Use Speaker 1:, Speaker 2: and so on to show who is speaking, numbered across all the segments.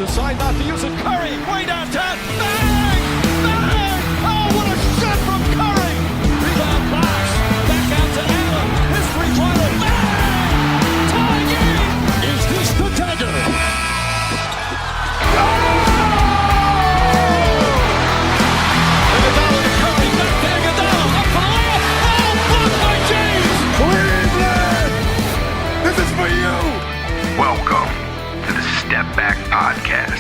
Speaker 1: decide not to use it. Curry, way downtown. Bang! Bang! Oh, what a shot from Curry! Rebound box. Back out to alum. His three-pointer. Bang! Tie game! Is this the dagger? Iguodala to Curry. Back to Iguodala. Up for the layup. Oh, blocked by James!
Speaker 2: Cleveland! This is for you!
Speaker 3: Welcome to the Stepback Podcast.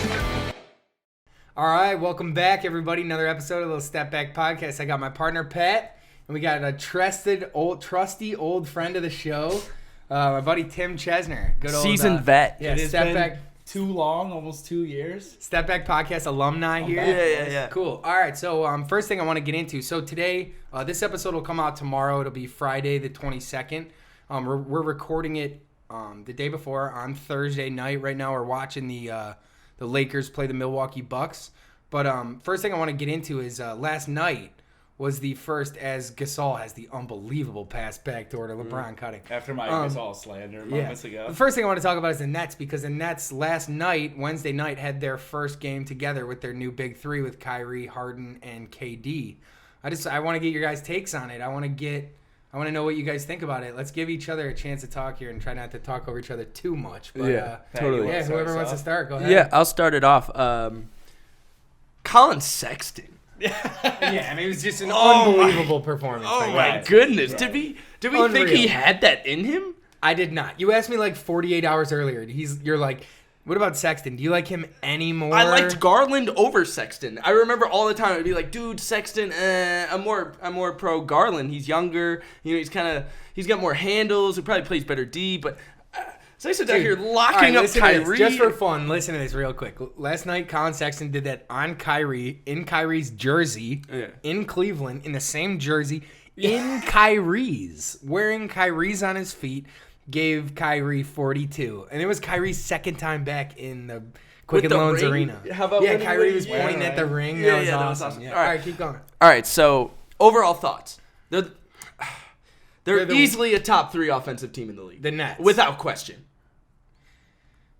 Speaker 4: All right, welcome back, everybody. Another episode of the Little Stepback Podcast. I got my partner, Pat, and we got a trusty old friend of the show, my buddy Tim Chesner. Good old
Speaker 5: seasoned vet.
Speaker 4: Yeah,
Speaker 5: It has
Speaker 4: Stepback.
Speaker 5: Too long, almost 2 years.
Speaker 4: Stepback Podcast alumni here.
Speaker 5: Yeah.
Speaker 4: Cool. All right, so first thing I want to get into. So today, this episode will come out tomorrow. It'll be Friday the 22nd. We're recording it the day before on Thursday night. Right now we're watching the Lakers play the Milwaukee Bucks. But first thing I want to get into is last night was the first, as Gasol has the unbelievable pass backdoor to LeBron cutting.
Speaker 5: After my Gasol slander moments ago.
Speaker 4: The first thing I want to talk about is the Nets, because the Nets last night, Wednesday night, had their first game together with their new big three with Kyrie, Harden, and KD. I want to get your guys' takes on it. I want to know what you guys think about it. Let's give each other a chance to talk here and try not to talk over each other too much. But,
Speaker 5: totally.
Speaker 4: Yeah, whoever wants to start, go ahead.
Speaker 5: Yeah, I'll start it off. Colin Sexton.
Speaker 4: Yeah, I mean, it was just an unbelievable performance.
Speaker 5: Oh my goodness. Did we
Speaker 4: Unreal.
Speaker 5: think he had that in him?
Speaker 4: I did not. You asked me like 48 hours earlier. You're like, what about Sexton? Do you like him anymore?
Speaker 5: I liked Garland over Sexton. I remember all the time I'd be like, dude, Sexton, I'm more pro Garland. He's younger. You know, he's got more handles. He probably plays better D, but Sexton's out here locking up Kyrie.
Speaker 4: Just for fun, listen to this real quick. Last night, Colin Sexton did that on Kyrie, in Kyrie's jersey, in Cleveland, in the same jersey, in Kyrie's, wearing Kyrie's on his feet, gave Kyrie 42. And it was Kyrie's second time back in the Quicken Loans Arena.
Speaker 5: How about
Speaker 4: Kyrie was pointing at the ring. That was awesome.
Speaker 5: Yeah.
Speaker 4: All right, keep going.
Speaker 5: All right, so overall thoughts. They're easily a top 3 offensive team in the league.
Speaker 4: The Nets.
Speaker 5: Without question.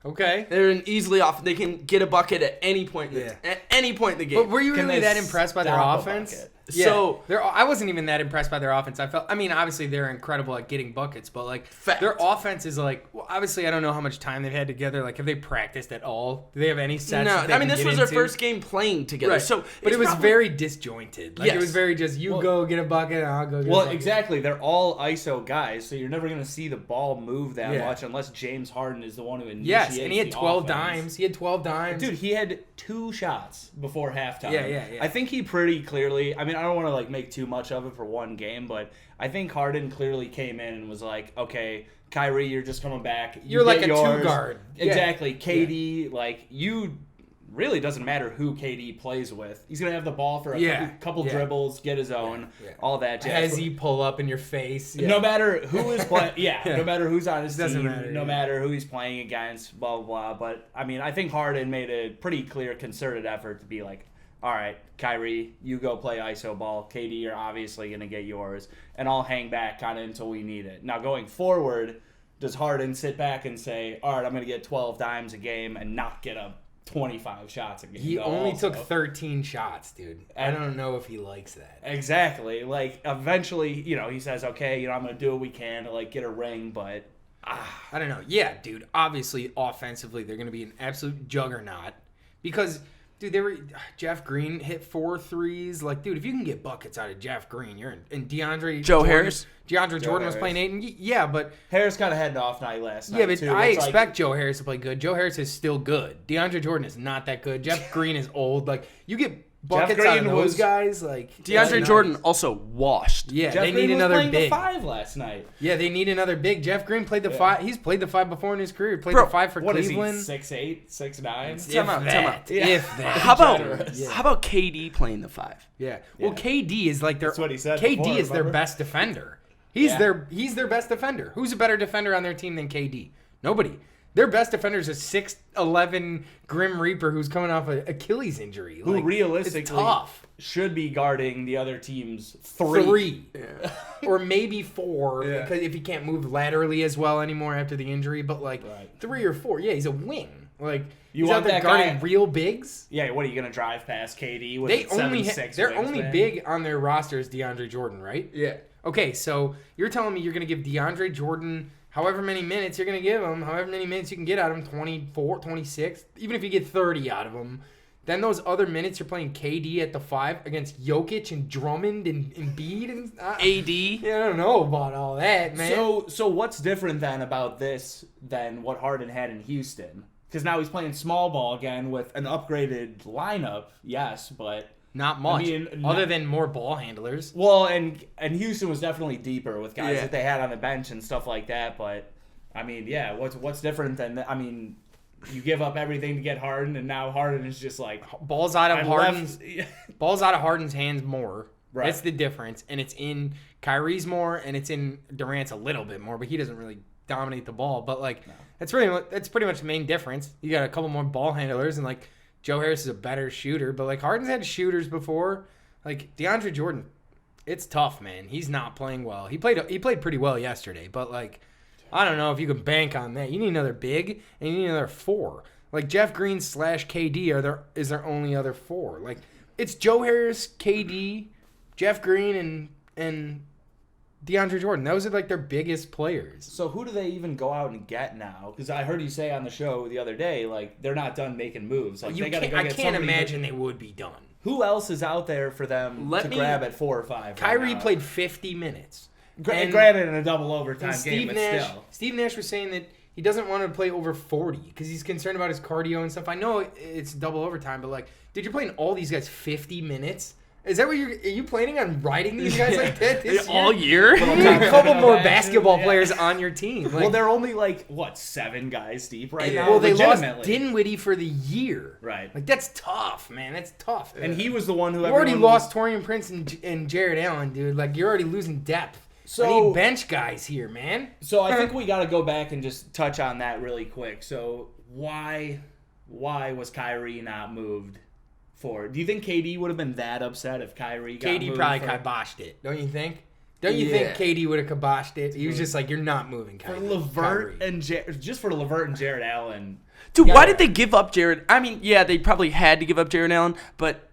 Speaker 4: Okay.
Speaker 5: They're an easily off. They can get a bucket at any point. At any point in the game.
Speaker 4: But were you really that impressed by their offense? Yeah.
Speaker 5: So
Speaker 4: I wasn't even that impressed by their offense. Obviously they're incredible at getting buckets, but like their offense is like. Well, obviously, I don't know how much time they've had together. Like, have they practiced at all? Do they have any sets?
Speaker 5: No, I mean this was their first game playing together.
Speaker 4: Right.
Speaker 5: So,
Speaker 4: but it was very disjointed. Like it was very just go get a bucket, and I'll go. Get a bucket.
Speaker 6: Exactly. They're all ISO guys, so you're never going to see the ball move that much unless James Harden is the one who initiates.
Speaker 4: Yes, and he had 12
Speaker 6: dimes.
Speaker 4: dimes.
Speaker 6: Dude, he had 2 shots before halftime.
Speaker 4: Yeah.
Speaker 6: I think he pretty clearly. I mean, I don't want to like make too much of it for one game, but I think Harden clearly came in and was like, okay, Kyrie, you're just coming back.
Speaker 4: You're like a 2-guard.
Speaker 6: Exactly. KD, like, you really doesn't matter who KD plays with. He's going to have the ball for a couple dribbles, get his own, all that jazz.
Speaker 4: Has he pull up in your face?
Speaker 6: No matter who is playing, no matter who's on his
Speaker 4: Doesn't
Speaker 6: team,
Speaker 4: matter,
Speaker 6: no matter who he's playing against, blah, blah, blah. But, I mean, I think Harden made a pretty clear, concerted effort to be like, all right, Kyrie, you go play ISO ball. KD, you're obviously going to get yours. And I'll hang back kind of until we need it. Now, going forward, does Harden sit back and say, all right, I'm going to get 12 dimes a game and not get a 25 shots a game?
Speaker 4: He only took 13 shots, dude. I don't know if he likes that.
Speaker 6: Exactly. Like, eventually, he says, okay, I'm going to do what we can to, like, get a ring, but...
Speaker 4: I don't know. Yeah, dude, obviously, offensively, they're going to be an absolute juggernaut because... Dude, Jeff Green hit 4 threes. Like, dude, if you can get buckets out of Jeff Green, you're in. And DeAndre Jordan was playing 8. And yeah, but
Speaker 6: Harris kind of had an off night last night.
Speaker 4: Yeah, but
Speaker 6: too.
Speaker 4: I expect Joe Harris to play good. Joe Harris is still good. DeAndre Jordan is not that good. Jeff Green is old. Like, you get buckets out of those guys. Like
Speaker 5: DeAndre Jordan also washed.
Speaker 4: Yeah,
Speaker 6: Jeff
Speaker 4: they
Speaker 6: Green
Speaker 4: need
Speaker 6: was
Speaker 4: another
Speaker 6: playing
Speaker 4: big.
Speaker 6: the 5 last night.
Speaker 4: Yeah, they need another big. Jeff Green played the 5. He's played the 5 before in his career. He played the 5 for Cleveland.
Speaker 6: Is he 6'8", 6'9"?
Speaker 5: Time out.
Speaker 4: If that.
Speaker 5: How about KD playing the 5?
Speaker 4: Yeah. Well, KD is like their.
Speaker 6: That's what he said
Speaker 4: KD
Speaker 6: before,
Speaker 4: is their
Speaker 6: remember?
Speaker 4: best defender. He's their best defender. Who's a better defender on their team than KD? Nobody. Their best defender is a 6'11" Grim Reaper who's coming off an Achilles injury.
Speaker 6: Who
Speaker 4: like,
Speaker 6: realistically
Speaker 4: it's tough.
Speaker 6: should be guarding the other team's 3.
Speaker 4: Yeah. Or maybe 4 because if he can't move laterally as well anymore after the injury. But like 3 or 4. Yeah, he's a wing. Like,
Speaker 6: You
Speaker 4: he's
Speaker 6: want
Speaker 4: out there
Speaker 6: that
Speaker 4: guarding
Speaker 6: guy-
Speaker 4: real bigs.
Speaker 6: Yeah, what are you gonna drive past KD with
Speaker 4: They
Speaker 6: a
Speaker 4: only
Speaker 6: 7'6"
Speaker 4: they're only
Speaker 6: wingspan?
Speaker 4: big on their roster is DeAndre Jordan, right?
Speaker 5: Yeah.
Speaker 4: Okay, so you're telling me you're going to give DeAndre Jordan however many minutes you're going to give him, however many minutes you can get out of him, 24, 26, even if you get 30 out of him. Then those other minutes you're playing KD at the 5 against Jokic and Drummond and Embiid and
Speaker 5: AD.
Speaker 4: Yeah, I don't know about all that, man.
Speaker 6: So what's different then about this than what Harden had in Houston? Because now he's playing small ball again with an upgraded lineup, yes, but
Speaker 4: Not much,
Speaker 6: I mean,
Speaker 4: other than more ball handlers.
Speaker 6: well, and Houston was definitely deeper with guys
Speaker 5: Yeah.
Speaker 6: that they had on the bench and stuff like that. But I mean, yeah, what's different than I mean, you give up everything to get Harden, and now Harden is just like
Speaker 4: Balls out of
Speaker 6: I'm
Speaker 4: Harden's
Speaker 6: left-
Speaker 4: balls out of Harden's hands more.
Speaker 6: Right.
Speaker 4: That's the difference, and it's in Kyrie's more, and it's in Durant's a little bit more, but he doesn't really dominate the ball. But like that's pretty much the main difference. You got a couple more ball handlers, and like Joe Harris is a better shooter, but like Harden's had shooters before. Like DeAndre Jordan, it's tough, man. He's not playing well. He played pretty well yesterday, but like I don't know if you can bank on that. You need another big, and you need another 4. Like Jeff Green / KD is their only other 4. Like it's Joe Harris, KD, Jeff Green, and DeAndre Jordan. Those are like their biggest players.
Speaker 6: So who do they even go out and get now? Because I heard you say on the show the other day, like they're not done making moves. Like
Speaker 4: You
Speaker 6: they got to
Speaker 4: can't,
Speaker 6: go
Speaker 4: I
Speaker 6: get
Speaker 4: can't
Speaker 6: somebody
Speaker 4: imagine they would be done.
Speaker 6: who else is out there for them
Speaker 5: Let
Speaker 6: to
Speaker 5: me-
Speaker 6: grab at 4 or 5.
Speaker 4: Kyrie
Speaker 6: right now?
Speaker 4: played 50 minutes. And-
Speaker 6: Granted in a double overtime
Speaker 4: And
Speaker 6: game, but still.
Speaker 4: Steve Nash was saying that he doesn't want to play over 40 because he's concerned about his cardio and stuff. I know it's double overtime, but like, dude, you're playing all these guys 50 minutes. Is that what are you planning on riding these guys like that this
Speaker 5: All
Speaker 4: year?
Speaker 5: year?
Speaker 4: You need a couple more
Speaker 6: Yeah.
Speaker 4: basketball players on your team. Like,
Speaker 6: Well, they're only like, what, 7 guys deep right
Speaker 5: Yeah.
Speaker 6: now?
Speaker 4: well, they lost
Speaker 6: legitimately.
Speaker 4: Dinwiddie for the year.
Speaker 6: Right.
Speaker 4: Like, that's tough, man. That's tough.
Speaker 6: And he was the one who
Speaker 4: You already
Speaker 6: everyone
Speaker 4: lost Torian Prince and Jared Allen, dude. Like, you're already losing depth. I
Speaker 6: So-
Speaker 4: need bench guys here, man.
Speaker 6: So I think we got to go back and just touch on that really quick. So why was Kyrie not moved for? Do you think KD would have been that upset if Kyrie got
Speaker 4: KD
Speaker 6: moved
Speaker 4: probably
Speaker 6: for,
Speaker 4: kiboshed it, don't you think? Don't you
Speaker 5: Yeah.
Speaker 4: think KD would have kiboshed it? He was just like, you're not moving,
Speaker 6: for
Speaker 4: Kyrie.
Speaker 6: LeVert and just for LeVert and Jared Allen?
Speaker 5: Dude,
Speaker 4: Yeah.
Speaker 5: why did they give up Jared? I mean, yeah, they probably had to give up Jared Allen, but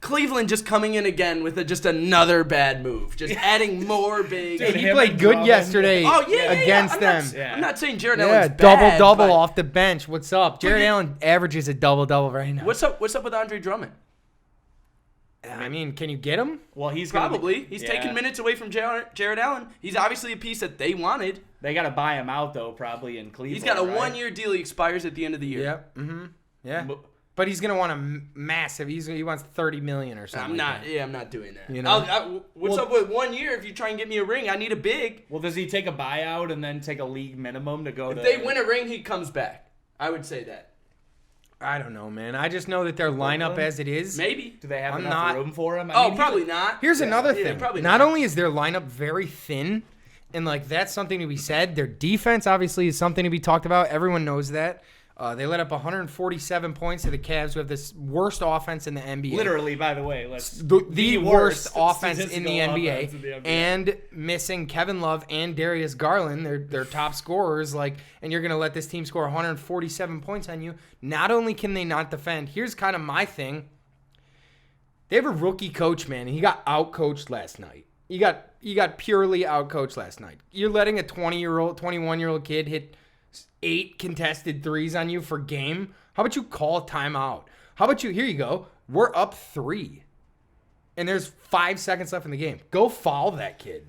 Speaker 5: Cleveland just coming in again with just another bad move, just adding more big.
Speaker 6: Dude,
Speaker 4: He
Speaker 6: him
Speaker 4: played
Speaker 6: and
Speaker 4: good
Speaker 6: Drummond.
Speaker 4: yesterday
Speaker 5: Oh yeah,
Speaker 4: against
Speaker 5: I'm
Speaker 4: them.
Speaker 5: Not,
Speaker 6: Yeah.
Speaker 5: I'm not saying Jared
Speaker 4: Yeah,
Speaker 5: Allen's bad,
Speaker 4: double
Speaker 5: but
Speaker 4: off the bench. What's up? Jared
Speaker 5: you-
Speaker 4: Allen averages a double right now.
Speaker 5: What's up with Andre Drummond?
Speaker 4: I mean, can you get him?
Speaker 6: Well, he's gonna
Speaker 5: Probably.
Speaker 6: be-
Speaker 5: He's
Speaker 6: yeah.
Speaker 5: taking minutes away from Jared Allen. He's obviously a piece that they wanted.
Speaker 6: They got to buy him out though, probably in Cleveland.
Speaker 5: He's got a
Speaker 6: right?
Speaker 5: 1-year deal. He expires at the end of the year.
Speaker 4: Yeah. Mm-hmm. Yeah.
Speaker 5: But-
Speaker 4: But he's gonna want a massive. He wants $30 million or something.
Speaker 5: I'm
Speaker 4: like
Speaker 5: not.
Speaker 4: that.
Speaker 5: Yeah, I'm not doing that.
Speaker 4: You know?
Speaker 5: What's
Speaker 6: Well-
Speaker 5: up with 1 year? If you try and get me a ring, I need a big.
Speaker 6: Well, does he take a buyout and then take a league minimum to go to?
Speaker 5: If they win a ring, he comes back. I would say that.
Speaker 4: I don't know, man. I just know that their lineup as it is.
Speaker 5: Maybe.
Speaker 6: Do they have
Speaker 4: I'm
Speaker 6: enough
Speaker 4: not-
Speaker 6: room for him? I
Speaker 5: Oh,
Speaker 6: mean, he's
Speaker 5: probably
Speaker 6: a-
Speaker 5: not.
Speaker 4: Here's another
Speaker 5: Yeah,
Speaker 4: thing.
Speaker 5: probably
Speaker 4: Not only is their lineup very thin, and like that's something to be said. Their defense obviously is something to be talked about. Everyone knows that. They let up 147 points to the Cavs, who have this worst offense in the NBA.
Speaker 6: Literally, by the way, let's
Speaker 4: The worst offense in
Speaker 6: statistical
Speaker 4: the NBA,
Speaker 6: offense in the NBA.
Speaker 4: and missing Kevin Love and Darius Garland, their top scorers. Like, and you're gonna let this team score 147 points on you. Not only can they not defend, here's kind of my thing. They have a rookie coach, man, and he got outcoached last night. You got purely outcoached last night. You're letting a 21-year-old kid hit 8 contested threes on you for game. How about you call a timeout? How about you? Here you go. We're up 3, and there's 5 seconds left in the game. Go foul that kid.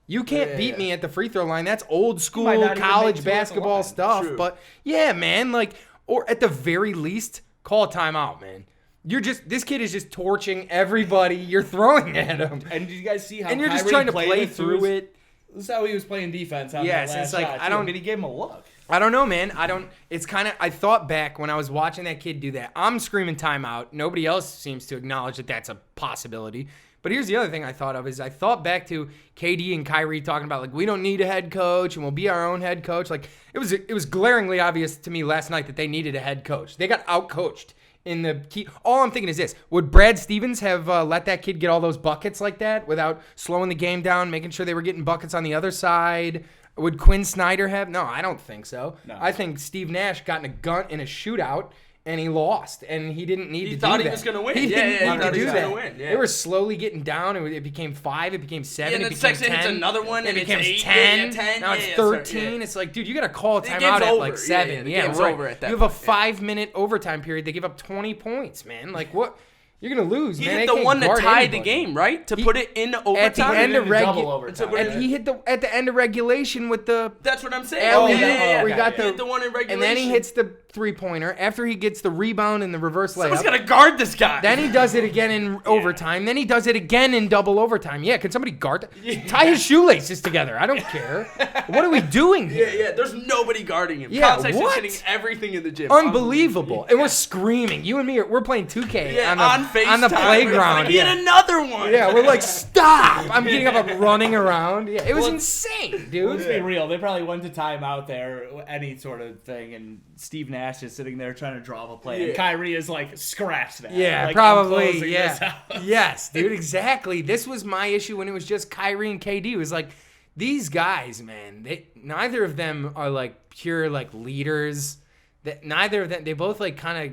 Speaker 4: You can't beat me at the free throw line. That's old school
Speaker 6: might not even make
Speaker 4: college
Speaker 6: it to the
Speaker 4: basketball
Speaker 6: line.
Speaker 4: stuff.
Speaker 5: True.
Speaker 4: But yeah, man, like, or at the very least, call a timeout, man. This kid is just torching everybody you're throwing at him.
Speaker 6: And did you guys see how?
Speaker 4: And you're just
Speaker 6: Kyrie
Speaker 4: trying to
Speaker 6: played
Speaker 4: play
Speaker 6: it
Speaker 4: through it.
Speaker 6: This is how he was playing defense on
Speaker 4: Yes,
Speaker 6: that last
Speaker 4: it's like,
Speaker 6: shot,
Speaker 4: I
Speaker 6: too.
Speaker 4: don't-
Speaker 6: mean, he gave him a look.
Speaker 4: I don't know, man. I thought back when I was watching that kid do that. I'm screaming timeout. Nobody else seems to acknowledge that that's a possibility. But here's the other thing I thought of is I thought back to KD and Kyrie talking about, like, we don't need a head coach and we'll be our own head coach. Like, it was glaringly obvious to me last night that they needed a head coach. They got outcoached in the key. All I'm thinking is this. Would Brad Stevens have let that kid get all those buckets like that without slowing the game down, making sure they were getting buckets on the other side? Would Quinn Snyder have? No, I don't think so.
Speaker 6: No.
Speaker 4: I think Steve Nash got in a gun in a shootout and he lost, and he didn't need to do that.
Speaker 5: He thought he was going to win.
Speaker 4: He didn't need
Speaker 5: he
Speaker 4: to
Speaker 5: thought he
Speaker 4: do
Speaker 5: was
Speaker 4: that.
Speaker 5: going to win. Yeah.
Speaker 4: They were slowly getting down. It became 5. It became 7.
Speaker 5: And
Speaker 4: it
Speaker 5: then
Speaker 4: became
Speaker 5: Sexton
Speaker 4: 10.
Speaker 5: hits another one,
Speaker 4: It
Speaker 5: and it's
Speaker 4: becomes
Speaker 5: 8.
Speaker 4: 10.
Speaker 5: Yeah, 10.
Speaker 4: Now it's
Speaker 5: Yeah,
Speaker 4: 13.
Speaker 5: yeah.
Speaker 4: It's like, dude, you got to call a
Speaker 5: The
Speaker 4: timeout
Speaker 5: game's
Speaker 4: at
Speaker 5: over.
Speaker 4: like
Speaker 5: Yeah,
Speaker 4: 7.
Speaker 5: the
Speaker 4: Yeah,
Speaker 5: game's
Speaker 4: right.
Speaker 5: over at that
Speaker 4: You have a
Speaker 5: point,
Speaker 4: 5-minute overtime period. They give up 20 points, man. Like, what? You're going to lose,
Speaker 5: He
Speaker 4: man.
Speaker 5: hit
Speaker 4: They
Speaker 5: the
Speaker 4: can't
Speaker 5: one that
Speaker 4: guard
Speaker 5: tied the
Speaker 4: anybody.
Speaker 5: game, right? To
Speaker 4: He-
Speaker 5: put it in overtime.
Speaker 4: At the end of
Speaker 6: double overtime.
Speaker 4: and he hit
Speaker 6: Right?
Speaker 4: at the end of regulation with the
Speaker 5: That's what I'm saying.
Speaker 4: alley
Speaker 6: yeah,
Speaker 4: we
Speaker 6: okay,
Speaker 4: got
Speaker 5: He hit the one in regulation.
Speaker 4: and then he hits the 3-pointer after he gets the rebound and the reverse
Speaker 5: Someone's
Speaker 4: layup.
Speaker 5: got to guard this guy.
Speaker 4: Then he does it again in overtime. Then he does it again in double overtime. Yeah, can somebody guard that? Tie his shoelaces together. I don't care. What are we doing here?
Speaker 5: Yeah. There's nobody guarding him.
Speaker 4: Yeah,
Speaker 5: Kyle Sexton's
Speaker 4: what?
Speaker 5: hitting everything in the gym.
Speaker 4: Unbelievable. And we're screaming. You and me, we're playing 2K
Speaker 5: Yeah,
Speaker 4: on
Speaker 5: FaceTime.
Speaker 4: the playground.
Speaker 5: Like,
Speaker 4: Yeah.
Speaker 5: Get another one.
Speaker 4: Yeah, we're like, stop! I'm getting up and running around. Yeah, it was insane, dude.
Speaker 6: Let's be real. They probably went to timeout there, any sort of thing, and Steve Nash is sitting there trying to draw up a play. And
Speaker 5: Yeah.
Speaker 6: Kyrie is like, scratch that.
Speaker 4: Yeah,
Speaker 6: Like, I'm
Speaker 4: probably.
Speaker 6: closing this
Speaker 4: Yeah.
Speaker 6: out.
Speaker 4: Yes, dude, exactly. This was my issue when it was just Kyrie and KD. It was like, these guys, man, neither of them are like pure like leaders. That neither of them, they both like kind of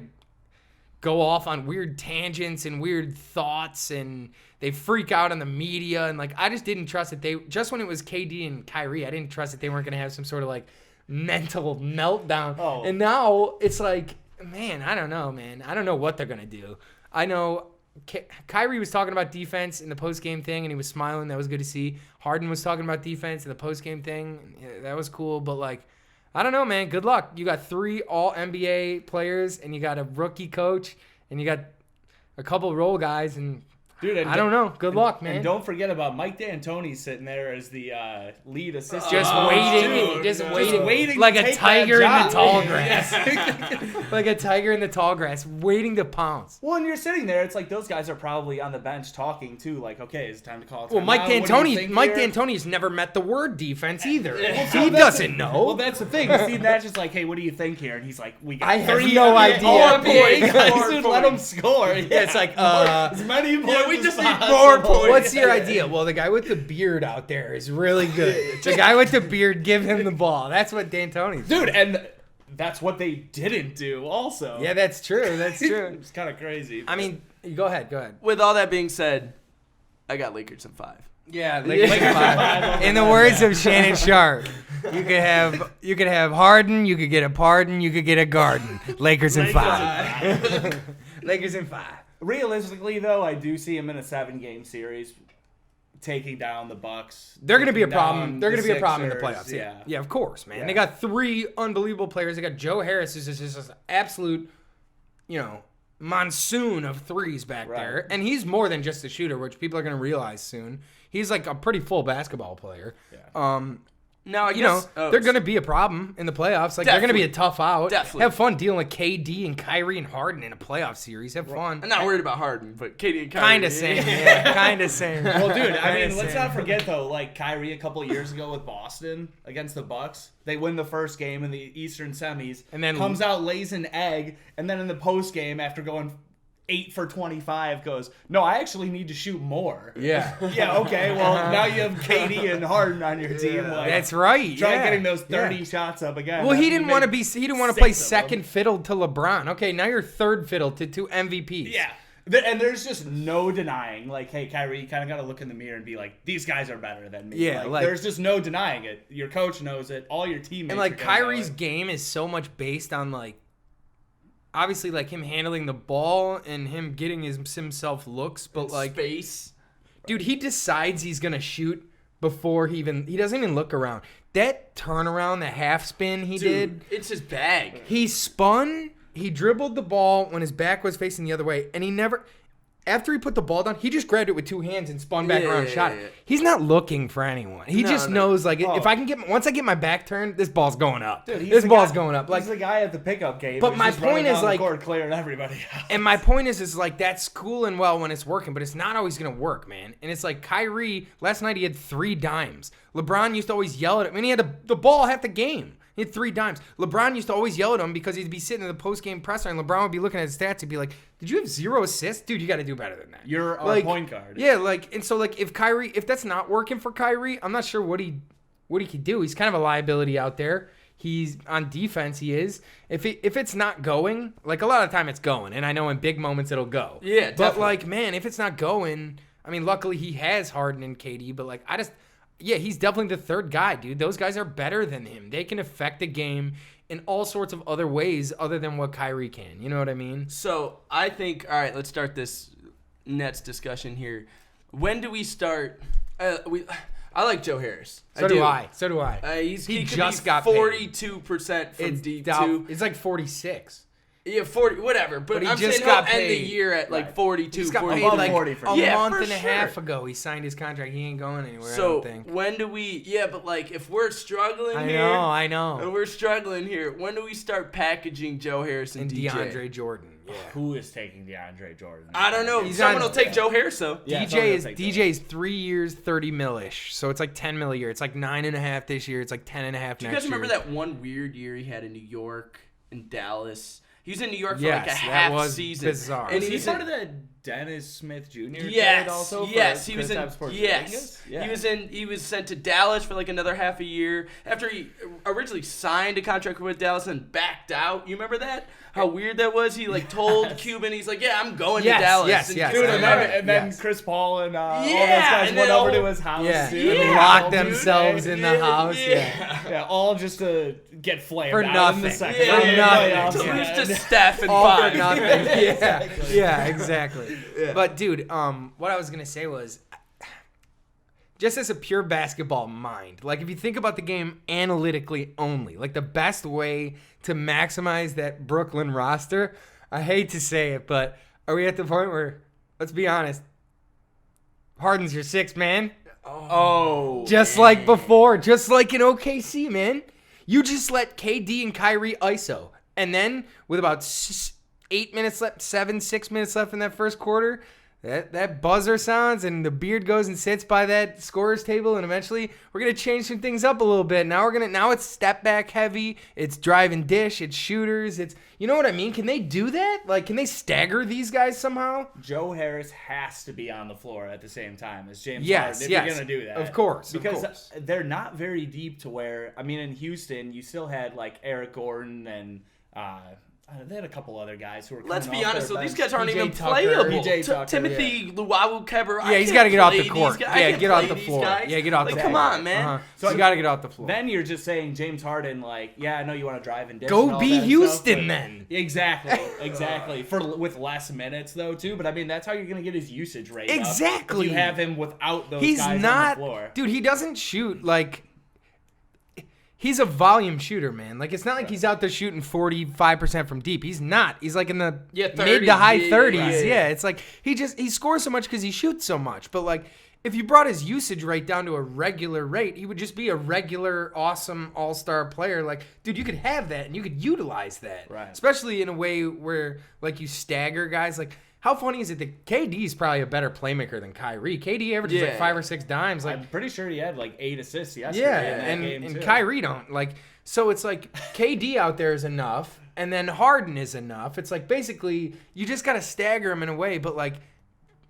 Speaker 4: go off on weird tangents and weird thoughts, and they freak out on the media. And like, I just didn't trust that just when it was KD and Kyrie, I didn't trust that they weren't going to have some sort of like mental meltdown.
Speaker 6: Oh.
Speaker 4: And now it's like, man, I don't know, man. I don't know what they're going to do. I know Kyrie was talking about defense in the post-game thing, and he was smiling. That was good to see. Harden was talking about defense in the post-game thing. Yeah, that was cool. But, like, I don't know, man. Good luck. You got 3 all-NBA players, and you got a rookie coach, and you got a couple role guys, and
Speaker 6: Dude, and
Speaker 4: I don't know. Good luck, man.
Speaker 6: And don't forget about Mike D'Antoni sitting there as the lead assistant.
Speaker 4: Just waiting, just waiting
Speaker 6: to
Speaker 4: like a
Speaker 6: take
Speaker 4: tiger in
Speaker 6: that
Speaker 4: the
Speaker 6: job.
Speaker 4: tall grass. Like a tiger in the tall grass, waiting to pounce.
Speaker 6: Well, and you're sitting there, it's like those guys are probably on the bench talking too, like, okay, it's time to call it.
Speaker 4: Well, Mike D'Antoni's never met the word defense either. He doesn't know.
Speaker 6: Well, that's the thing. Steve Nash is like, hey, what do you think here? And he's like, we got
Speaker 4: I have
Speaker 6: 3
Speaker 4: no
Speaker 6: NBA
Speaker 4: idea.
Speaker 6: All-NBA guys,
Speaker 5: More
Speaker 6: dude, let them score. Yeah,
Speaker 4: It's like,
Speaker 6: as many points
Speaker 5: we
Speaker 6: as
Speaker 5: just need
Speaker 6: possible.
Speaker 5: more points.
Speaker 4: what's your idea? Well, the guy with the beard out there is really good. The guy with the beard, give him the ball. That's what D'Antoni's.
Speaker 6: Dude, and that's what they didn't do also.
Speaker 4: Yeah, that's true. That's true.
Speaker 6: It's kind of crazy.
Speaker 4: I mean, go ahead.
Speaker 5: With all that being said, I got Lakers in 5.
Speaker 4: Yeah, Lakers 5. In the words of Shannon Sharp, you could have Harden, you could get a pardon, you could get a garden. Lakers in 5. Lakers in 5.
Speaker 6: Realistically, though, I do see him in a 7-game series taking down the Bucks.
Speaker 4: They're going to be a
Speaker 6: taking
Speaker 4: problem.
Speaker 6: down
Speaker 4: They're going to be a problem in the
Speaker 6: Sixers,
Speaker 4: playoffs. Yeah.
Speaker 6: Yeah.
Speaker 4: Yeah, of course, man.
Speaker 6: Yeah.
Speaker 4: They got 3 unbelievable players. They got Joe Harris, who's just an absolute, monsoon of threes back
Speaker 6: Right.
Speaker 4: there. And he's more than just a shooter, which people are going to realize soon. He's like a pretty full basketball player.
Speaker 6: Yeah.
Speaker 5: Now, I
Speaker 4: You know,
Speaker 5: guess
Speaker 4: they're going to be a problem in the playoffs. Like, they're going to be a tough out.
Speaker 5: Definitely.
Speaker 4: Have fun dealing with KD and Kyrie and Harden in a playoff series. Have fun.
Speaker 5: I'm not worried about Harden, but Katie and Kyrie.
Speaker 4: Kind of same. Yeah, kind of same.
Speaker 6: Well, dude, I mean,
Speaker 4: Kinda
Speaker 6: let's
Speaker 4: same.
Speaker 6: not forget though, like Kyrie a couple years ago with Boston against the Bucks, they win the first game in the Eastern semis,
Speaker 4: And then-
Speaker 6: comes out, lays an egg, and then in the post game after going 8 for 25, goes, no, I actually need to shoot more.
Speaker 4: Yeah.
Speaker 6: Yeah, okay. Well, now you have KD and Harden on your team. Like,
Speaker 4: That's right.
Speaker 6: try
Speaker 4: yeah.
Speaker 6: getting those 30
Speaker 4: Yeah.
Speaker 6: shots up again.
Speaker 4: Well,
Speaker 6: after
Speaker 4: he
Speaker 6: you
Speaker 4: didn't want to
Speaker 6: made
Speaker 4: be. He didn't want to play
Speaker 6: 6 of them.
Speaker 4: second fiddle to LeBron. Okay, now you're third fiddle to 2 MVPs.
Speaker 6: Yeah. And there's just no denying, like, hey, Kyrie, you kind of got to look in the mirror and be like, these guys are better than me.
Speaker 4: Yeah, like-
Speaker 6: there's just no denying it. Your coach knows it. All your teammates
Speaker 4: And like
Speaker 6: are gonna know
Speaker 4: Kyrie's
Speaker 6: it.
Speaker 4: game is so much based on like, obviously like him handling the ball and him getting himself looks, but like,
Speaker 5: Space.
Speaker 4: dude, he decides he's gonna shoot before he doesn't even look around. That turnaround, the half spin he did.
Speaker 5: It's his bag.
Speaker 4: He spun, he dribbled the ball when his back was facing the other way, and he never, after he put the ball down, he just grabbed it with 2 hands and spun back around and shot it. He's not looking for anyone. He just knows, like, if I can once I get my back turned, this ball's going up.
Speaker 6: Dude,
Speaker 4: This ball's going up. Like,
Speaker 6: he's the guy at the pickup game.
Speaker 4: But
Speaker 6: who's
Speaker 4: my
Speaker 6: just running
Speaker 4: point is,
Speaker 6: down the
Speaker 4: like-
Speaker 6: court clearing everybody out.
Speaker 4: and my point is like, that's cool and well when it's working, but it's not always going to work, man. And it's like Kyrie, last night he had 3 dimes. LeBron used to always yell at him. I mean, he had the ball half the game. He had 3 dimes. LeBron used to always yell at him because he'd be sitting in the post-game presser, and LeBron would be looking at his stats and be like, did you have 0 assists? Dude, you got to do better than that.
Speaker 6: You're our point guard.
Speaker 4: Yeah, like, and so, like, if that's not working for Kyrie, I'm not sure what what he could do. He's kind of a liability out there. He's on defense. He is. If it's not going, like a lot of time it's going, and I know in big moments it'll go.
Speaker 5: Yeah,
Speaker 4: but
Speaker 5: definitely.
Speaker 4: like, man, if it's not going, I mean, luckily he has Harden and KD, but like, he's definitely the third guy, dude. Those guys are better than him. They can affect the game in all sorts of other ways other than what Kyrie can. You know what I mean?
Speaker 5: So I think, all right, let's start this Nets discussion here. When do we start? I like Joe Harris.
Speaker 4: So do I.
Speaker 5: He
Speaker 4: just
Speaker 5: could be
Speaker 4: got paid.
Speaker 5: 42% from deep too.
Speaker 4: It's like 46.
Speaker 5: Yeah, 40, whatever. But
Speaker 4: he
Speaker 5: I'm
Speaker 4: just
Speaker 5: saying
Speaker 4: got
Speaker 5: he'll end the
Speaker 4: paid.
Speaker 5: year at like 42,
Speaker 4: He's got
Speaker 5: 40.
Speaker 4: paid like
Speaker 6: 40 for
Speaker 4: a
Speaker 6: sure.
Speaker 4: month
Speaker 5: for
Speaker 4: and a
Speaker 5: sure.
Speaker 4: half ago. He signed his contract. He ain't going anywhere, I
Speaker 5: So
Speaker 4: don't think.
Speaker 5: when do we? Yeah, but like if we're struggling
Speaker 4: I
Speaker 5: here,
Speaker 4: know.
Speaker 5: and we're struggling here. When do we start packaging Joe Harris and
Speaker 4: And
Speaker 5: DJ?
Speaker 4: DeAndre Jordan. Yeah.
Speaker 6: Who is taking DeAndre Jordan?
Speaker 5: I don't know.
Speaker 4: He's
Speaker 5: Someone
Speaker 4: on-
Speaker 5: will take Joe Harris though.
Speaker 6: Yeah, someone will take
Speaker 4: DJ's 3 years, 30 mil-ish. So it's like 10 mil a year. It's like 9.5 this year. It's like 10.5 next
Speaker 5: Do
Speaker 4: year.
Speaker 5: you guys remember that one weird year he had in New York and Dallas? He was in New York for
Speaker 4: Yes,
Speaker 5: like a
Speaker 4: that
Speaker 5: half
Speaker 4: was
Speaker 5: season.
Speaker 4: bizarre.
Speaker 5: And
Speaker 6: Is he
Speaker 5: he's
Speaker 6: part of the Dennis Smith Jr.
Speaker 5: Yes,
Speaker 6: trade also?
Speaker 5: yes,
Speaker 6: for
Speaker 5: he was in.
Speaker 6: Kristaps Porzingis?
Speaker 5: Yes,
Speaker 6: Yeah.
Speaker 5: he was sent to Dallas for like another half a year after he originally signed a contract with Dallas and backed out. You remember that? How weird that was. He like told Cuban, he's like, "Yeah, I'm going
Speaker 4: Yes,
Speaker 5: to Dallas."
Speaker 4: yes,
Speaker 5: And
Speaker 4: yes.
Speaker 6: Dude,
Speaker 5: Cuban-
Speaker 6: and then
Speaker 4: Yes.
Speaker 6: Chris Paul and all those
Speaker 5: Yeah,
Speaker 6: guys
Speaker 5: and
Speaker 6: went
Speaker 5: then
Speaker 6: over
Speaker 5: all-
Speaker 6: to his house,
Speaker 4: Yeah,
Speaker 6: dude.
Speaker 5: Yeah.
Speaker 4: locked
Speaker 6: Dude,
Speaker 4: themselves in the house.
Speaker 6: Yeah, all just to get flamed
Speaker 4: For
Speaker 6: out in
Speaker 4: nothing.
Speaker 6: the second
Speaker 5: Yeah,
Speaker 6: round of the
Speaker 4: nothing.
Speaker 6: playoffs.
Speaker 5: to
Speaker 6: Yeah.
Speaker 5: lose to Steph and
Speaker 4: All for
Speaker 5: five.
Speaker 4: nothing. Yeah, exactly. But dude, what I was gonna say was, just as a pure basketball mind, like if you think about the game analytically only, like the best way to maximize that Brooklyn roster, I hate to say it, but are we at the point where, let's be honest, Harden's your sixth man?
Speaker 5: Oh,
Speaker 4: Just like before, just like in OKC, man. You just let KD and Kyrie ISO. And then with about 6 minutes left in that first quarter, that buzzer sounds and the beard goes and sits by that scorer's table, and eventually we're gonna change some things up a little bit. Now it's step back heavy, it's drive and dish, it's shooters, it's, you know what I mean? Can they do that? Like, can they stagger these guys somehow?
Speaker 6: Joe Harris has to be on the floor at the same time as James
Speaker 4: Yes,
Speaker 6: Harden if
Speaker 4: yes.
Speaker 6: you're going to do that.
Speaker 4: Of course, of
Speaker 6: Because
Speaker 4: course.
Speaker 6: they're not very deep to where, I mean, in Houston, you still had like Eric Gordon and they had a couple other guys who were coming
Speaker 5: Let's be
Speaker 6: off
Speaker 5: honest,
Speaker 6: their
Speaker 5: though, these
Speaker 6: bench.
Speaker 5: guys aren't
Speaker 4: PJ
Speaker 5: even
Speaker 4: Tucker.
Speaker 5: playable.
Speaker 6: PJ Tucker,
Speaker 5: Timothy Luwawu Kebba.
Speaker 4: Yeah, he's got to get off the court. Yeah, get off the floor. Yeah, get off the floor.
Speaker 5: Come on, man.
Speaker 4: Uh-huh.
Speaker 6: So
Speaker 4: You got to get off the floor.
Speaker 6: Then you're just saying James Harden, like, yeah, I know you want to drive and dish.
Speaker 4: Go
Speaker 6: and all
Speaker 4: be
Speaker 6: that stuff,
Speaker 4: Houston,
Speaker 6: but-
Speaker 4: then.
Speaker 6: Exactly. With less minutes though too. But I mean, that's how you're gonna get his usage rate up,
Speaker 4: Exactly.
Speaker 6: if you have him without those
Speaker 4: He's
Speaker 6: guys
Speaker 4: not,
Speaker 6: on the floor.
Speaker 4: dude. He doesn't shoot like. He's a volume shooter, man. Like, it's not like he's out there shooting 45% from deep. He's not. He's like in the mid
Speaker 5: 30s.
Speaker 4: to high
Speaker 5: Yeah,
Speaker 4: 30s.
Speaker 5: right.
Speaker 4: Yeah, it's like he scores so much because he shoots so much. But like, if you brought his usage rate down to a regular rate, he would just be a regular, awesome all-star player. Like, dude, you could have that and you could utilize that,
Speaker 6: Right.
Speaker 4: Especially in a way where like you stagger guys. Like, how funny is it that KD is probably a better playmaker than Kyrie? KD averages like
Speaker 5: Yeah.
Speaker 4: 5 or 6 dimes. Like,
Speaker 6: I'm pretty sure he had like 8 assists yesterday.
Speaker 4: yeah,
Speaker 6: in that
Speaker 4: and
Speaker 6: game too.
Speaker 4: Kyrie don't. Like, so it's like KD out there is enough, and then Harden is enough. It's like basically you just got to stagger them in a way, but like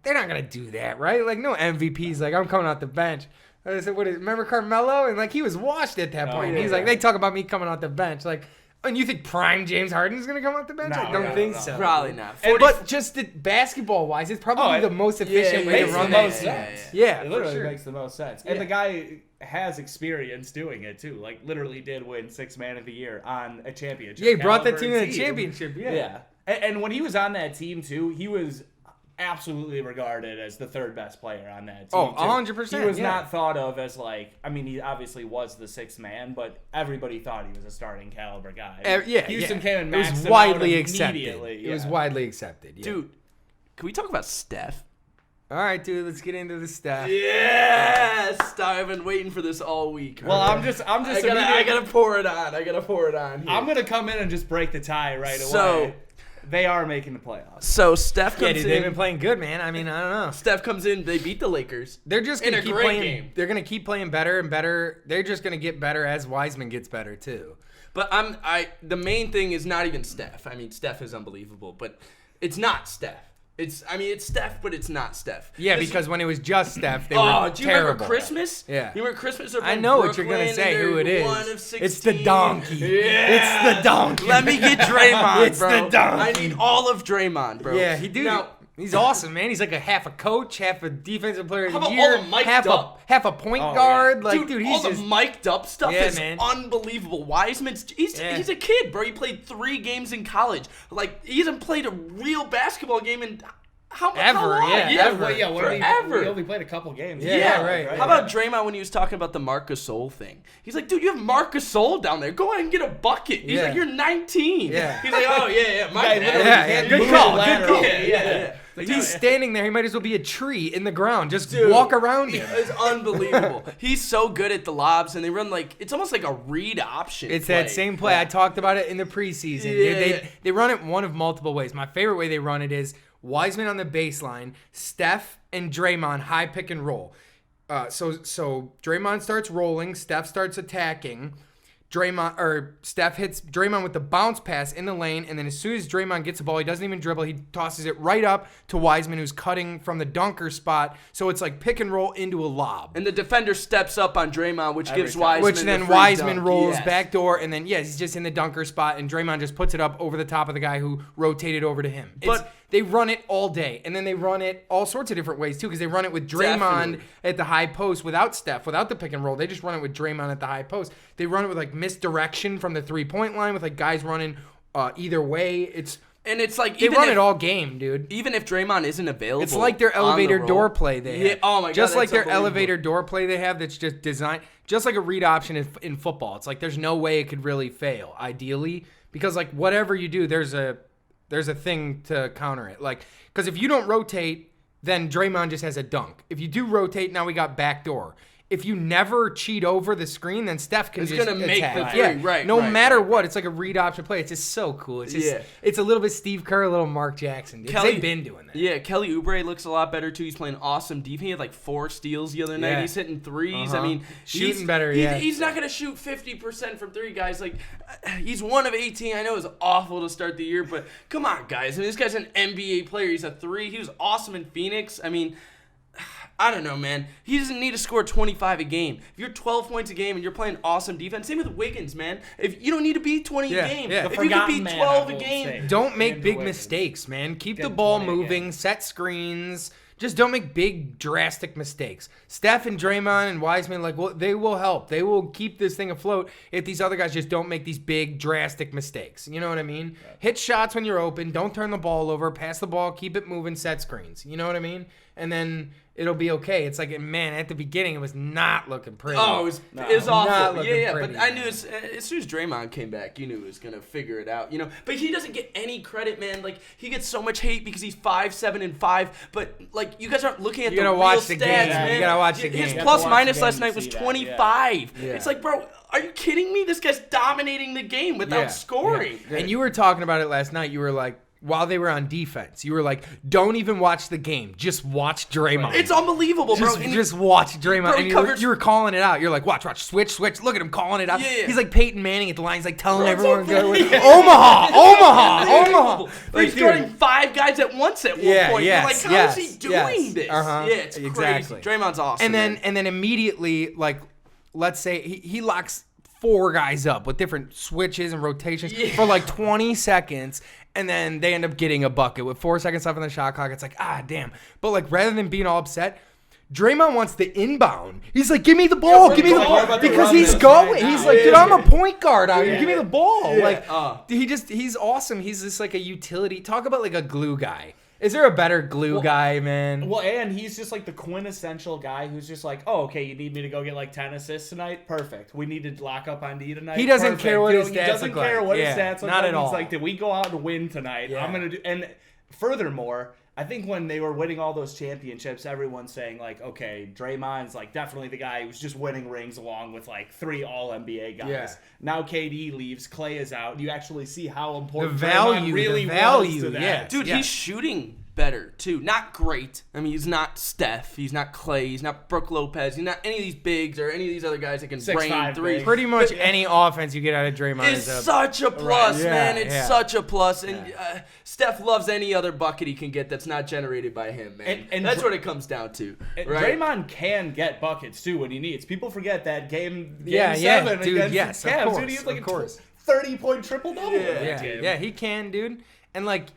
Speaker 4: they're not going to do that, right? Like, no MVP's like, I'm coming off the bench. I said, remember Carmelo? And like he was washed at that point.
Speaker 6: yeah,
Speaker 4: He's like,
Speaker 6: yeah.
Speaker 4: they talk about me coming off the bench. Like, and you think prime James Harden is going to come off the bench? I don't think so.
Speaker 5: Probably not.
Speaker 4: But just basketball wise, it's probably the most efficient way to
Speaker 6: makes
Speaker 4: run
Speaker 6: the
Speaker 4: that.
Speaker 6: most sense.
Speaker 4: Yeah,
Speaker 6: It
Speaker 4: for
Speaker 6: literally
Speaker 4: sure.
Speaker 6: makes the most sense. And the guy has experience doing it too. Like literally did win 6th man of the year on a championship.
Speaker 4: Yeah, he brought that
Speaker 6: caliber
Speaker 4: team to the championship.
Speaker 6: Yeah. And when he was on that team too, he was absolutely regarded as the 3rd best player on that team.
Speaker 4: Oh,
Speaker 6: too.
Speaker 4: 100%,
Speaker 6: He was
Speaker 4: yeah.
Speaker 6: not thought of as like, I mean, he obviously was the 6th man, but everybody thought he was a starting caliber guy. Houston came and
Speaker 4: it was
Speaker 6: maxed him
Speaker 4: widely
Speaker 6: out
Speaker 4: accepted.
Speaker 6: immediately.
Speaker 4: It was
Speaker 6: Yeah.
Speaker 4: widely accepted. Yeah.
Speaker 5: Dude, can we talk about Steph?
Speaker 4: All right, dude, let's get into the stuff.
Speaker 5: Yes, I've been waiting for this all week.
Speaker 6: Well, I'm just
Speaker 5: I gotta pour it on. I gotta pour it on. Here.
Speaker 6: I'm gonna come in and just break the tie right
Speaker 5: So-
Speaker 6: away. They are making the playoffs.
Speaker 5: So Steph
Speaker 4: Yeah,
Speaker 5: comes
Speaker 4: dude, they've
Speaker 5: in.
Speaker 4: been playing good, man. I mean, I don't know.
Speaker 5: Steph comes in. They beat the Lakers.
Speaker 4: They're just
Speaker 5: In
Speaker 4: gonna
Speaker 5: a
Speaker 4: keep
Speaker 5: great
Speaker 4: playing.
Speaker 5: game.
Speaker 4: They're gonna keep playing better and better. They're just gonna get better as Wiseman gets better too.
Speaker 5: But the main thing is not even Steph. I mean, Steph is unbelievable, but it's not Steph. It's Steph, but it's not Steph.
Speaker 4: Yeah, because when it was just Steph, they were
Speaker 5: do you
Speaker 4: terrible.
Speaker 5: remember Christmas?
Speaker 4: Yeah.
Speaker 5: You remember Christmas?
Speaker 4: I know what you're going to say, who it is.
Speaker 5: One of 16.
Speaker 4: It's the donkey.
Speaker 5: Yeah.
Speaker 4: It's the donkey.
Speaker 5: Let me get Draymond,
Speaker 4: It's
Speaker 5: bro.
Speaker 4: the donkey.
Speaker 5: I need all of Draymond, bro.
Speaker 4: Yeah, he's awesome, man. He's like half a coach, half a defensive player of the year,
Speaker 5: all the mic'd up?
Speaker 4: half a point guard. Like, dude, he's
Speaker 5: all
Speaker 4: just
Speaker 5: the mic'd up stuff is
Speaker 4: man.
Speaker 5: unbelievable. Wiseman's he's a kid, bro. He played 3 games in college. Like, he hasn't played a real basketball game in how long?
Speaker 6: Forever. He only played a couple games.
Speaker 4: Yeah, right.
Speaker 5: How about Draymond when he was talking about the Marc Gasol thing? He's like, dude, you have Marc Gasol down there. Go ahead and get a bucket. He's like, you're 19.
Speaker 4: Yeah.
Speaker 5: He's like, oh, yeah, my bad.
Speaker 4: Yeah, good call. Good call.
Speaker 5: Yeah.
Speaker 4: Like, he's standing there. He might as well be a tree in the ground. Just walk around him.
Speaker 5: It's unbelievable. He's so good at the lobs, and they run it's almost like a read option.
Speaker 4: It's that same play. I talked about it in the preseason.
Speaker 5: Yeah.
Speaker 4: They run it one of multiple ways. My favorite way they run it is Wiseman on the baseline, Steph and Draymond high pick and roll. So Draymond starts rolling, Steph starts attacking. Steph hits Draymond with the bounce pass in the lane, and then as soon as Draymond gets the ball, he doesn't even dribble. He tosses it right up to Wiseman, who's cutting from the dunker spot. So it's like pick and roll into a lob.
Speaker 5: And the defender steps up on Draymond, which gives Wiseman
Speaker 4: Which then
Speaker 5: the free
Speaker 4: Wiseman
Speaker 5: dunk.
Speaker 4: rolls
Speaker 5: Yes.
Speaker 4: back door, and then, he's just in the dunker spot, and Draymond just puts it up over the top of the guy who rotated over to him. They run it all day, and then they run it all sorts of different ways, too, because they run it with Draymond
Speaker 5: Definitely.
Speaker 4: at the high post without Steph, without the pick and roll. They just run it with Draymond at the high post. They run it with, like, misdirection from the three-point line with, like, guys running either way.
Speaker 5: And it's like
Speaker 4: They run it all game, dude.
Speaker 5: Even if Draymond isn't available,
Speaker 4: It's like their elevator door play they have.
Speaker 5: Yeah, oh my God,
Speaker 4: Just like
Speaker 5: that's
Speaker 4: their
Speaker 5: unbelievable.
Speaker 4: elevator door play they have that's just designed, just like a read option in football. It's like there's no way it could really fail, ideally, because like whatever you do, there's a thing to counter it. Like, because if you don't rotate, then Draymond just has a dunk. If you do rotate, now we got backdoor. If you never cheat over the screen, then Steph can
Speaker 5: It's
Speaker 4: just
Speaker 5: gonna make
Speaker 4: attack.
Speaker 5: the three,
Speaker 4: Yeah.
Speaker 5: right,
Speaker 4: No
Speaker 5: right,
Speaker 4: matter
Speaker 5: right,
Speaker 4: what, it's like a read option play. It's just so cool. It's just,
Speaker 5: Yeah.
Speaker 4: it's a little bit Steve Kerr, a little Mark Jackson. They've been doing that.
Speaker 5: Yeah, Kelly Oubre looks a lot better too. He's playing awesome defense. He had like 4 steals the other night.
Speaker 4: Yeah.
Speaker 5: He's hitting threes.
Speaker 4: Uh-huh.
Speaker 5: I mean,
Speaker 4: Shooting better, yeah.
Speaker 5: He's not gonna shoot 50% from 3, guys. Like, he's 1 of 18. I know it's awful to start the year, but come on, guys. I mean, this guy's an NBA player. He's a 3. He was awesome in Phoenix. I mean, I don't know, man. He doesn't need to score 25 a game. If you're 12 points a game and you're playing awesome defense, same with Wiggins, man. If you don't need to be 20 a game,
Speaker 4: Yeah.
Speaker 5: if you could be 12 a game,
Speaker 4: Don't make big mistakes, man. Keep the ball moving, set screens. Just don't make big, drastic mistakes. Steph and Draymond and Wiseman, they will help. They will keep this thing afloat if these other guys just don't make these big, drastic mistakes. You know what I mean? Right. Hit shots when you're open. Don't turn the ball over. Pass the ball. Keep it moving. Set screens. You know what I mean? And then it'll be okay. It's like, man, at the beginning, it was not looking pretty.
Speaker 5: Oh, it was awful. Yeah,
Speaker 4: pretty,
Speaker 5: but I knew as soon as Draymond came back, you knew he was going to figure it out, you know. But he doesn't get any credit, man. Like, he gets so much hate because he's 5'7" and 5, but, like, you guys aren't looking at the real stats, man.
Speaker 4: You got to watch the game.
Speaker 5: His plus-minus last night was 25. Yeah. It's like, bro, are you kidding me? This guy's dominating the game without scoring.
Speaker 4: Yeah. And you were talking about it last night. You were like, while they were on defense, you were like, don't even watch the game. Just watch Draymond.
Speaker 5: It's unbelievable, bro.
Speaker 4: Just watch Draymond.
Speaker 5: Bro,
Speaker 4: and you were calling it out. You're like, watch, switch. Look at him calling it out.
Speaker 5: Yeah.
Speaker 4: He's like Peyton Manning at the line. He's like telling everyone, Omaha.
Speaker 5: He's throwing 5 guys at once at one point. You're like, how is he doing this?
Speaker 4: Uh-huh.
Speaker 5: Yeah, it's crazy. Draymond's awesome.
Speaker 4: And then immediately, like, let's say he locks 4 guys up with different switches and rotations for like 20 seconds. And then they end up getting a bucket with 4 seconds left on the shot clock. It's like, damn. But like, rather than being all upset, Draymond wants the inbound. He's like, give me the ball, because he's going. He's like, dude, I'm a point guard out here. Give me the ball. Like, he's awesome. He's just like a utility. Talk about like a glue guy. Is there a better glue guy, man?
Speaker 6: Well, and he's just like the quintessential guy who's just like, oh, okay, you need me to go get like 10 assists tonight? Perfect. We need to lock up on D tonight?
Speaker 4: He doesn't care what his stats
Speaker 6: look like. He doesn't care what his stats look like.
Speaker 4: Not at all.
Speaker 6: He's like, did we go out and win tonight?
Speaker 4: Yeah.
Speaker 6: I'm going to do... And furthermore, I think when they were winning all those championships, everyone's saying like, okay, Draymond's like definitely the guy who's just winning rings along with like 3 All-NBA guys.
Speaker 4: Yeah.
Speaker 6: Now KD leaves, Clay is out. You actually see how important
Speaker 4: the value
Speaker 6: Draymond really
Speaker 4: was
Speaker 6: to that.
Speaker 5: Dude, he's shooting better too. Not great. I mean, he's not Steph. He's not Clay. He's not Brook Lopez. He's not any of these bigs or any of these other guys that can
Speaker 6: 6'5"
Speaker 5: brain threes.
Speaker 6: big.
Speaker 4: Pretty much any offense you get out of Draymond
Speaker 5: It's
Speaker 4: is
Speaker 5: such a plus,
Speaker 4: Yeah,
Speaker 5: man. It's
Speaker 4: yeah.
Speaker 5: such a plus. And Steph loves any other bucket he can get that's not generated by him, man.
Speaker 6: And
Speaker 5: that's what it comes down to. Right?
Speaker 6: Draymond can get buckets too when he needs. People forget that game
Speaker 4: Yeah,
Speaker 6: 7
Speaker 4: dude,
Speaker 6: against
Speaker 4: yes,
Speaker 6: the
Speaker 4: of
Speaker 6: Cavs.
Speaker 4: course,
Speaker 6: Dude, he had like
Speaker 4: of
Speaker 6: a
Speaker 4: course.
Speaker 6: 30-point triple-double in that
Speaker 4: Yeah,
Speaker 6: game.
Speaker 4: yeah, he can, dude. And like,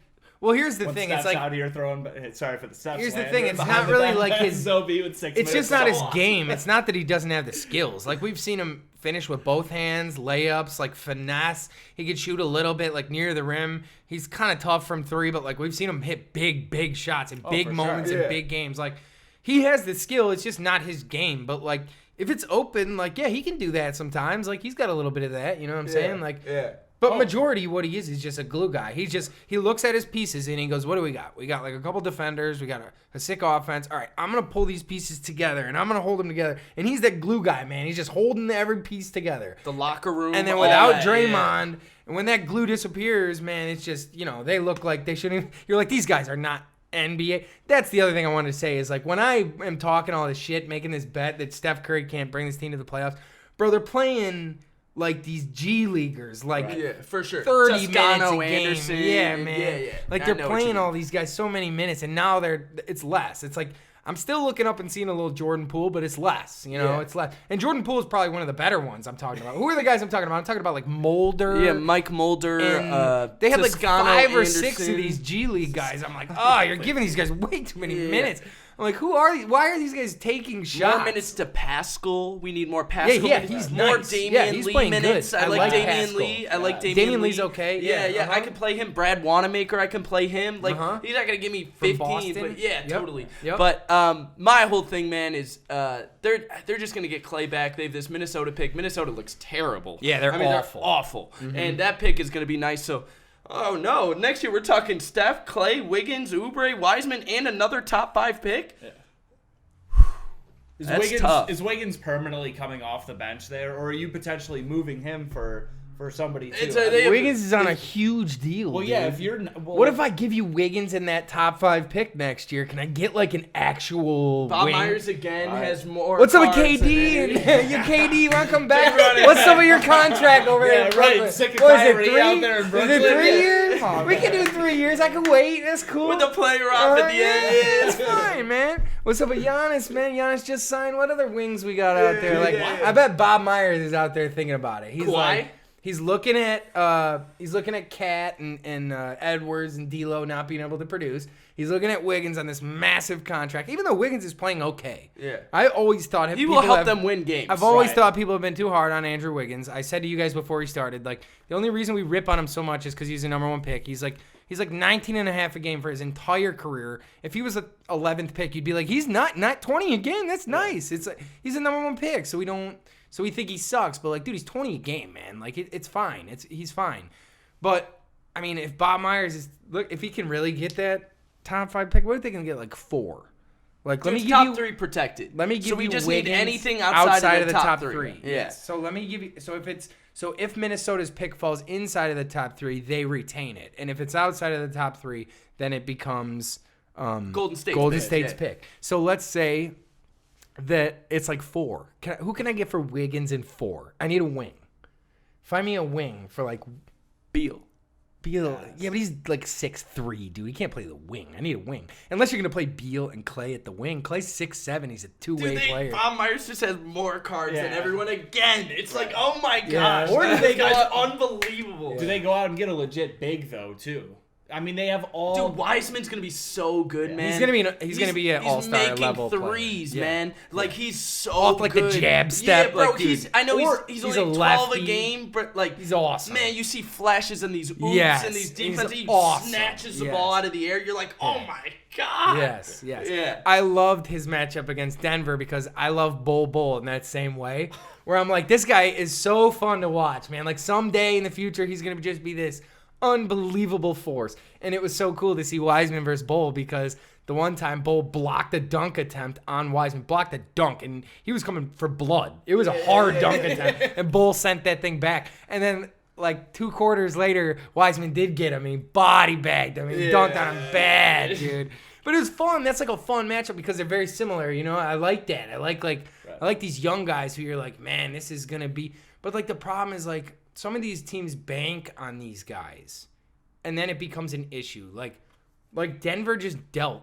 Speaker 4: well, here's the
Speaker 6: When
Speaker 4: thing.
Speaker 6: Steph's
Speaker 4: It's like
Speaker 6: out here throwing. Sorry for the Steph.
Speaker 4: Here's the
Speaker 6: slander.
Speaker 4: thing, it's
Speaker 6: Behind
Speaker 4: not
Speaker 6: the
Speaker 4: really
Speaker 6: back
Speaker 4: like
Speaker 6: pass,
Speaker 4: his-
Speaker 6: Zobe with 6
Speaker 4: it's
Speaker 6: minutes
Speaker 4: just not
Speaker 6: to
Speaker 4: his
Speaker 6: go.
Speaker 4: game. It's not that he doesn't have the skills. Like we've seen him finish with both hands, layups, like finesse. He could shoot a little bit, like near the rim. He's kind of tough from 3, but like we've seen him hit big shots in big
Speaker 6: for
Speaker 4: moments
Speaker 6: sure.
Speaker 4: in big games. Like he has the skill. It's just not his game. But like if it's open, like yeah, he can do that sometimes. Like he's got a little bit of that. You know what I'm saying? Like But majority what he is just a glue guy. He looks at his pieces and he goes, what do we got? We got like a couple defenders. We got a sick offense. All right, I'm going to pull these pieces together and I'm going to hold them together. And he's that glue guy, man. He's just holding every piece together.
Speaker 5: The locker room.
Speaker 4: And then
Speaker 5: all
Speaker 4: without
Speaker 5: that,
Speaker 4: Draymond, and when that glue disappears, man, it's just, they look like they shouldn't. You're like, these guys are not NBA. That's the other thing I wanted to say is like when I am talking all this shit, making this bet that Steph Curry can't bring this team to the playoffs, bro, they're playing like these G leaguers, like
Speaker 5: Yeah, for sure.
Speaker 4: 30
Speaker 5: Toscano,
Speaker 4: minutes a game.
Speaker 5: Anderson.
Speaker 4: Yeah, man.
Speaker 5: Yeah.
Speaker 4: Like
Speaker 5: I
Speaker 4: they're
Speaker 5: know what you
Speaker 4: playing
Speaker 5: mean.
Speaker 4: all these guys so many minutes, and now it's less. It's like I'm still looking up and seeing a little Jordan Poole, but it's less.
Speaker 5: Yeah.
Speaker 4: It's less. And Jordan Poole is probably one of the better ones I'm talking about. Who are the guys I'm talking about? I'm talking about like Mulder.
Speaker 5: Yeah, Mike Mulder.
Speaker 4: And they had like
Speaker 5: Toscano,
Speaker 4: 5 or
Speaker 5: Anderson.
Speaker 4: 6 of these G League guys. I'm like, oh, you're giving these guys way too many minutes. I'm like, who are these? Why are these guys taking shots?
Speaker 5: More minutes to Pascal. We need more Pascal.
Speaker 4: Yeah,
Speaker 5: minutes.
Speaker 4: he's
Speaker 5: more
Speaker 4: nice.
Speaker 5: Damian
Speaker 4: Yeah, he's
Speaker 5: Lee
Speaker 4: playing
Speaker 5: minutes.
Speaker 4: good.
Speaker 5: I
Speaker 4: I
Speaker 5: like
Speaker 4: like
Speaker 5: Damian
Speaker 4: Pascal.
Speaker 5: Lee. I like Damian
Speaker 4: Damian
Speaker 5: Lee.
Speaker 4: Lee's okay.
Speaker 5: Yeah.
Speaker 4: Yeah,
Speaker 5: I can play him. Brad Wanamaker. I can play him. Like he's not gonna give me 15,
Speaker 4: Boston?
Speaker 5: but yeah,
Speaker 4: Yep.
Speaker 5: totally.
Speaker 4: Yep.
Speaker 5: But my whole thing, man, is they're just gonna get Clay back. They have this Minnesota pick. Minnesota looks terrible.
Speaker 4: Yeah, they're awful.
Speaker 5: They're awful. And that pick is gonna be nice. So. Oh no! Next year we're talking Steph, Clay, Wiggins, Oubre, Wiseman, and another top 5 pick. Yeah. That's tough.
Speaker 6: Is Wiggins permanently coming off the bench there, or are you potentially moving him for somebody too?
Speaker 4: Wiggins is on a huge deal.
Speaker 6: Well,
Speaker 4: dude.
Speaker 6: yeah. If you're
Speaker 4: What if I give you Wiggins in that top 5 pick next year? Can I get like an actual
Speaker 5: Bob
Speaker 4: wing?
Speaker 5: Myers again has more.
Speaker 4: What's up with
Speaker 5: cards
Speaker 4: KD?
Speaker 5: than
Speaker 4: And your KD, you want to come back?
Speaker 5: Everybody-
Speaker 4: What's up with your contract over there?
Speaker 6: Yeah,
Speaker 4: in
Speaker 6: right.
Speaker 4: Brooklyn?
Speaker 6: Sick of
Speaker 4: What is it,
Speaker 6: Kyrie
Speaker 4: 3?
Speaker 6: out there in
Speaker 4: Is
Speaker 6: Brooklyn.
Speaker 4: it 3
Speaker 6: Yeah.
Speaker 4: years?
Speaker 6: Come on,
Speaker 4: We can do 3 years. I can wait. That's cool.
Speaker 5: With the player off at the end.
Speaker 4: It's fine, man. What's up with Giannis, man? Giannis just signed. What other wings we got out there? Like,
Speaker 5: yeah.
Speaker 4: I bet Bob Myers is out there thinking about it. He's
Speaker 5: Kawhi?
Speaker 4: like, he's looking at Cat and Edwards and D'Lo not being able to produce. He's looking at Wiggins on this massive contract, even though Wiggins is playing okay.
Speaker 5: Yeah.
Speaker 4: I always thought
Speaker 5: He will help them win games.
Speaker 4: I've always
Speaker 6: Right.
Speaker 4: thought people have been too hard on Andrew Wiggins. I said to you guys before he started, like the only reason we rip on him so much is because he's the number 1 pick. He's like 19 and a half a game for his entire career. If he was the 11th pick, you'd be like, he's not 20 a game. That's nice. It's like, he's the number 1 pick, so we think he sucks. But like, dude, he's 20 a game, man. Like it's fine. He's fine. But I mean, if Bob Myers if he can really get that top 5 pick, what if they can get like 4? Like, let me
Speaker 5: Dude's
Speaker 4: give
Speaker 5: top
Speaker 4: you
Speaker 5: 3 protected.
Speaker 4: Let me give
Speaker 5: so we
Speaker 4: you
Speaker 5: just
Speaker 4: Wiggins
Speaker 5: need anything outside of the top 3. Yeah.
Speaker 4: Yes. So let me give you. So if Minnesota's pick falls inside of the top 3, they retain it, and if it's outside of the top 3, then it becomes
Speaker 5: Golden State's
Speaker 4: State's pick. So let's say that it's like 4. Who can I get for Wiggins in 4? I need a wing. Find me a wing for like
Speaker 5: Beal.
Speaker 4: Beal. Yeah, but he's like 6'3", dude. He can't play the wing. I need a wing. Unless you're going to play Beal and Clay at the wing. Clay's 6'7". He's a two-way player.
Speaker 5: Bob Myers just has more cards than
Speaker 6: Yeah.
Speaker 5: everyone again. It's like, oh my
Speaker 4: Yeah.
Speaker 5: gosh.
Speaker 6: Or do
Speaker 5: this
Speaker 6: they go
Speaker 5: guy's
Speaker 6: out-
Speaker 5: unbelievable.
Speaker 6: Do they go out and get a legit big though too? I mean, they have all.
Speaker 5: Dude, Wiseman's gonna be so good, man.
Speaker 4: He's gonna be an all-star
Speaker 5: making
Speaker 4: level player.
Speaker 5: threes,
Speaker 4: Yeah.
Speaker 5: man. Like he's so
Speaker 4: Off, like, the
Speaker 5: good.
Speaker 4: jab step,
Speaker 5: Yeah, bro.
Speaker 4: like, dude.
Speaker 5: I know
Speaker 4: Or
Speaker 5: he's
Speaker 4: he's
Speaker 5: only
Speaker 4: a
Speaker 5: 12 a
Speaker 4: lefty.
Speaker 5: game, but like
Speaker 4: He's awesome.
Speaker 5: Man, you see flashes in these oops
Speaker 4: Yes,
Speaker 5: and these
Speaker 4: he's
Speaker 5: defenses. He
Speaker 4: awesome.
Speaker 5: snatches the
Speaker 4: Yes.
Speaker 5: ball out of the air. You're like, oh my god.
Speaker 4: Yes.
Speaker 5: Yeah.
Speaker 4: I loved his matchup against Denver because I love Bull in that same way. Where I'm like, this guy is so fun to watch, man. Like someday in the future, he's gonna just be this unbelievable force. And it was so cool to see Wiseman versus Bull because the one time Bull blocked a dunk attempt on Wiseman, blocked a dunk, and he was coming for blood. It was a hard dunk attempt, and Bull sent that thing back. And then like 2 quarters later, Wiseman did get him. He body bagged him. He dunked on him bad, dude. But it was fun. That's like a fun matchup because they're very similar. You know, I like that. I like these young guys who you're like, man, this is gonna be. But like the problem is like some of these teams bank on these guys, and then it becomes an issue. Like Denver just dealt.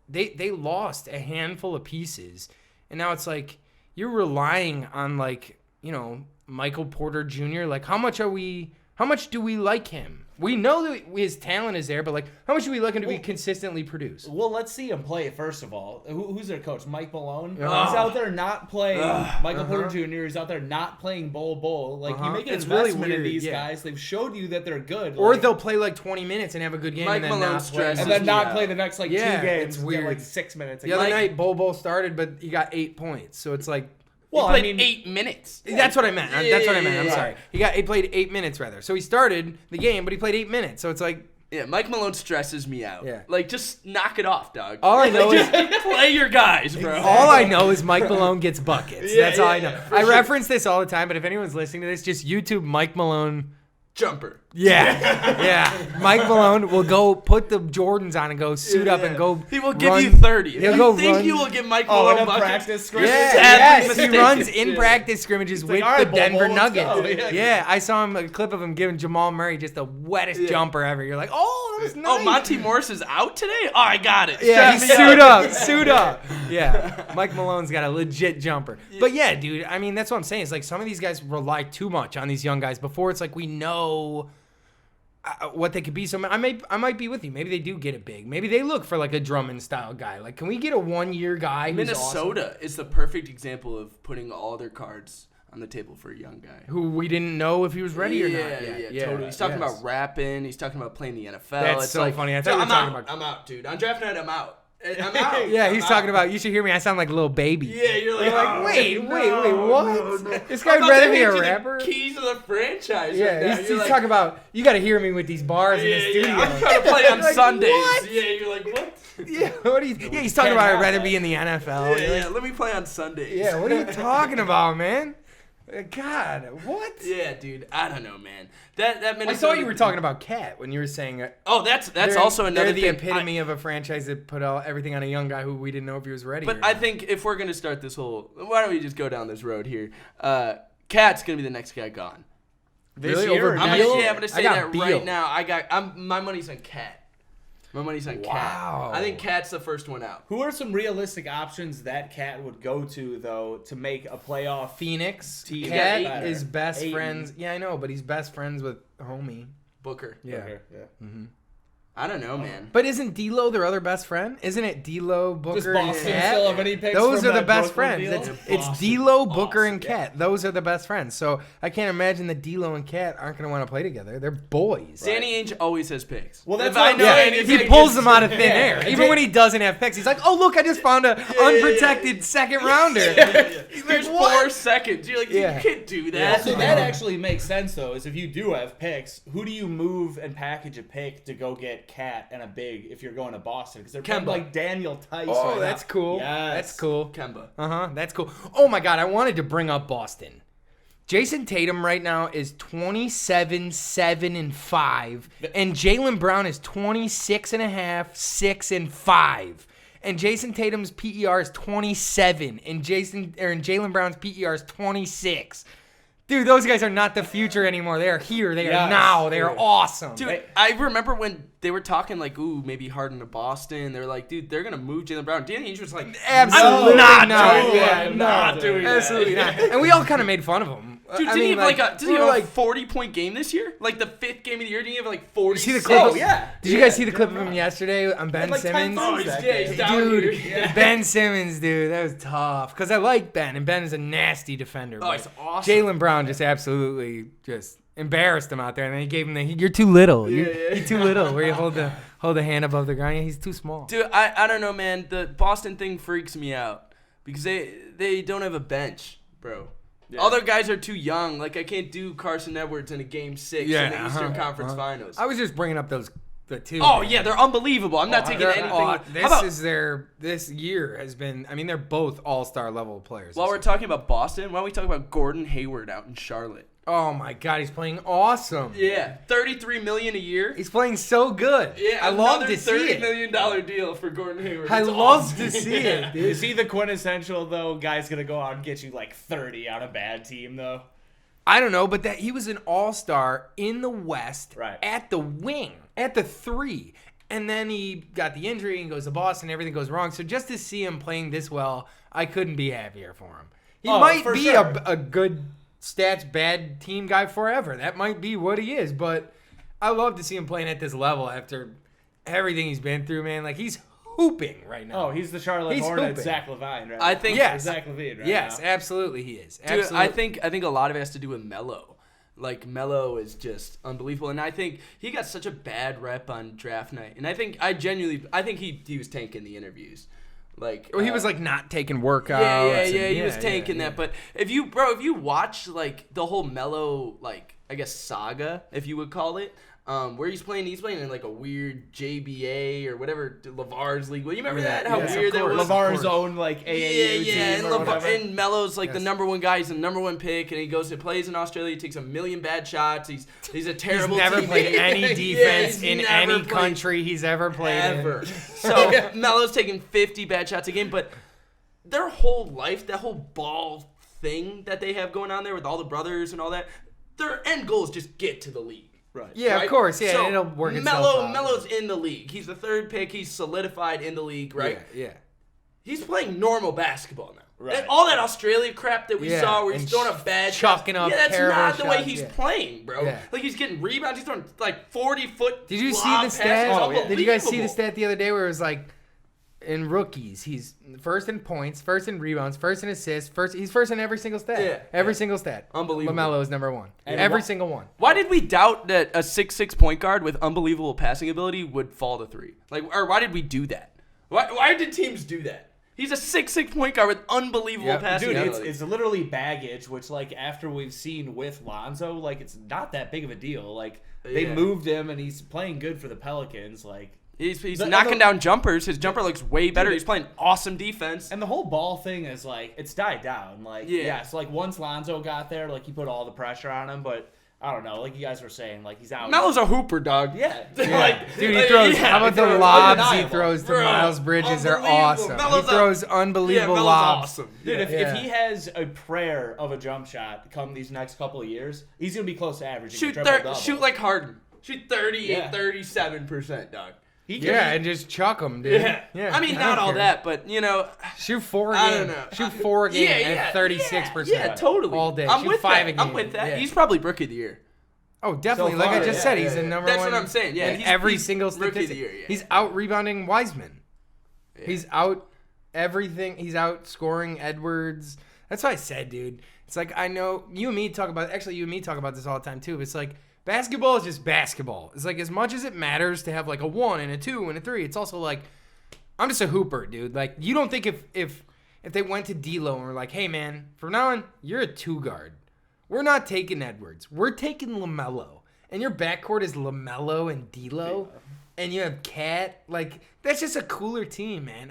Speaker 4: They lost a handful of pieces, and now it's like you're relying on like, you know, Michael Porter Jr. Like how much do we like him? We know that his talent is there, but like how much do we like him to be consistently produce?
Speaker 6: Well, let's see him play first of all. Who's their coach? Mike Malone. He's
Speaker 4: Oh.
Speaker 6: out there not playing Michael Porter Jr. He's out there not playing Bol. Like you make an
Speaker 4: It's really
Speaker 6: investment in
Speaker 4: weird,
Speaker 6: these
Speaker 4: yeah.
Speaker 6: guys. They've showed you that they're good.
Speaker 4: Or
Speaker 6: like,
Speaker 4: they'll play like 20 minutes and have a good game
Speaker 5: Mike
Speaker 4: and then
Speaker 5: Malone
Speaker 4: not play.
Speaker 5: stresses
Speaker 6: and then
Speaker 5: me
Speaker 6: not
Speaker 5: out.
Speaker 6: play the next like
Speaker 4: Yeah,
Speaker 6: 2 games.
Speaker 4: it's
Speaker 6: and
Speaker 4: weird.
Speaker 6: Get, like 6 minutes.
Speaker 4: The other
Speaker 6: Like,
Speaker 4: night, Bol started, but he got 8 points. So it's like,
Speaker 6: well,
Speaker 5: He played
Speaker 6: I mean,
Speaker 5: 8 minutes.
Speaker 4: that's what I meant. That's what I meant. I'm
Speaker 5: Yeah.
Speaker 4: sorry. He played 8 minutes rather. So he started the game, but he played 8 minutes. So it's like,
Speaker 5: Yeah, Mike Malone stresses me out.
Speaker 4: Yeah.
Speaker 5: Like, just knock it off, dog.
Speaker 4: all I know is
Speaker 5: Play your guys, bro.
Speaker 4: all I know is Mike Malone gets buckets.
Speaker 5: Yeah,
Speaker 4: That's all I
Speaker 5: yeah,
Speaker 4: know.
Speaker 5: for
Speaker 4: I
Speaker 5: sure.
Speaker 4: reference this all the time, but if anyone's listening to this, just YouTube Mike Malone.
Speaker 5: Jumper.
Speaker 4: Yeah. Mike Malone will go put the Jordans on and go suit up and go.
Speaker 5: He will give
Speaker 4: run-
Speaker 5: you 30. If
Speaker 4: He'll
Speaker 5: you
Speaker 4: go
Speaker 5: think
Speaker 4: run-
Speaker 5: he will give Mike
Speaker 6: Oh,
Speaker 5: Malone
Speaker 6: in a
Speaker 5: buckets,
Speaker 6: practice scrimmage?
Speaker 4: Yeah,
Speaker 5: sadly
Speaker 4: yes, he
Speaker 5: mistaken.
Speaker 4: runs in
Speaker 5: Yeah.
Speaker 4: practice scrimmages with
Speaker 6: like, all right,
Speaker 4: the
Speaker 6: Bol
Speaker 4: Denver
Speaker 6: Bol, let's
Speaker 4: Nuggets.
Speaker 6: go.
Speaker 4: Yeah, I saw a clip of him giving Jamal Murray just the wettest jumper ever. You're like, oh, that was nice.
Speaker 5: Oh, Monty Morris is out today? Oh, I got it.
Speaker 4: Yeah,
Speaker 5: Strap me
Speaker 4: suit up. Yeah, Mike Malone's got a legit jumper. But yeah, dude, I mean, that's what I'm saying. It's like some of these guys rely too much on these young guys before it's like we know what they could be. So I might be with you. Maybe they do get it big. Maybe they look for like a Drummond style guy. Like, can we get a 1-year guy who's
Speaker 5: Minnesota is the perfect example of putting all their cards on the table for a young guy.
Speaker 4: awesome? Who we didn't know if he was ready or not?
Speaker 5: Yeah, totally. He's talking
Speaker 4: yes.
Speaker 5: about rapping. He's talking about playing the NFL.
Speaker 4: That's
Speaker 5: It's
Speaker 4: so
Speaker 5: like,
Speaker 4: funny. I thought you were
Speaker 5: I'm
Speaker 4: talking
Speaker 5: out.
Speaker 4: about-
Speaker 5: I'm out, dude. On draft night, I'm out. I'm out.
Speaker 4: Yeah,
Speaker 5: I'm
Speaker 4: he's
Speaker 5: out.
Speaker 4: talking about. You should hear me. I sound like a little baby.
Speaker 5: Yeah, you're like,
Speaker 4: Like, wait, what? This guy
Speaker 5: I'm
Speaker 4: would
Speaker 5: about
Speaker 4: rather
Speaker 5: to
Speaker 4: be
Speaker 5: hand
Speaker 4: a
Speaker 5: you the
Speaker 4: rapper?
Speaker 5: Keys of the franchise.
Speaker 4: Yeah,
Speaker 5: right now.
Speaker 4: he's
Speaker 5: You're like,
Speaker 4: talking about. You got to hear me with these bars in the
Speaker 5: Yeah,
Speaker 4: studio.
Speaker 5: I'm trying to play on
Speaker 4: Like,
Speaker 5: Sundays.
Speaker 4: what?
Speaker 5: Yeah, you're like, what?
Speaker 4: Yeah, what are you? Yeah, he's talking about I'd rather be in the NFL.
Speaker 5: Yeah,
Speaker 4: You're like,
Speaker 5: yeah, let me play on Sundays.
Speaker 4: yeah, what are you talking about, man? God, what?
Speaker 5: Yeah, dude. I don't know, man. That Minnesota.
Speaker 4: I thought you were talking about Cat when you were saying.
Speaker 5: Oh, that's
Speaker 4: they're-
Speaker 5: also another
Speaker 4: They're the
Speaker 5: thing.
Speaker 4: epitome of a franchise that put everything on a young guy who we didn't know if he was ready.
Speaker 5: But
Speaker 4: or
Speaker 5: I
Speaker 4: not.
Speaker 5: think if we're gonna start this whole, why don't we just go down this road here? Cat's gonna be the next guy gone.
Speaker 4: Really?
Speaker 6: year
Speaker 4: Over
Speaker 6: or
Speaker 5: I'm
Speaker 6: Beal?
Speaker 5: gonna say
Speaker 4: I got
Speaker 5: that
Speaker 4: Beal.
Speaker 5: right now. My money's on Cat. My money's on
Speaker 4: Wow.
Speaker 5: Cat. I think Cat's the first one out.
Speaker 6: Who are some realistic options that Cat would go to though to make a playoff?
Speaker 4: Phoenix.
Speaker 6: Team
Speaker 4: Cat
Speaker 6: better.
Speaker 4: is best
Speaker 6: Ayton.
Speaker 4: friends. Yeah, I know, but he's best friends with homie.
Speaker 5: Booker.
Speaker 4: Yeah.
Speaker 6: Okay, yeah.
Speaker 5: I don't know, man.
Speaker 4: But isn't D'Lo their other best friend? Isn't it D'Lo, Booker,
Speaker 6: Does
Speaker 4: and
Speaker 6: Boston
Speaker 4: Cat?
Speaker 6: still have any picks?
Speaker 4: Those
Speaker 6: from
Speaker 4: are the
Speaker 6: that
Speaker 4: best
Speaker 6: Brooklyn
Speaker 4: friends.
Speaker 6: deal?
Speaker 4: It's
Speaker 6: Boston.
Speaker 4: D'Lo, Booker,
Speaker 6: Boston,
Speaker 4: and
Speaker 6: yeah.
Speaker 4: Cat. Those are the best friends. So I can't imagine that D'Lo and Cat aren't going to want to play together. They're boys.
Speaker 5: Danny Ainge always has picks.
Speaker 6: Well, that's
Speaker 5: If
Speaker 6: what
Speaker 5: I
Speaker 6: I'm
Speaker 5: know
Speaker 6: saying.
Speaker 5: anything,
Speaker 4: He
Speaker 6: He
Speaker 4: pulls
Speaker 6: gets-
Speaker 4: them out of thin
Speaker 6: Yeah.
Speaker 4: air. Even when he doesn't have picks, he's like, "Oh, look, I just found an unprotected second rounder." He's like,
Speaker 5: There's
Speaker 4: "What?"
Speaker 5: 4 seconds. You're like,
Speaker 4: Yeah.
Speaker 5: you can't do that.
Speaker 6: So that actually makes sense though. Is if you do have picks, who do you move and package a pick to go get Cat and a big if you're going to Boston? Because they're playing
Speaker 5: Kemba.
Speaker 6: like Daniel Tice.
Speaker 4: Oh,
Speaker 6: right
Speaker 4: that's
Speaker 6: now.
Speaker 4: cool.
Speaker 6: Yes.
Speaker 4: That's cool.
Speaker 5: Kemba.
Speaker 4: That's cool. Oh my God, I wanted to bring up Boston. Jason Tatum right now is 27, 7, and 5, and Jaylen Brown is 26 and a half, 6 and 5. And Jason Tatum's PER is 27, and Jaylen Brown's PER is 26. Dude, those guys are not the future anymore. They are here. They are
Speaker 6: Yes.
Speaker 4: now. They are awesome.
Speaker 5: Dude, I remember when they were talking like, ooh, maybe Harden to Boston. They were like, dude, they're gonna move Jaylen Brown. Danny Ainge was like,
Speaker 4: Absolutely
Speaker 5: I'm not
Speaker 4: not.
Speaker 5: doing
Speaker 4: Yeah,
Speaker 5: that.
Speaker 6: I'm
Speaker 4: no.
Speaker 6: not doing that.
Speaker 4: Absolutely not. And we all kind of made fun of him.
Speaker 5: Dude,
Speaker 4: I
Speaker 5: did he
Speaker 4: mean,
Speaker 5: have
Speaker 4: we were
Speaker 5: like a 40-point game this year? Like the 5th game of the year, did he have like 40?
Speaker 4: You see the clip?
Speaker 6: Oh
Speaker 4: of-
Speaker 6: yeah.
Speaker 4: Did you guys see the clip of him yesterday on Ben
Speaker 6: like 10
Speaker 4: Simmons?
Speaker 6: thumbs.
Speaker 5: He's down
Speaker 4: Dude,
Speaker 5: here.
Speaker 4: Ben Simmons, dude, that was tough. Because I like Ben, and Ben is a nasty defender.
Speaker 5: Oh,
Speaker 4: but
Speaker 5: it's awesome.
Speaker 4: Jaylen Brown just absolutely just embarrassed him out there, and then he gave him you're too little. You're too little. Where you hold the hand above the ground. Yeah, he's too small.
Speaker 5: Dude, I don't know, man. The Boston thing freaks me out because they don't have a bench, bro. All their guys are too young. Like, I can't do Carson Edwards in a Game 6 in the Eastern Conference Finals.
Speaker 4: I was just bringing up the two.
Speaker 5: Oh, yeah, they're unbelievable. I'm not taking
Speaker 4: They're-
Speaker 5: anything. How about,
Speaker 4: this year has been. I mean, they're both all-star level players.
Speaker 5: while we're talking about Boston, why don't we talk about Gordon Hayward out in Charlotte?
Speaker 4: Oh my God, he's playing awesome.
Speaker 5: Yeah, $33 million a year.
Speaker 4: He's playing so good.
Speaker 5: Yeah,
Speaker 4: I love
Speaker 5: another
Speaker 4: to see
Speaker 5: $30
Speaker 4: it.
Speaker 5: million deal for Gordon Hayward.
Speaker 4: I
Speaker 5: It's
Speaker 4: love
Speaker 5: awesome.
Speaker 4: to see it, dude.
Speaker 6: Is he the quintessential though? Guy's gonna go out and get you like 30 on a bad team though.
Speaker 4: I don't know, but that he was an all-star in the West
Speaker 6: Right.
Speaker 4: at the wing, at the 3. And then he got the injury and goes to Boston, everything goes wrong. So just to see him playing this well, I couldn't be happier for him. He might
Speaker 6: for
Speaker 4: be
Speaker 6: sure.
Speaker 4: a good stats, bad team guy forever. That might be what he is, but I love to see him playing at this level after everything he's been through, man. Like, he's hooping right now.
Speaker 6: Oh, he's the Charlotte
Speaker 4: He's
Speaker 6: Hornets,
Speaker 4: hooping.
Speaker 6: Zach LaVine, right?
Speaker 5: I think-
Speaker 6: now.
Speaker 4: Yes.
Speaker 6: Zach LaVine, right?
Speaker 4: Yes,
Speaker 6: now.
Speaker 4: absolutely he is.
Speaker 5: Dude,
Speaker 4: Absolutely.
Speaker 5: I think a lot of it has to do with Melo. Like, Melo is just unbelievable, and I think he got such a bad rep on draft night. And I think he was tanking the interviews. Like,
Speaker 4: Well, he was like not taking workouts.
Speaker 5: yeah, he was tanking
Speaker 4: yeah.
Speaker 5: that. But if you watch like the whole Melo, like, I guess saga, if you would call it, where he's playing in like a weird JBA or whatever LeVar's league. Well, you remember that? How
Speaker 4: Yes,
Speaker 5: weird
Speaker 4: of
Speaker 5: that
Speaker 4: course.
Speaker 5: was.
Speaker 6: LeVar's own like AAU team
Speaker 5: And,
Speaker 6: or whatever.
Speaker 5: and Melo's like the
Speaker 4: Yes.
Speaker 5: number one guy. He's the number one pick, and he goes and plays in Australia. He takes a million bad shots. He's a
Speaker 4: He's
Speaker 5: terrible.
Speaker 4: never
Speaker 5: teammate.
Speaker 4: played any
Speaker 5: Yeah,
Speaker 4: defense
Speaker 5: he's
Speaker 4: in
Speaker 5: never
Speaker 4: any
Speaker 5: played
Speaker 4: country he's ever played
Speaker 5: ever.
Speaker 4: in.
Speaker 5: So Melo's taking 50 bad shots a game, but their whole life, that whole ball thing that they have going on there with all the brothers and all that, their end goal is just get to the league.
Speaker 6: Right.
Speaker 4: Yeah,
Speaker 5: Right?
Speaker 4: of course. Yeah,
Speaker 5: So
Speaker 4: it'll work itself out.
Speaker 5: Melo's in the league. He's the third pick. He's solidified in the league, right?
Speaker 4: Yeah.
Speaker 5: He's playing normal basketball now.
Speaker 6: Right.
Speaker 5: All that Australia crap that we
Speaker 4: Yeah,
Speaker 5: saw where he's
Speaker 4: and
Speaker 5: throwing up bad
Speaker 4: chucking
Speaker 5: shots.
Speaker 4: up
Speaker 5: Yeah, that's
Speaker 4: terrible
Speaker 5: not the way
Speaker 4: shots,
Speaker 5: he's
Speaker 4: yeah.
Speaker 5: playing, bro.
Speaker 4: Yeah.
Speaker 5: Like, he's getting rebounds. He's throwing like 40-foot
Speaker 4: Did you see
Speaker 5: lob
Speaker 4: the stat?
Speaker 5: passes.
Speaker 4: Did you guys see the
Speaker 5: Unbelievable.
Speaker 4: stat the other day where it was like, in rookies, he's first in points, first in rebounds, first in assists, he's first in every single stat.
Speaker 5: Yeah.
Speaker 4: Every single stat.
Speaker 5: Unbelievable.
Speaker 4: LaMelo is number one.
Speaker 6: And
Speaker 4: Every
Speaker 6: wha-
Speaker 4: single one.
Speaker 5: Why did we doubt that a 6'6" point guard with unbelievable passing ability would fall to 3? Like, or why did we do that? Why did teams do that? He's a 6'6" point guard with unbelievable
Speaker 4: Yep.
Speaker 5: passing
Speaker 6: Dude,
Speaker 5: ability.
Speaker 6: it's literally baggage, which, like, after we've seen with Lonzo, like, it's not that big of a deal. Like, they
Speaker 5: Yeah.
Speaker 6: moved him, and he's playing good for the Pelicans. Like,
Speaker 5: He's
Speaker 6: The-
Speaker 5: knocking
Speaker 6: the-
Speaker 5: down jumpers. His jumper looks way better.
Speaker 6: Dude,
Speaker 5: He's playing awesome defense.
Speaker 6: and the whole ball thing is, like, it's died down. Like,
Speaker 5: Yeah.
Speaker 6: so, like, once Lonzo got there, like, he put all the pressure on him, but I don't know. Like you guys were saying, like, he's out.
Speaker 5: Melo's a hooper, dog.
Speaker 6: Yeah.
Speaker 4: Dude, he throws. How about the
Speaker 6: throws
Speaker 4: lobs he
Speaker 6: undeniable.
Speaker 4: throws to
Speaker 5: Bro,
Speaker 4: Miles Bridges are
Speaker 5: unbelievable.
Speaker 4: awesome.
Speaker 5: Melo's
Speaker 4: He throws unbelievable
Speaker 5: Melo's
Speaker 4: lobs.
Speaker 5: awesome.
Speaker 6: Dude, if
Speaker 4: Yeah.
Speaker 6: he has a prayer of a jump shot come these next couple of years, he's going to be close to averaging a
Speaker 5: Shoot
Speaker 6: triple-double.
Speaker 5: shoot like Harden. Shoot 38,
Speaker 6: Yeah.
Speaker 5: 37%, dog.
Speaker 6: He
Speaker 4: Yeah, and just chuck him, dude.
Speaker 5: Yeah. I mean,
Speaker 4: don't
Speaker 5: not all
Speaker 4: care.
Speaker 5: that, but, you know,
Speaker 4: Shoot 4 a
Speaker 5: I
Speaker 4: game.
Speaker 5: don't know.
Speaker 4: Shoot 4 a game at 36%.
Speaker 5: Yeah, totally.
Speaker 4: All day.
Speaker 5: I'm
Speaker 4: Shoot
Speaker 5: with
Speaker 4: 5
Speaker 5: that.
Speaker 4: a game.
Speaker 5: I'm with that.
Speaker 4: Yeah.
Speaker 5: He's probably rookie of the year.
Speaker 4: Oh, definitely.
Speaker 6: So
Speaker 4: like I
Speaker 6: far,
Speaker 4: just
Speaker 6: yeah,
Speaker 4: said,
Speaker 6: yeah,
Speaker 4: he's the
Speaker 6: yeah.
Speaker 4: number
Speaker 5: That's
Speaker 4: one.
Speaker 5: what I'm saying. Yeah,
Speaker 4: in
Speaker 5: he's-
Speaker 4: every
Speaker 5: he's
Speaker 4: single
Speaker 5: rookie of the
Speaker 4: statistic.
Speaker 5: year, yeah.
Speaker 4: He's out rebounding Wiseman. He's out everything. He's out scoring Edwards. That's what I said, dude. It's like, I know you and me talk about. Actually, you and me talk about this all the time too. It's like basketball is just basketball. It's like as much as it matters to have like a 1 and a 2 and a 3. It's also like I'm just a hooper, dude. Like you don't think if they went to D'Lo and were like, hey man, from now on you're a 2 guard. We're not taking Edwards. We're taking LaMelo. And your backcourt is LaMelo and D'Lo, and you have Cat. Like that's just a cooler team, man.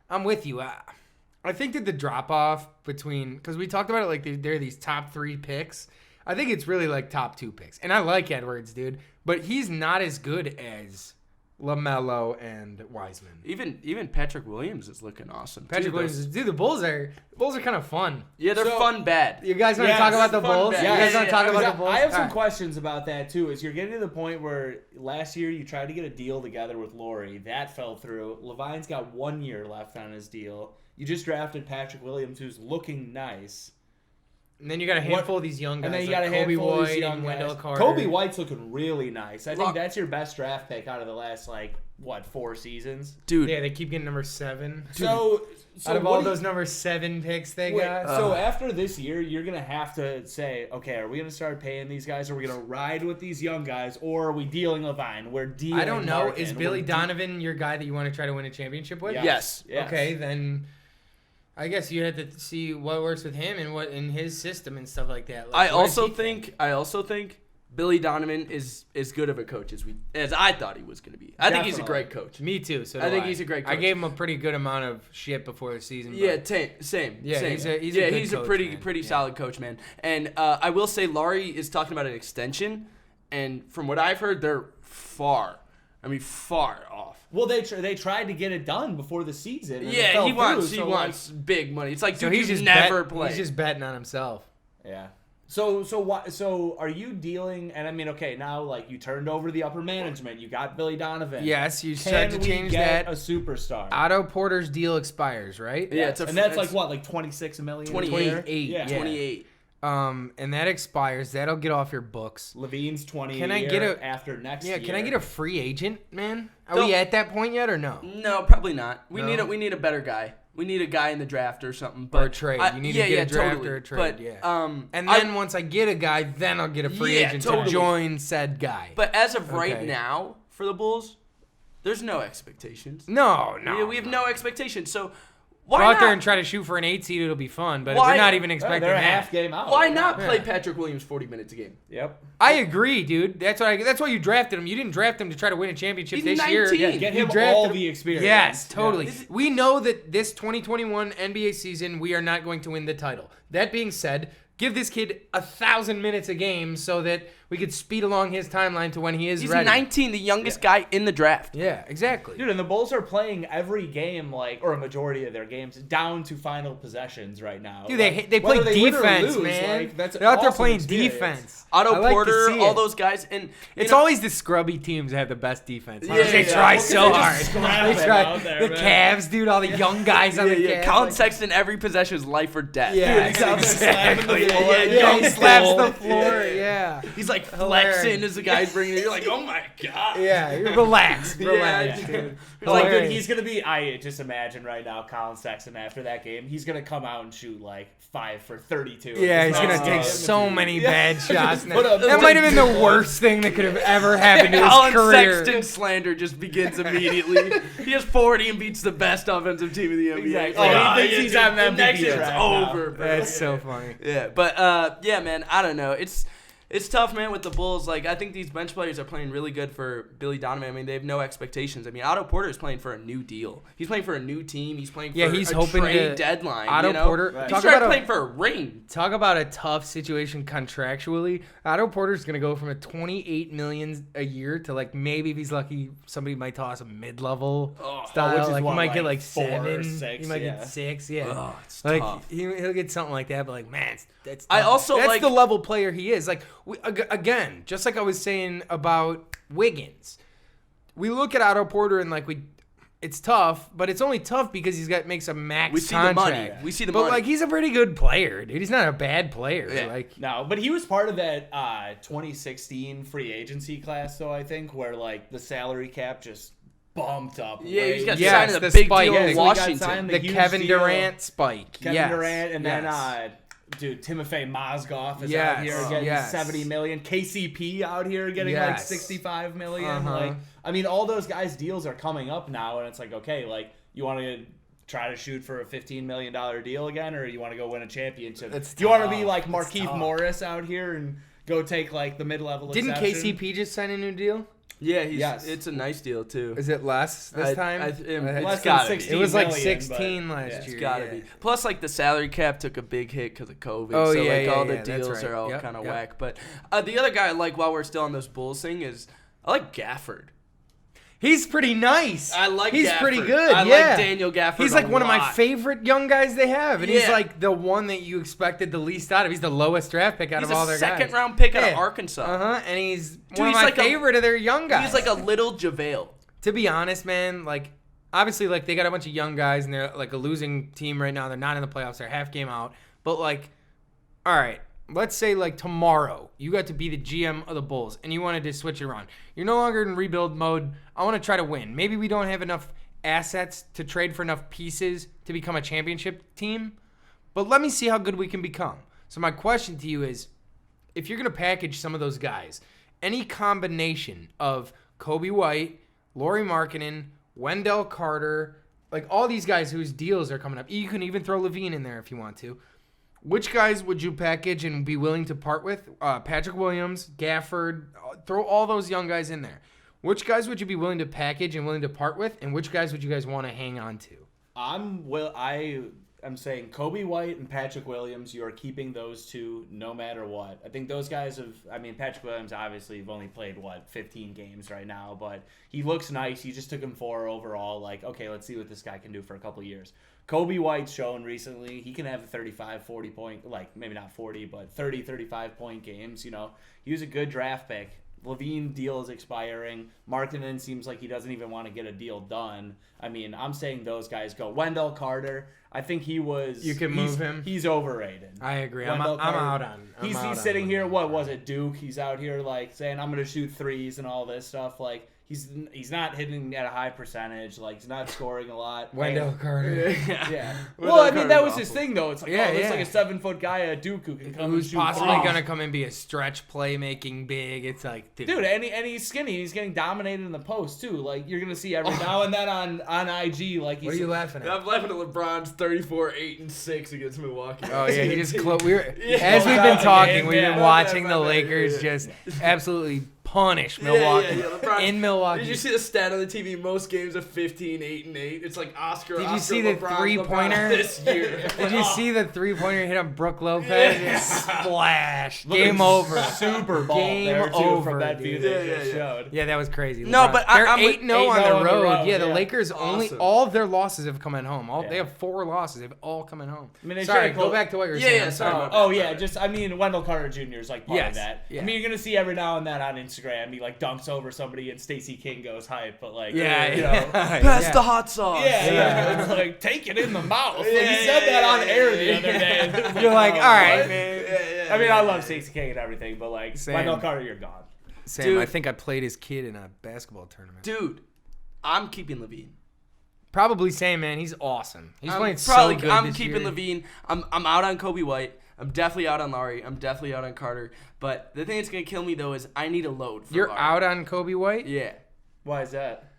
Speaker 4: I'm with you. I think that the drop off between because we talked about it like they're these top 3 picks. I think it's really like top 2 picks, and I like Edwards, dude, but he's not as good as LaMelo and Wiseman.
Speaker 5: Even Patrick Williams is looking awesome. too.
Speaker 4: Patrick Williams, dude, the Bulls are kind of fun.
Speaker 5: Yeah, they're
Speaker 6: So-
Speaker 5: fun bad.
Speaker 4: You guys want to
Speaker 6: Yeah,
Speaker 4: talk about
Speaker 6: they're
Speaker 4: the
Speaker 5: fun
Speaker 4: Bulls?
Speaker 5: bad.
Speaker 4: You
Speaker 5: Yeah,
Speaker 4: guys
Speaker 5: yeah,
Speaker 4: want to talk
Speaker 5: yeah.
Speaker 4: about the Bulls?
Speaker 6: I have some
Speaker 4: All right.
Speaker 6: questions about that too. Is you're getting to the point where last year you tried to get a deal together with Laurie, that fell through. Levine's got 1 year left on his deal. You just drafted Patrick Williams, who's looking nice,
Speaker 4: And then you got a handful of these young guys,
Speaker 6: and then you
Speaker 4: like
Speaker 6: got a
Speaker 4: Kobe
Speaker 6: handful of
Speaker 4: White
Speaker 6: these young
Speaker 4: and Wendell
Speaker 6: guys.
Speaker 4: Carter.
Speaker 6: Kobe White's looking really nice. I think
Speaker 5: Look-
Speaker 6: that's your best draft pick out of the last 4 seasons.
Speaker 5: Dude,
Speaker 4: Yeah, they keep getting number 7.
Speaker 6: So
Speaker 4: Out of
Speaker 6: what
Speaker 4: all
Speaker 6: do you-
Speaker 4: those number 7 picks they
Speaker 6: Wait,
Speaker 4: got.
Speaker 6: so after this year, you're gonna have to say, okay, are we gonna start paying these guys? Are we gonna ride with these young guys, or are we dealing Levine? We're dealing.
Speaker 4: I don't know.
Speaker 6: Markin.
Speaker 4: Is Billy
Speaker 6: We're
Speaker 4: Donovan your guy that you want to try to win a championship with?
Speaker 6: Yeah.
Speaker 5: yes.
Speaker 6: Yes.
Speaker 4: Okay, then I guess you have to see what works with him and what in his system and stuff like that. Like,
Speaker 5: I
Speaker 4: what does
Speaker 5: also
Speaker 4: he
Speaker 5: think Billy Donovan is as good of a coach as I thought he was going to be. I think he's a great coach.
Speaker 4: Me too. So
Speaker 5: I think he's a great coach.
Speaker 4: I gave him a pretty good amount of shit before the season.
Speaker 5: Yeah,
Speaker 4: but
Speaker 5: same.
Speaker 4: Yeah,
Speaker 5: same.
Speaker 4: he's a good
Speaker 5: he's
Speaker 4: coach,
Speaker 5: a pretty
Speaker 4: man.
Speaker 5: pretty
Speaker 4: Yeah.
Speaker 5: solid coach, man. And I will say, Laurie is talking about an extension, and from what I've heard, they're far off.
Speaker 6: Well, they tried to get it done before the season. And it
Speaker 5: Yeah,
Speaker 6: fell
Speaker 5: he
Speaker 6: through,
Speaker 5: wants big money. It's like,
Speaker 4: So
Speaker 5: dude,
Speaker 4: he's
Speaker 5: you've
Speaker 4: just
Speaker 5: never played.
Speaker 4: He's just betting on himself.
Speaker 6: Yeah. So are you dealing? And I mean, okay, now like you turned over the upper management. You got Billy Donovan.
Speaker 4: Yes, you
Speaker 6: Can
Speaker 4: tried to
Speaker 6: we
Speaker 4: change
Speaker 6: get
Speaker 4: that.
Speaker 6: a superstar?
Speaker 4: Otto Porter's deal expires, right?
Speaker 5: Yeah,
Speaker 6: and that's like what, like 26 million.
Speaker 5: 28.
Speaker 4: 28.
Speaker 6: Yeah.
Speaker 5: 28.
Speaker 4: And that expires. That'll get off your books.
Speaker 6: Levine's 20.
Speaker 4: Can I get a
Speaker 6: after next
Speaker 4: Yeah,
Speaker 6: year?
Speaker 4: can I get a free agent, man? Are
Speaker 5: Don't-
Speaker 4: we at that point yet or no?
Speaker 5: No, probably not. We
Speaker 4: No?
Speaker 5: need a better guy. We need a guy in the draft or something.
Speaker 4: Or
Speaker 5: But
Speaker 4: a trade. You need to
Speaker 5: yeah,
Speaker 4: get
Speaker 5: yeah,
Speaker 4: a draft
Speaker 5: totally.
Speaker 4: or a trade,
Speaker 5: But,
Speaker 4: yeah. And then once I get a guy, then I'll get a free
Speaker 5: Yeah,
Speaker 4: agent
Speaker 5: totally.
Speaker 4: to join said guy.
Speaker 5: But as of right
Speaker 4: Okay.
Speaker 5: now, for the Bulls, there's no expectations.
Speaker 4: no.
Speaker 5: We have no expectations. So
Speaker 4: Go
Speaker 5: why
Speaker 4: out
Speaker 5: not?
Speaker 4: there and try to shoot for an 8 seed. It'll be fun, but
Speaker 5: Why-
Speaker 4: we're not even
Speaker 6: Oh,
Speaker 4: expecting
Speaker 6: they're a
Speaker 4: that.
Speaker 6: half game out.
Speaker 5: Why not play
Speaker 4: Yeah.
Speaker 5: Patrick Williams 40 minutes a game?
Speaker 6: Yep.
Speaker 4: I agree, dude. That's why you drafted him. You didn't draft him to try to win a championship
Speaker 5: He's
Speaker 4: this year.
Speaker 5: 19.
Speaker 6: Yeah, get
Speaker 4: You
Speaker 6: him
Speaker 4: drafted
Speaker 6: all
Speaker 4: him-
Speaker 6: the experience.
Speaker 4: Yes, totally.
Speaker 6: Yeah.
Speaker 4: We know that this 2021 NBA season, we are not going to win the title. That being said, give this kid 1,000 minutes a game so that we could speed along his timeline to when he is
Speaker 5: He's
Speaker 4: ready.
Speaker 5: 19, the youngest guy in the draft.
Speaker 4: Yeah, exactly.
Speaker 6: Dude, and the Bulls are playing every game, like, or a majority of their games, down to final possessions right now.
Speaker 4: Dude,
Speaker 6: Like,
Speaker 4: they play
Speaker 6: whether they win or
Speaker 4: defense,
Speaker 6: lose,
Speaker 4: man.
Speaker 6: like, that's
Speaker 4: They're out there
Speaker 6: awesome
Speaker 4: playing
Speaker 6: experience.
Speaker 4: defense.
Speaker 5: Otto
Speaker 4: I like to
Speaker 5: Porter,
Speaker 4: see
Speaker 5: all
Speaker 4: it.
Speaker 5: those guys, and
Speaker 4: It's
Speaker 5: you know,
Speaker 4: always the scrubby teams that have the best defense.
Speaker 5: Yeah,
Speaker 4: they
Speaker 5: yeah.
Speaker 4: try
Speaker 6: Well,
Speaker 4: so
Speaker 6: they just
Speaker 4: hard.
Speaker 6: scrap
Speaker 4: They
Speaker 6: it
Speaker 4: try.
Speaker 6: out there,
Speaker 4: The
Speaker 6: man.
Speaker 4: Cavs, dude, all the young guys on the Cavs.
Speaker 5: Colin
Speaker 4: like-
Speaker 5: Sexton, every possession is life or death.
Speaker 4: Yeah,
Speaker 6: He's out there slapping the
Speaker 4: exactly.
Speaker 6: floor.
Speaker 5: Yeah,
Speaker 4: he
Speaker 5: young
Speaker 4: slaps
Speaker 5: bull.
Speaker 4: the floor. Yeah.
Speaker 5: He's like
Speaker 4: Hilarious.
Speaker 5: flexing as the guy's bringing it. You're like, oh my god.
Speaker 4: Yeah, you're relaxed.
Speaker 5: Yeah,
Speaker 4: Relax,
Speaker 5: yeah.
Speaker 4: dude.
Speaker 6: Like, dude,
Speaker 4: Hilarious.
Speaker 6: he's gonna be. I just imagine right now, Colin Sexton after that game, he's gonna come out and shoot like 5 for 32.
Speaker 4: Yeah, he's gonna
Speaker 6: Next
Speaker 4: take
Speaker 6: game.
Speaker 4: so many bad shots.
Speaker 6: put up
Speaker 4: That might have been the worst thing that could have ever happened to his
Speaker 5: Colin
Speaker 4: career.
Speaker 5: Sexton slander just begins immediately. He has 40 and beats the best offensive team in the NBA.
Speaker 6: Exactly.
Speaker 5: Like,
Speaker 6: He thinks he's on
Speaker 5: the
Speaker 6: MVP
Speaker 5: next year's
Speaker 6: track now.
Speaker 5: over, bro.
Speaker 4: That's so funny.
Speaker 5: Yeah, but yeah, man, I don't know. It's tough, man, with the Bulls. Like, I think these bench players are playing really good for Billy Donovan. I mean, they have no expectations. I mean, Otto Porter is playing for a new deal. He's playing for a new team. He's playing for
Speaker 4: he's
Speaker 5: a
Speaker 4: hoping
Speaker 5: trade
Speaker 4: to-
Speaker 5: deadline.
Speaker 4: Otto
Speaker 5: you know?
Speaker 4: Porter-
Speaker 6: Right.
Speaker 5: He's
Speaker 4: talk
Speaker 5: trying
Speaker 4: about
Speaker 5: to
Speaker 4: a-
Speaker 5: play for a ring.
Speaker 4: Talk about a tough situation contractually. Otto Porter's gonna go from a $28 million a year to like maybe if he's lucky, somebody might toss a mid-level style.
Speaker 6: which is
Speaker 4: Like
Speaker 6: what,
Speaker 4: he might get
Speaker 6: like
Speaker 4: like
Speaker 6: 4 or
Speaker 4: 7.
Speaker 6: 6,
Speaker 4: He might
Speaker 6: yeah.
Speaker 4: get 6. Yeah.
Speaker 5: Oh, it's
Speaker 4: like
Speaker 5: tough.
Speaker 4: he'll get something like that. But like, man, that's
Speaker 5: I
Speaker 4: tough.
Speaker 5: also
Speaker 4: that's
Speaker 5: like-
Speaker 4: the level player he is. Like again, just like I was saying about Wiggins, we look at Otto Porter and like it's tough, but it's only tough because makes a max
Speaker 5: We see the
Speaker 4: contract.
Speaker 5: money. We see the
Speaker 4: but
Speaker 5: money.
Speaker 4: like he's a pretty good player, dude. He's not a bad player.
Speaker 5: Yeah.
Speaker 4: Like
Speaker 6: No, but he was part of that 2016 free agency class, though, I think, where like the salary cap just bumped up.
Speaker 5: Yeah, he's got
Speaker 4: Yes,
Speaker 5: signed to
Speaker 4: the
Speaker 5: the big
Speaker 4: spike.
Speaker 5: deal
Speaker 4: Yeah,
Speaker 5: in
Speaker 4: so
Speaker 6: he got
Speaker 5: Washington.
Speaker 6: signed
Speaker 4: the
Speaker 6: huge
Speaker 4: Kevin
Speaker 6: deal.
Speaker 4: Durant spike.
Speaker 6: Kevin
Speaker 4: Yes,
Speaker 6: Durant, and
Speaker 4: yes.
Speaker 6: then dude, Timofey Mozgov is
Speaker 4: Yes,
Speaker 6: out here getting
Speaker 4: yes.
Speaker 6: 70 million. KCP out here getting like
Speaker 4: Yes.
Speaker 6: 65 million.
Speaker 4: Uh-huh.
Speaker 6: Like, I mean, all those guys' deals are coming up now, and it's like, okay, like you want to try to shoot for a $15 million deal again, or you want to go win a championship?
Speaker 4: It's
Speaker 6: Do you want to be
Speaker 4: tough.
Speaker 6: like
Speaker 4: It's
Speaker 6: Markieff
Speaker 4: tough.
Speaker 6: Morris out here and go take like the mid-level?
Speaker 4: Didn't
Speaker 6: exception?
Speaker 4: KCP just sign a new deal?
Speaker 5: Yeah,
Speaker 6: Yes.
Speaker 5: it's a nice deal too.
Speaker 4: Is it less this time?
Speaker 5: It's
Speaker 6: Less than
Speaker 5: gotta be.
Speaker 6: 16
Speaker 4: it was like
Speaker 6: million,
Speaker 4: 16
Speaker 6: but-
Speaker 4: last
Speaker 6: yeah.
Speaker 4: year.
Speaker 5: It's gotta
Speaker 4: yeah.
Speaker 5: be. Plus, like the salary cap took a big hit because of COVID.
Speaker 4: Oh,
Speaker 5: so
Speaker 4: yeah,
Speaker 5: like
Speaker 4: yeah,
Speaker 5: all the
Speaker 4: yeah, that's
Speaker 5: deals
Speaker 4: right.
Speaker 5: are all
Speaker 4: Yep,
Speaker 5: kind of
Speaker 4: yep.
Speaker 5: whack. But the other guy I like while we're still on this Bulls thing is I like Gafford.
Speaker 4: He's pretty nice.
Speaker 5: I like
Speaker 4: He's
Speaker 5: Gafford.
Speaker 4: pretty good.
Speaker 5: I
Speaker 4: yeah.
Speaker 5: like Daniel Gafford.
Speaker 4: He's like
Speaker 5: a
Speaker 4: one of my
Speaker 5: lot.
Speaker 4: favorite young guys they have, and he's
Speaker 5: Yeah.
Speaker 4: like the one that you expected the least out of. He's the lowest draft pick out
Speaker 5: He's
Speaker 4: of all
Speaker 5: a
Speaker 4: their guys.
Speaker 5: second round pick out of
Speaker 4: Yeah.
Speaker 5: Arkansas.
Speaker 4: And he's one
Speaker 5: Dude,
Speaker 4: of
Speaker 5: he's
Speaker 4: my
Speaker 5: like
Speaker 4: favorite of their young guys.
Speaker 5: He's like a little JaVale.
Speaker 4: To be honest, man, like obviously like they got a bunch of young guys and they're like a losing team right now. They're not in the playoffs. They're half game out. But like, all right, let's say like tomorrow you got to be the GM of the Bulls and you wanted to switch it around. You're no longer in rebuild mode. I want to try to win. Maybe we don't have enough assets to trade for enough pieces to become a championship team, but let me see how good we can become. So my question to you is, if you're going to package some of those guys, any combination of Kobe White, Lauri Markkanen, Wendell Carter, like all these guys whose deals are coming up. You can even throw Levine in there if you want to. Which guys would you package and be willing to part with? Patrick Williams, Gafford, throw all those young guys in there. Which guys would you be willing to package and willing to part with, and which guys would you guys want to hang on to?
Speaker 6: I'm saying Kobe White and Patrick Williams, you are keeping those two no matter what. I think those guys Patrick Williams obviously have only played, 15 games right now, but he looks nice. You just took him 4 overall. Like, okay, let's see what this guy can do for a couple of years. Kobe White's shown recently he can have a 35, 40 point, like maybe not 40, but 30, 35 point games. You know, he was a good draft pick. Levine deal is expiring. Markkanen seems like he doesn't even want to get a deal done. I mean, I'm saying those guys go. Wendell Carter, I think he was.
Speaker 4: You can move him.
Speaker 6: He's overrated.
Speaker 4: I agree.
Speaker 6: Wendell
Speaker 4: I'm
Speaker 6: Carter,
Speaker 4: out on.
Speaker 6: He's sitting here. What was it, Duke? He's out here like saying I'm going to shoot threes and all this stuff. Like he's not hitting at a high percentage. Like he's not scoring a lot.
Speaker 4: Wendell Carter.
Speaker 6: Yeah.
Speaker 5: Wendell
Speaker 6: Well, I mean
Speaker 5: Carter's
Speaker 6: that was
Speaker 5: awful.
Speaker 6: his thing though. It's like
Speaker 4: Yeah,
Speaker 6: like a 7-foot guy at Duke who can come
Speaker 4: Who's
Speaker 6: and shoot
Speaker 4: possibly
Speaker 6: threes.
Speaker 4: going to come and be a stretch playmaking big. It's like,
Speaker 6: Dude, and he's skinny. He's getting dominated in the post too. Like you're gonna see every now and then on IG. Like
Speaker 4: What are you laughing at?
Speaker 5: I'm laughing at LeBron's 34, 8, and 6 against Milwaukee.
Speaker 4: Oh yeah, he just as we've
Speaker 6: Close
Speaker 4: been
Speaker 6: out the
Speaker 4: talking,
Speaker 6: game,
Speaker 4: we've
Speaker 6: yeah.
Speaker 4: been watching
Speaker 5: Yeah,
Speaker 4: the
Speaker 5: yeah,
Speaker 4: Lakers
Speaker 5: yeah.
Speaker 4: just absolutely punish Milwaukee
Speaker 5: LeBron-
Speaker 4: in Milwaukee.
Speaker 5: Did you see the stat on the TV? Most games of 15, 8, and 8. It's like Oscar.
Speaker 4: Did you
Speaker 5: Oscar,
Speaker 4: see the
Speaker 5: LeBron,
Speaker 4: three-pointer?
Speaker 5: LeBron this year?
Speaker 4: Did you see the 3-pointer hit on Brooke Lopez? Splash. Game over.
Speaker 6: Super Bowl
Speaker 4: Game
Speaker 6: there too
Speaker 4: over,
Speaker 6: from that
Speaker 4: dude.
Speaker 6: view they
Speaker 5: Yeah,
Speaker 6: just
Speaker 5: yeah.
Speaker 6: showed.
Speaker 4: Yeah, that was crazy.
Speaker 5: No,
Speaker 4: LeBron.
Speaker 5: but
Speaker 4: they're
Speaker 5: I'm
Speaker 4: 8-0 on
Speaker 6: 8-0
Speaker 4: the road. Yeah, the
Speaker 6: yeah.
Speaker 4: Lakers only
Speaker 5: Awesome.
Speaker 4: all of their losses have come at home.
Speaker 6: Yeah.
Speaker 4: They have 4 losses. They've all come at home.
Speaker 6: I mean, they
Speaker 4: Sorry,
Speaker 6: should've
Speaker 4: go
Speaker 6: called-
Speaker 4: back to what you were
Speaker 5: Yeah,
Speaker 4: saying.
Speaker 5: yeah,
Speaker 4: I'm
Speaker 5: sorry.
Speaker 4: sorry.
Speaker 6: Oh yeah, Wendell Carter Jr. is like part
Speaker 4: Yes,
Speaker 6: of that.
Speaker 4: yeah.
Speaker 6: I mean, you're gonna see every now and then on Instagram he like dunks over somebody and Stacey King goes hype, but like
Speaker 4: Yeah,
Speaker 6: you know,
Speaker 4: yeah.
Speaker 5: Pass the hot sauce.
Speaker 6: yeah, it's like take it in the mouth. Like,
Speaker 5: Yeah,
Speaker 6: he said
Speaker 5: yeah,
Speaker 6: that on
Speaker 5: yeah,
Speaker 6: air
Speaker 5: yeah,
Speaker 6: the other day.
Speaker 4: You're like, all right,
Speaker 6: What?
Speaker 4: man.
Speaker 5: Yeah,
Speaker 6: I mean, I love Stacey King and everything, but like
Speaker 4: Same.
Speaker 6: Wendell Carter, you're gone.
Speaker 4: Sam,
Speaker 5: Dude.
Speaker 4: I think I played his kid in a basketball tournament.
Speaker 5: Dude, I'm keeping Levine.
Speaker 4: Probably same, man. He's awesome. He's
Speaker 5: I'm
Speaker 4: playing
Speaker 5: probably,
Speaker 4: so good
Speaker 5: I'm
Speaker 4: this
Speaker 5: keeping
Speaker 4: year.
Speaker 5: Levine. I'm out on Kobe White. I'm definitely out on Lowry. I'm definitely out on Carter. But the thing that's gonna kill me though is I need a load. For
Speaker 4: You're
Speaker 5: Lowry.
Speaker 4: out on Kobe White?
Speaker 5: Yeah.
Speaker 6: Why is that?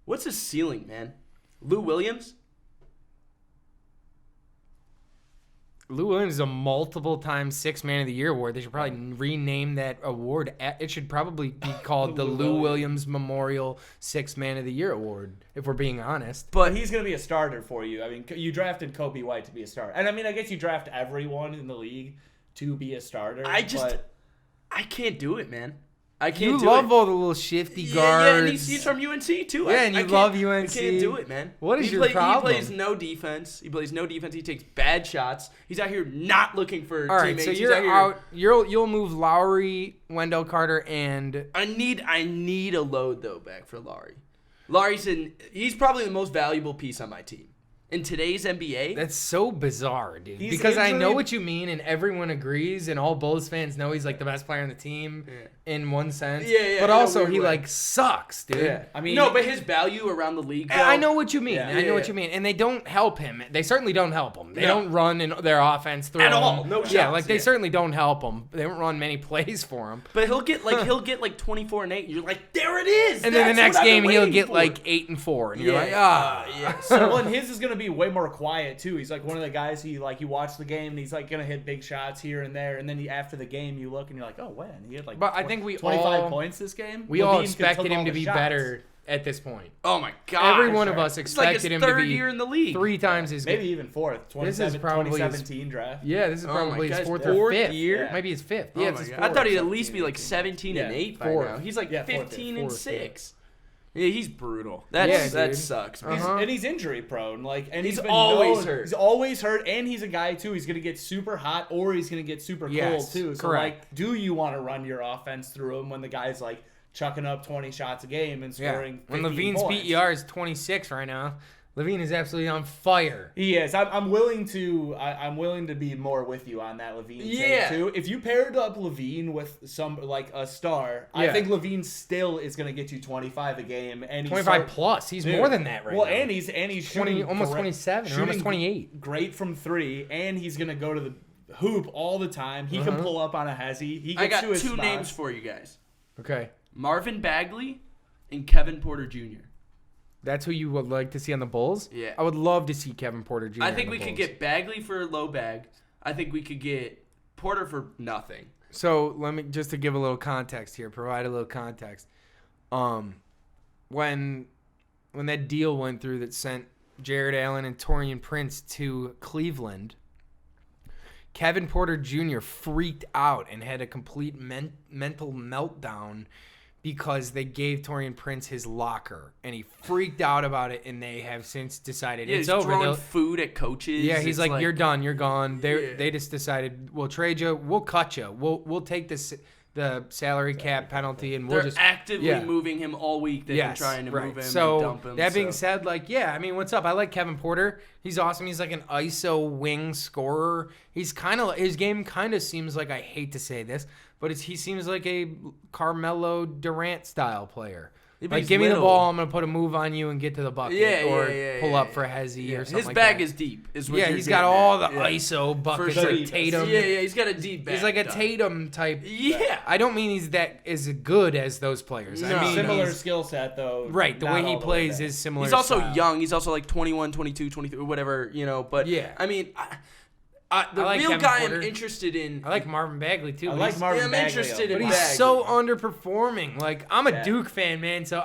Speaker 5: What's his ceiling, man? Lou Williams?
Speaker 4: Lou Williams is a multiple-time 6th Man of the Year award. They should probably rename that award. It should probably be called the Lou Williams Memorial 6th Man of the Year Award, if we're being honest.
Speaker 6: But he's going to be a starter for you. I mean, you drafted Kobe White to be a starter. And I mean, I guess you draft everyone in the league to be a starter.
Speaker 5: I can't do it, man. I can't
Speaker 4: You
Speaker 5: do
Speaker 4: love
Speaker 5: it.
Speaker 4: all the little shifty
Speaker 5: Yeah,
Speaker 4: guards.
Speaker 5: and he's from UNC too.
Speaker 4: Yeah, and you
Speaker 5: can't-
Speaker 4: love
Speaker 5: I
Speaker 4: UNC.
Speaker 5: can't do it, man.
Speaker 4: What is your problem?
Speaker 5: He plays no defense. He takes bad shots. He's out here not looking for
Speaker 4: All right,
Speaker 5: teammates.
Speaker 4: so
Speaker 5: He's
Speaker 4: you're
Speaker 5: out here-
Speaker 4: out. You'll move Lowry, Wendell Carter, and
Speaker 5: I need a load though back for Lowry. He's probably the most valuable piece on my team. In today's NBA,
Speaker 4: that's so bizarre, dude.
Speaker 6: He's
Speaker 4: Because I know
Speaker 6: injury-
Speaker 4: what you mean, and everyone agrees, and all Bulls fans know he's like the best player on the team in one sense.
Speaker 5: Yeah,
Speaker 4: But
Speaker 5: in a
Speaker 4: also
Speaker 5: weird
Speaker 4: he
Speaker 5: way.
Speaker 4: like sucks, dude.
Speaker 5: yeah.
Speaker 6: I mean,
Speaker 5: no, but his value around the league.
Speaker 4: And I know what you mean.
Speaker 6: Yeah.
Speaker 4: I know what
Speaker 5: Yeah.
Speaker 4: you mean. And they don't help him. They certainly don't help him. They
Speaker 5: No.
Speaker 4: don't run in their offense through
Speaker 5: At
Speaker 4: him.
Speaker 5: all. No
Speaker 4: Yeah,
Speaker 5: shots,
Speaker 4: like they
Speaker 5: yeah.
Speaker 4: certainly don't help him. They don't run many plays for him.
Speaker 5: But he'll get like 24 and 8. And you're like, there it is.
Speaker 4: And then the
Speaker 5: That's
Speaker 4: next
Speaker 5: what I've been
Speaker 4: game he'll
Speaker 5: waiting
Speaker 4: get
Speaker 5: for.
Speaker 4: like 8 and 4, and you're
Speaker 5: Yeah.
Speaker 4: like, ah.
Speaker 5: Yeah.
Speaker 6: well, and his is going to be way more quiet too. He's like one of the guys you watch the game and he's like going to hit big shots here and there, and then after the game you look and you're like, oh, when he had like
Speaker 4: But I think we
Speaker 6: 25
Speaker 4: all-
Speaker 6: points this game.
Speaker 4: We all
Speaker 6: Levine took
Speaker 4: expected
Speaker 6: all
Speaker 4: him to
Speaker 6: the
Speaker 4: be
Speaker 6: shots.
Speaker 4: better at this point.
Speaker 5: Oh my god.
Speaker 4: Every one of us
Speaker 5: It's like his
Speaker 4: expected him to
Speaker 5: third
Speaker 4: be
Speaker 5: year in the league.
Speaker 4: 3 times as
Speaker 6: Maybe
Speaker 4: good.
Speaker 6: even fourth.
Speaker 4: This is probably his-
Speaker 6: 2017 draft.
Speaker 4: Yeah, this is
Speaker 5: Oh my
Speaker 4: probably his
Speaker 5: gosh,
Speaker 4: 4th or
Speaker 5: fourth
Speaker 4: 5th.
Speaker 5: year?
Speaker 4: Maybe his 5th.
Speaker 5: Oh
Speaker 4: Yeah,
Speaker 5: my
Speaker 4: it's his
Speaker 5: God.
Speaker 4: 4th.
Speaker 5: I thought he'd at least be like 17
Speaker 6: Yeah.
Speaker 5: and 8 by
Speaker 4: Fourth.
Speaker 5: now. He's like
Speaker 6: Yeah, fourth,
Speaker 5: 15 and
Speaker 4: fourth,
Speaker 5: 6. Yeah, he's brutal.
Speaker 4: Yeah,
Speaker 5: That
Speaker 4: dude.
Speaker 5: sucks. man.
Speaker 4: Uh-huh.
Speaker 6: And he's injury prone. Like, and
Speaker 5: He's
Speaker 6: been
Speaker 5: always
Speaker 6: known-
Speaker 5: hurt.
Speaker 6: He's always hurt, and he's a guy too. He's gonna get super hot, or he's gonna get super
Speaker 4: Yes,
Speaker 6: cold too. So
Speaker 4: correct.
Speaker 6: like, do you want to run your offense through him when the guy's like chucking up 20 shots a game and scoring?
Speaker 4: When
Speaker 6: 15
Speaker 4: Levine's
Speaker 6: points?
Speaker 4: PER is 26 right now, Levine is absolutely on fire.
Speaker 6: He is. I'm willing to. I'm willing to be more with you on that Levine
Speaker 5: Yeah.
Speaker 6: thing too. If you paired up Levine with some like a star, I
Speaker 4: Yeah.
Speaker 6: think Levine still is going to get you 25 a game, and he's
Speaker 4: 25 plus. He's more than that right
Speaker 6: well,
Speaker 4: now.
Speaker 6: and he's
Speaker 4: 20,
Speaker 6: shooting
Speaker 4: almost
Speaker 6: great-
Speaker 4: 27 or almost
Speaker 6: shooting
Speaker 4: 28.
Speaker 6: Great from 3, and he's going to go to the hoop all the time. He can pull up on a hezzy. He gets
Speaker 5: I got
Speaker 6: to his
Speaker 5: 2
Speaker 6: spots.
Speaker 5: names for you guys.
Speaker 4: Okay.
Speaker 5: Marvin Bagley and Kevin Porter Jr.
Speaker 4: That's who you would like to see on the Bulls?
Speaker 5: Yeah.
Speaker 4: I would love to see Kevin Porter Jr.
Speaker 5: I think
Speaker 4: on
Speaker 5: we
Speaker 4: the
Speaker 5: could
Speaker 4: Bulls.
Speaker 5: get Bagley for a low bag. I think we could get Porter for nothing.
Speaker 4: So let me just to give a little context here, provide a little context. When that deal went through that sent Jared Allen and Taurean Prince to Cleveland, Kevin Porter Jr. freaked out and had a complete mental meltdown because they gave Taurean Prince his locker, and he freaked out about it, and they have since decided it's
Speaker 5: he's
Speaker 4: over.
Speaker 5: throwing food at coaches.
Speaker 4: Yeah, he's
Speaker 5: It's
Speaker 4: like, you're done, you're gone.
Speaker 5: Yeah.
Speaker 4: They just decided we'll trade you, we'll cut you, we'll take the salary cap penalty, and we'll
Speaker 5: They're
Speaker 4: just
Speaker 5: actively
Speaker 4: yeah.
Speaker 5: moving him all week. They've been trying to move him
Speaker 4: So
Speaker 5: and dump him.
Speaker 4: that being said, like, yeah, I mean, what's up? I like Kevin Porter. He's awesome. He's like an ISO wing scorer. He's kind of his game kind of seems like, I hate to say this, but he seems like a Carmelo Durant style player.
Speaker 5: Yeah, but
Speaker 4: Like,
Speaker 5: he's
Speaker 4: give me the
Speaker 5: little.
Speaker 4: ball, I'm gonna put a move on you and get to the bucket, or pull up for Hezzy or something.
Speaker 5: His
Speaker 4: like
Speaker 5: bag
Speaker 4: that.
Speaker 5: is deep. Is what
Speaker 4: Yeah,
Speaker 5: you're
Speaker 4: he's got
Speaker 5: getting
Speaker 4: all
Speaker 5: at.
Speaker 4: the ISO buckets
Speaker 5: sure.
Speaker 4: like Tatum.
Speaker 5: Yeah, he's got a deep bag.
Speaker 4: He's like a
Speaker 5: dog.
Speaker 4: Tatum type.
Speaker 5: Yeah.
Speaker 4: I don't mean he's that as good as those players.
Speaker 5: No.
Speaker 4: I mean
Speaker 6: Similar
Speaker 4: he's-
Speaker 6: skill set, though.
Speaker 4: Right, the
Speaker 6: not
Speaker 4: way he
Speaker 6: all the
Speaker 4: plays
Speaker 6: there.
Speaker 4: is similar.
Speaker 5: He's also
Speaker 4: style.
Speaker 5: young. He's also like 21, 22, 23, whatever, But,
Speaker 4: Yeah.
Speaker 5: I mean, the
Speaker 4: I like
Speaker 5: real
Speaker 4: Kevin
Speaker 5: guy
Speaker 4: Porter.
Speaker 5: I'm interested in.
Speaker 4: I like Marvin Bagley too.
Speaker 6: I
Speaker 4: but
Speaker 6: like
Speaker 4: he's-
Speaker 6: Marvin
Speaker 5: I'm
Speaker 6: Bagley.
Speaker 5: interested in
Speaker 4: But
Speaker 5: Bagley.
Speaker 4: he's so underperforming. Like, I'm a
Speaker 6: Yeah.
Speaker 4: Duke fan, man. So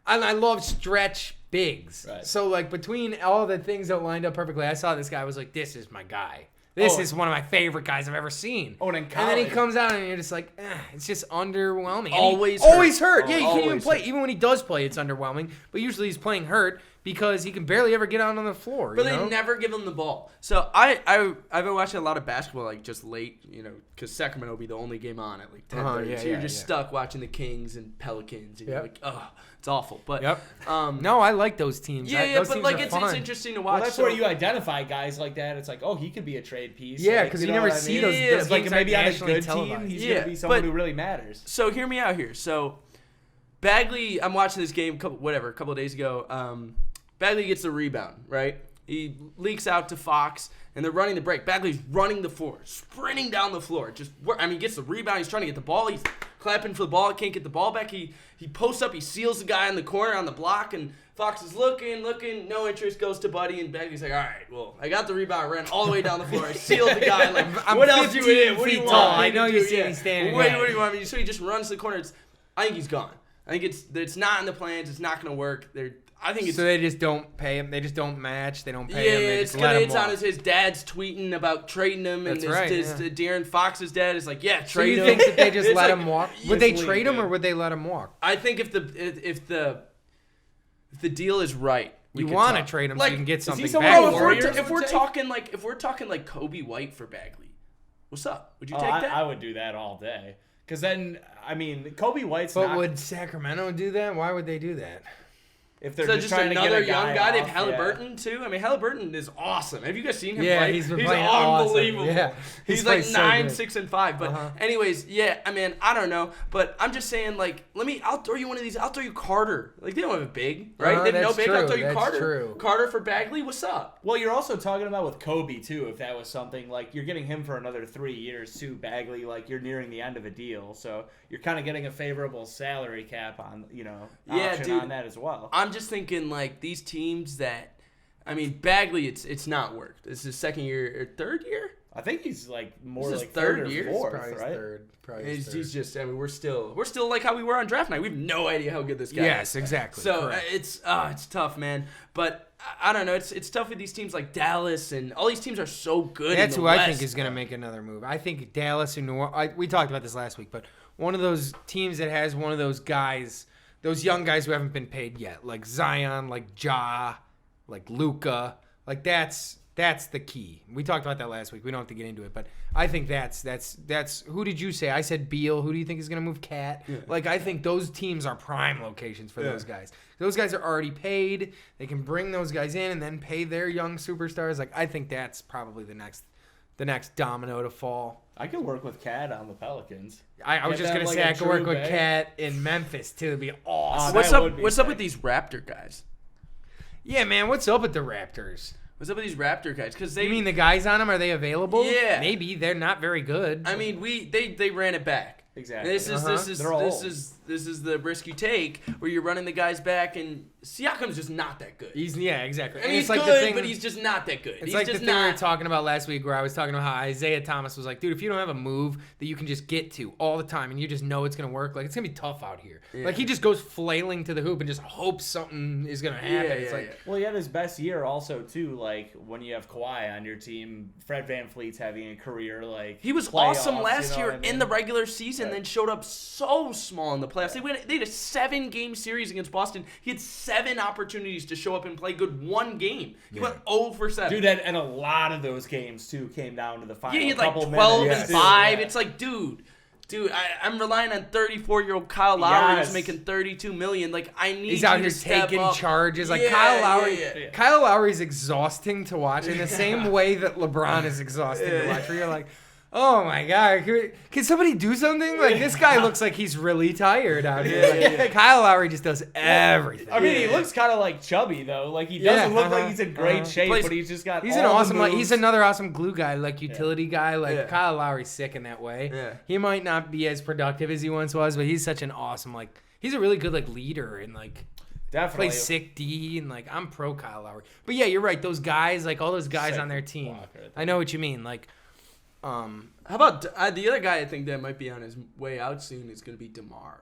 Speaker 4: I love stretch bigs.
Speaker 6: Right.
Speaker 4: So like between all the things that lined up perfectly, I saw this guy. I was like, this is my guy. This is one of my favorite guys I've ever seen.
Speaker 6: Oh, and in
Speaker 4: and then he
Speaker 6: college-
Speaker 4: comes out and you're just like, it's just underwhelming. And he
Speaker 5: Always
Speaker 4: always
Speaker 5: hurt.
Speaker 4: hurt. Yeah, he can't even
Speaker 5: Always
Speaker 4: play.
Speaker 5: hurt.
Speaker 4: Even when he does play, it's underwhelming. But usually he's playing hurt because he can barely ever get out on the floor.
Speaker 5: But
Speaker 4: you know?
Speaker 5: they never give him the ball. So I've been watching a lot of basketball, like just late, because Sacramento will be the only game on at like 10:30.
Speaker 4: Yeah,
Speaker 5: so you're
Speaker 4: yeah,
Speaker 5: just
Speaker 4: yeah.
Speaker 5: stuck watching the Kings and Pelicans, and you're
Speaker 4: Yep.
Speaker 5: like, oh, it's awful. But
Speaker 4: Yep.
Speaker 5: no,
Speaker 4: No, I like those teams.
Speaker 5: but
Speaker 4: Those teams
Speaker 5: like
Speaker 4: are
Speaker 5: it's
Speaker 4: fun.
Speaker 5: interesting to watch.
Speaker 6: Well, that's
Speaker 5: so,
Speaker 6: where you identify guys like that. It's like, oh, he could be a trade piece.
Speaker 4: Yeah,
Speaker 6: Like,
Speaker 4: 'cause
Speaker 6: you
Speaker 4: you
Speaker 6: know
Speaker 4: never
Speaker 6: what I
Speaker 4: see
Speaker 6: mean?
Speaker 4: those-
Speaker 5: those
Speaker 6: It's like
Speaker 4: games
Speaker 6: maybe
Speaker 4: are
Speaker 6: on a
Speaker 4: nationally
Speaker 6: good team,
Speaker 4: televised.
Speaker 6: he's
Speaker 5: Yeah,
Speaker 6: gonna be someone
Speaker 5: but-
Speaker 6: who really matters.
Speaker 5: So hear me out here. So Bagley, I'm watching this game a couple of days ago. Bagley gets the rebound, right? He leaks out to Fox, and they're running the break. Bagley's running the floor, sprinting down the floor. He gets the rebound. He's trying to get the ball. He's clapping for the ball. Can't get the ball back. He posts up. He seals the guy in the corner on the block, and Fox is looking, no interest. Goes to Buddy, and Bagley's like, all right, well, I got the rebound. Ran all the way down the floor. I sealed the guy. Like,
Speaker 4: I'm
Speaker 5: what else do you
Speaker 4: 15
Speaker 5: What do you
Speaker 4: feet
Speaker 5: want?
Speaker 4: tall.
Speaker 5: me
Speaker 4: I
Speaker 5: to
Speaker 4: know
Speaker 5: do?
Speaker 4: you see me standing
Speaker 5: Wait,
Speaker 4: there.
Speaker 5: what do you want me to do? So he just runs to the corner. I think he's gone. I think it's not in the plans. It's not going to work. I think it's.
Speaker 4: So they just don't pay him. They just don't match. They don't pay
Speaker 5: Yeah,
Speaker 4: him. They
Speaker 5: it's
Speaker 4: just let
Speaker 5: gonna.
Speaker 4: him
Speaker 5: It's on
Speaker 4: walk.
Speaker 5: his dad's tweeting about trading him,
Speaker 4: That's
Speaker 5: and
Speaker 4: right,
Speaker 5: De'Aaron Fox's dad is like, yeah,
Speaker 4: So
Speaker 5: trade
Speaker 4: you
Speaker 5: him.
Speaker 4: think that they just
Speaker 5: It's
Speaker 4: let
Speaker 5: like-
Speaker 4: him walk? Would they
Speaker 6: Yes,
Speaker 4: trade him
Speaker 6: league,
Speaker 4: or would they let him walk?
Speaker 5: I think if the deal is right, we
Speaker 4: You
Speaker 5: could
Speaker 4: want to
Speaker 5: talk.
Speaker 4: trade him
Speaker 5: Like,
Speaker 4: so you can get something
Speaker 6: someone
Speaker 4: back.
Speaker 6: the
Speaker 5: Bro,
Speaker 4: for him.
Speaker 6: Warriors
Speaker 5: if we're
Speaker 6: would take?
Speaker 5: talking like Kobe White for Bagley, what's up? Would you take
Speaker 6: I
Speaker 5: that?
Speaker 6: would do that all day. Because then, I mean, Kobe White's
Speaker 4: But
Speaker 6: not.
Speaker 4: would Sacramento do that? Why would they do that?
Speaker 6: if they're
Speaker 5: So
Speaker 6: just
Speaker 5: just
Speaker 6: trying to
Speaker 5: another
Speaker 6: get a
Speaker 5: young guy. They have
Speaker 6: off,
Speaker 5: Halliburton too. I mean, Halliburton is awesome. Have you guys seen him
Speaker 4: Yeah,
Speaker 5: play?
Speaker 4: he's been playing awesome.
Speaker 5: unbelievable.
Speaker 4: Yeah,
Speaker 5: he's
Speaker 4: he's
Speaker 5: like
Speaker 4: played so
Speaker 5: 9,
Speaker 4: good.
Speaker 5: 6, and 5. But
Speaker 4: Uh-huh.
Speaker 5: anyways, yeah. I mean, I don't know, but I'm just saying, like, I'll throw you one of these. I'll throw you Carter. Like, they don't have a big, right? They have no
Speaker 4: that's
Speaker 5: big. I'll
Speaker 4: true,
Speaker 5: throw you
Speaker 4: that's
Speaker 5: Carter.
Speaker 4: true.
Speaker 5: Carter for Bagley. What's up?
Speaker 6: Well, you're also talking about with Kobe too. If that was something like you're getting him for another 3 years too, Bagley, like you're nearing the end of a deal, so you're kind of getting a favorable salary cap on,
Speaker 5: Yeah,
Speaker 6: option
Speaker 5: dude.
Speaker 6: on that as well.
Speaker 5: I'm just thinking like these teams that, I mean, Bagley. It's not worked. It's his second year or third year.
Speaker 6: I think he's like more
Speaker 5: This is
Speaker 6: like
Speaker 5: third
Speaker 6: third or
Speaker 5: year?
Speaker 6: fourth,
Speaker 4: Probably his
Speaker 6: right?
Speaker 4: third. Probably his third.
Speaker 5: He's just. I mean, we're still like how we were on draft night. We have no idea how good this guy is.
Speaker 4: Yes, exactly.
Speaker 5: So
Speaker 4: correct.
Speaker 5: it's tough, man. But I don't know. It's tough with these teams like Dallas and all these teams are so good.
Speaker 4: That's
Speaker 5: in
Speaker 4: who
Speaker 5: the
Speaker 4: I
Speaker 5: West.
Speaker 4: think is going to make another move. I think Dallas and New Orleans. We talked about this last week, but one of those teams that has one of those guys, those young guys who haven't been paid yet, like Zion, like Ja, like Luka, like that's the key. We talked about that last week. We don't have to get into it, but I think that's who did you say? I said Beal. Who do you think is going to move Cat? Yeah. Like I think those teams are prime locations for those guys. Those guys are already paid. They can bring those guys in and then pay their young superstars. Like I think that's probably the next domino to fall.
Speaker 6: I could work with Cat on the Pelicans.
Speaker 4: I was
Speaker 6: Get
Speaker 4: just
Speaker 6: them
Speaker 4: gonna
Speaker 6: like
Speaker 4: say
Speaker 6: a
Speaker 4: I could work
Speaker 6: true
Speaker 4: with
Speaker 6: big.
Speaker 4: Cat in Memphis too. It'd be awesome.
Speaker 5: What's
Speaker 6: that
Speaker 5: up?
Speaker 6: would be
Speaker 5: What's up
Speaker 6: sick.
Speaker 5: with these Raptor guys?
Speaker 4: Yeah, man. What's up with the Raptors?
Speaker 5: What's up with these Raptor guys? Because they.
Speaker 4: You mean the guys on them? Are they available?
Speaker 5: Yeah.
Speaker 4: Maybe they're not very good.
Speaker 5: I mean, they ran it back.
Speaker 6: Exactly.
Speaker 5: This is
Speaker 6: They're old.
Speaker 5: this is the risk you take where you're running the guys back and Siakam's just not that good.
Speaker 4: Exactly.
Speaker 5: I mean,
Speaker 4: And
Speaker 5: he's
Speaker 4: like
Speaker 5: good,
Speaker 4: the thing,
Speaker 5: but he's just not that good.
Speaker 4: It's
Speaker 5: He's
Speaker 4: like the
Speaker 5: just
Speaker 4: thing we were
Speaker 5: not.
Speaker 4: talking about last week where I was talking about how Isaiah Thomas was like, dude, if you don't have a move that you can just get to all the time and you just know it's going to work, like, it's going to be tough out here.
Speaker 5: Yeah.
Speaker 4: Like, he just goes flailing to the hoop and just hopes something is going to happen.
Speaker 5: Yeah,
Speaker 4: It's
Speaker 5: yeah,
Speaker 4: like,
Speaker 5: yeah.
Speaker 6: Well, he had his best year also too. Like when you have Kawhi on your team, Fred VanVleet's having a career like
Speaker 5: He was
Speaker 6: playoffs,
Speaker 5: awesome last
Speaker 6: you know
Speaker 5: year
Speaker 6: what I mean?
Speaker 5: in the regular season,
Speaker 6: Right.
Speaker 5: then showed up so small in the playoffs. They had a 7-game series against Boston. He had 7 opportunities to show up and play good one game. He went 0 for 7.
Speaker 6: Dude, and a lot of those games too came down to the final.
Speaker 5: Yeah, he had like
Speaker 6: couple
Speaker 5: 12
Speaker 6: minutes,
Speaker 5: and
Speaker 6: too.
Speaker 5: 5.
Speaker 6: Yeah.
Speaker 5: It's like, dude, I'm relying on 34-year-old Kyle Lowry who's
Speaker 6: Yes.
Speaker 5: making $32 million. Like, I need
Speaker 4: he's
Speaker 5: you
Speaker 4: out
Speaker 5: to
Speaker 4: here
Speaker 5: step
Speaker 4: taking
Speaker 5: up.
Speaker 4: charges. Like,
Speaker 5: Yeah,
Speaker 4: Kyle Lowry.
Speaker 5: yeah.
Speaker 4: Kyle Lowry's exhausting to watch in the same way that LeBron is exhausting to watch. Where you're like, oh my God, can somebody do something? Like, this guy looks like he's really tired out here. Like, Kyle Lowry just does everything.
Speaker 6: I mean, he looks kind of like chubby though. Like he doesn't look like he's in great shape,
Speaker 5: Plays-
Speaker 6: but he's just got.
Speaker 4: He's
Speaker 6: all
Speaker 4: an
Speaker 6: the
Speaker 4: awesome, like,
Speaker 6: moves.
Speaker 4: he's another awesome glue guy, like utility guy. Like
Speaker 5: Yeah.
Speaker 4: Kyle Lowry's sick in that way.
Speaker 5: Yeah.
Speaker 4: He might not be as productive as he once was, but he's such an awesome, like, he's a really good like leader and like
Speaker 6: Definitely.
Speaker 4: plays sick D and like I'm pro Kyle Lowry. But yeah, you're right. Those guys, like all those guys
Speaker 6: Sick
Speaker 4: on their team,
Speaker 6: blocker.
Speaker 4: I know what you mean. Like,
Speaker 5: How about the other guy I think that might be on his way out soon is going to be DeMar.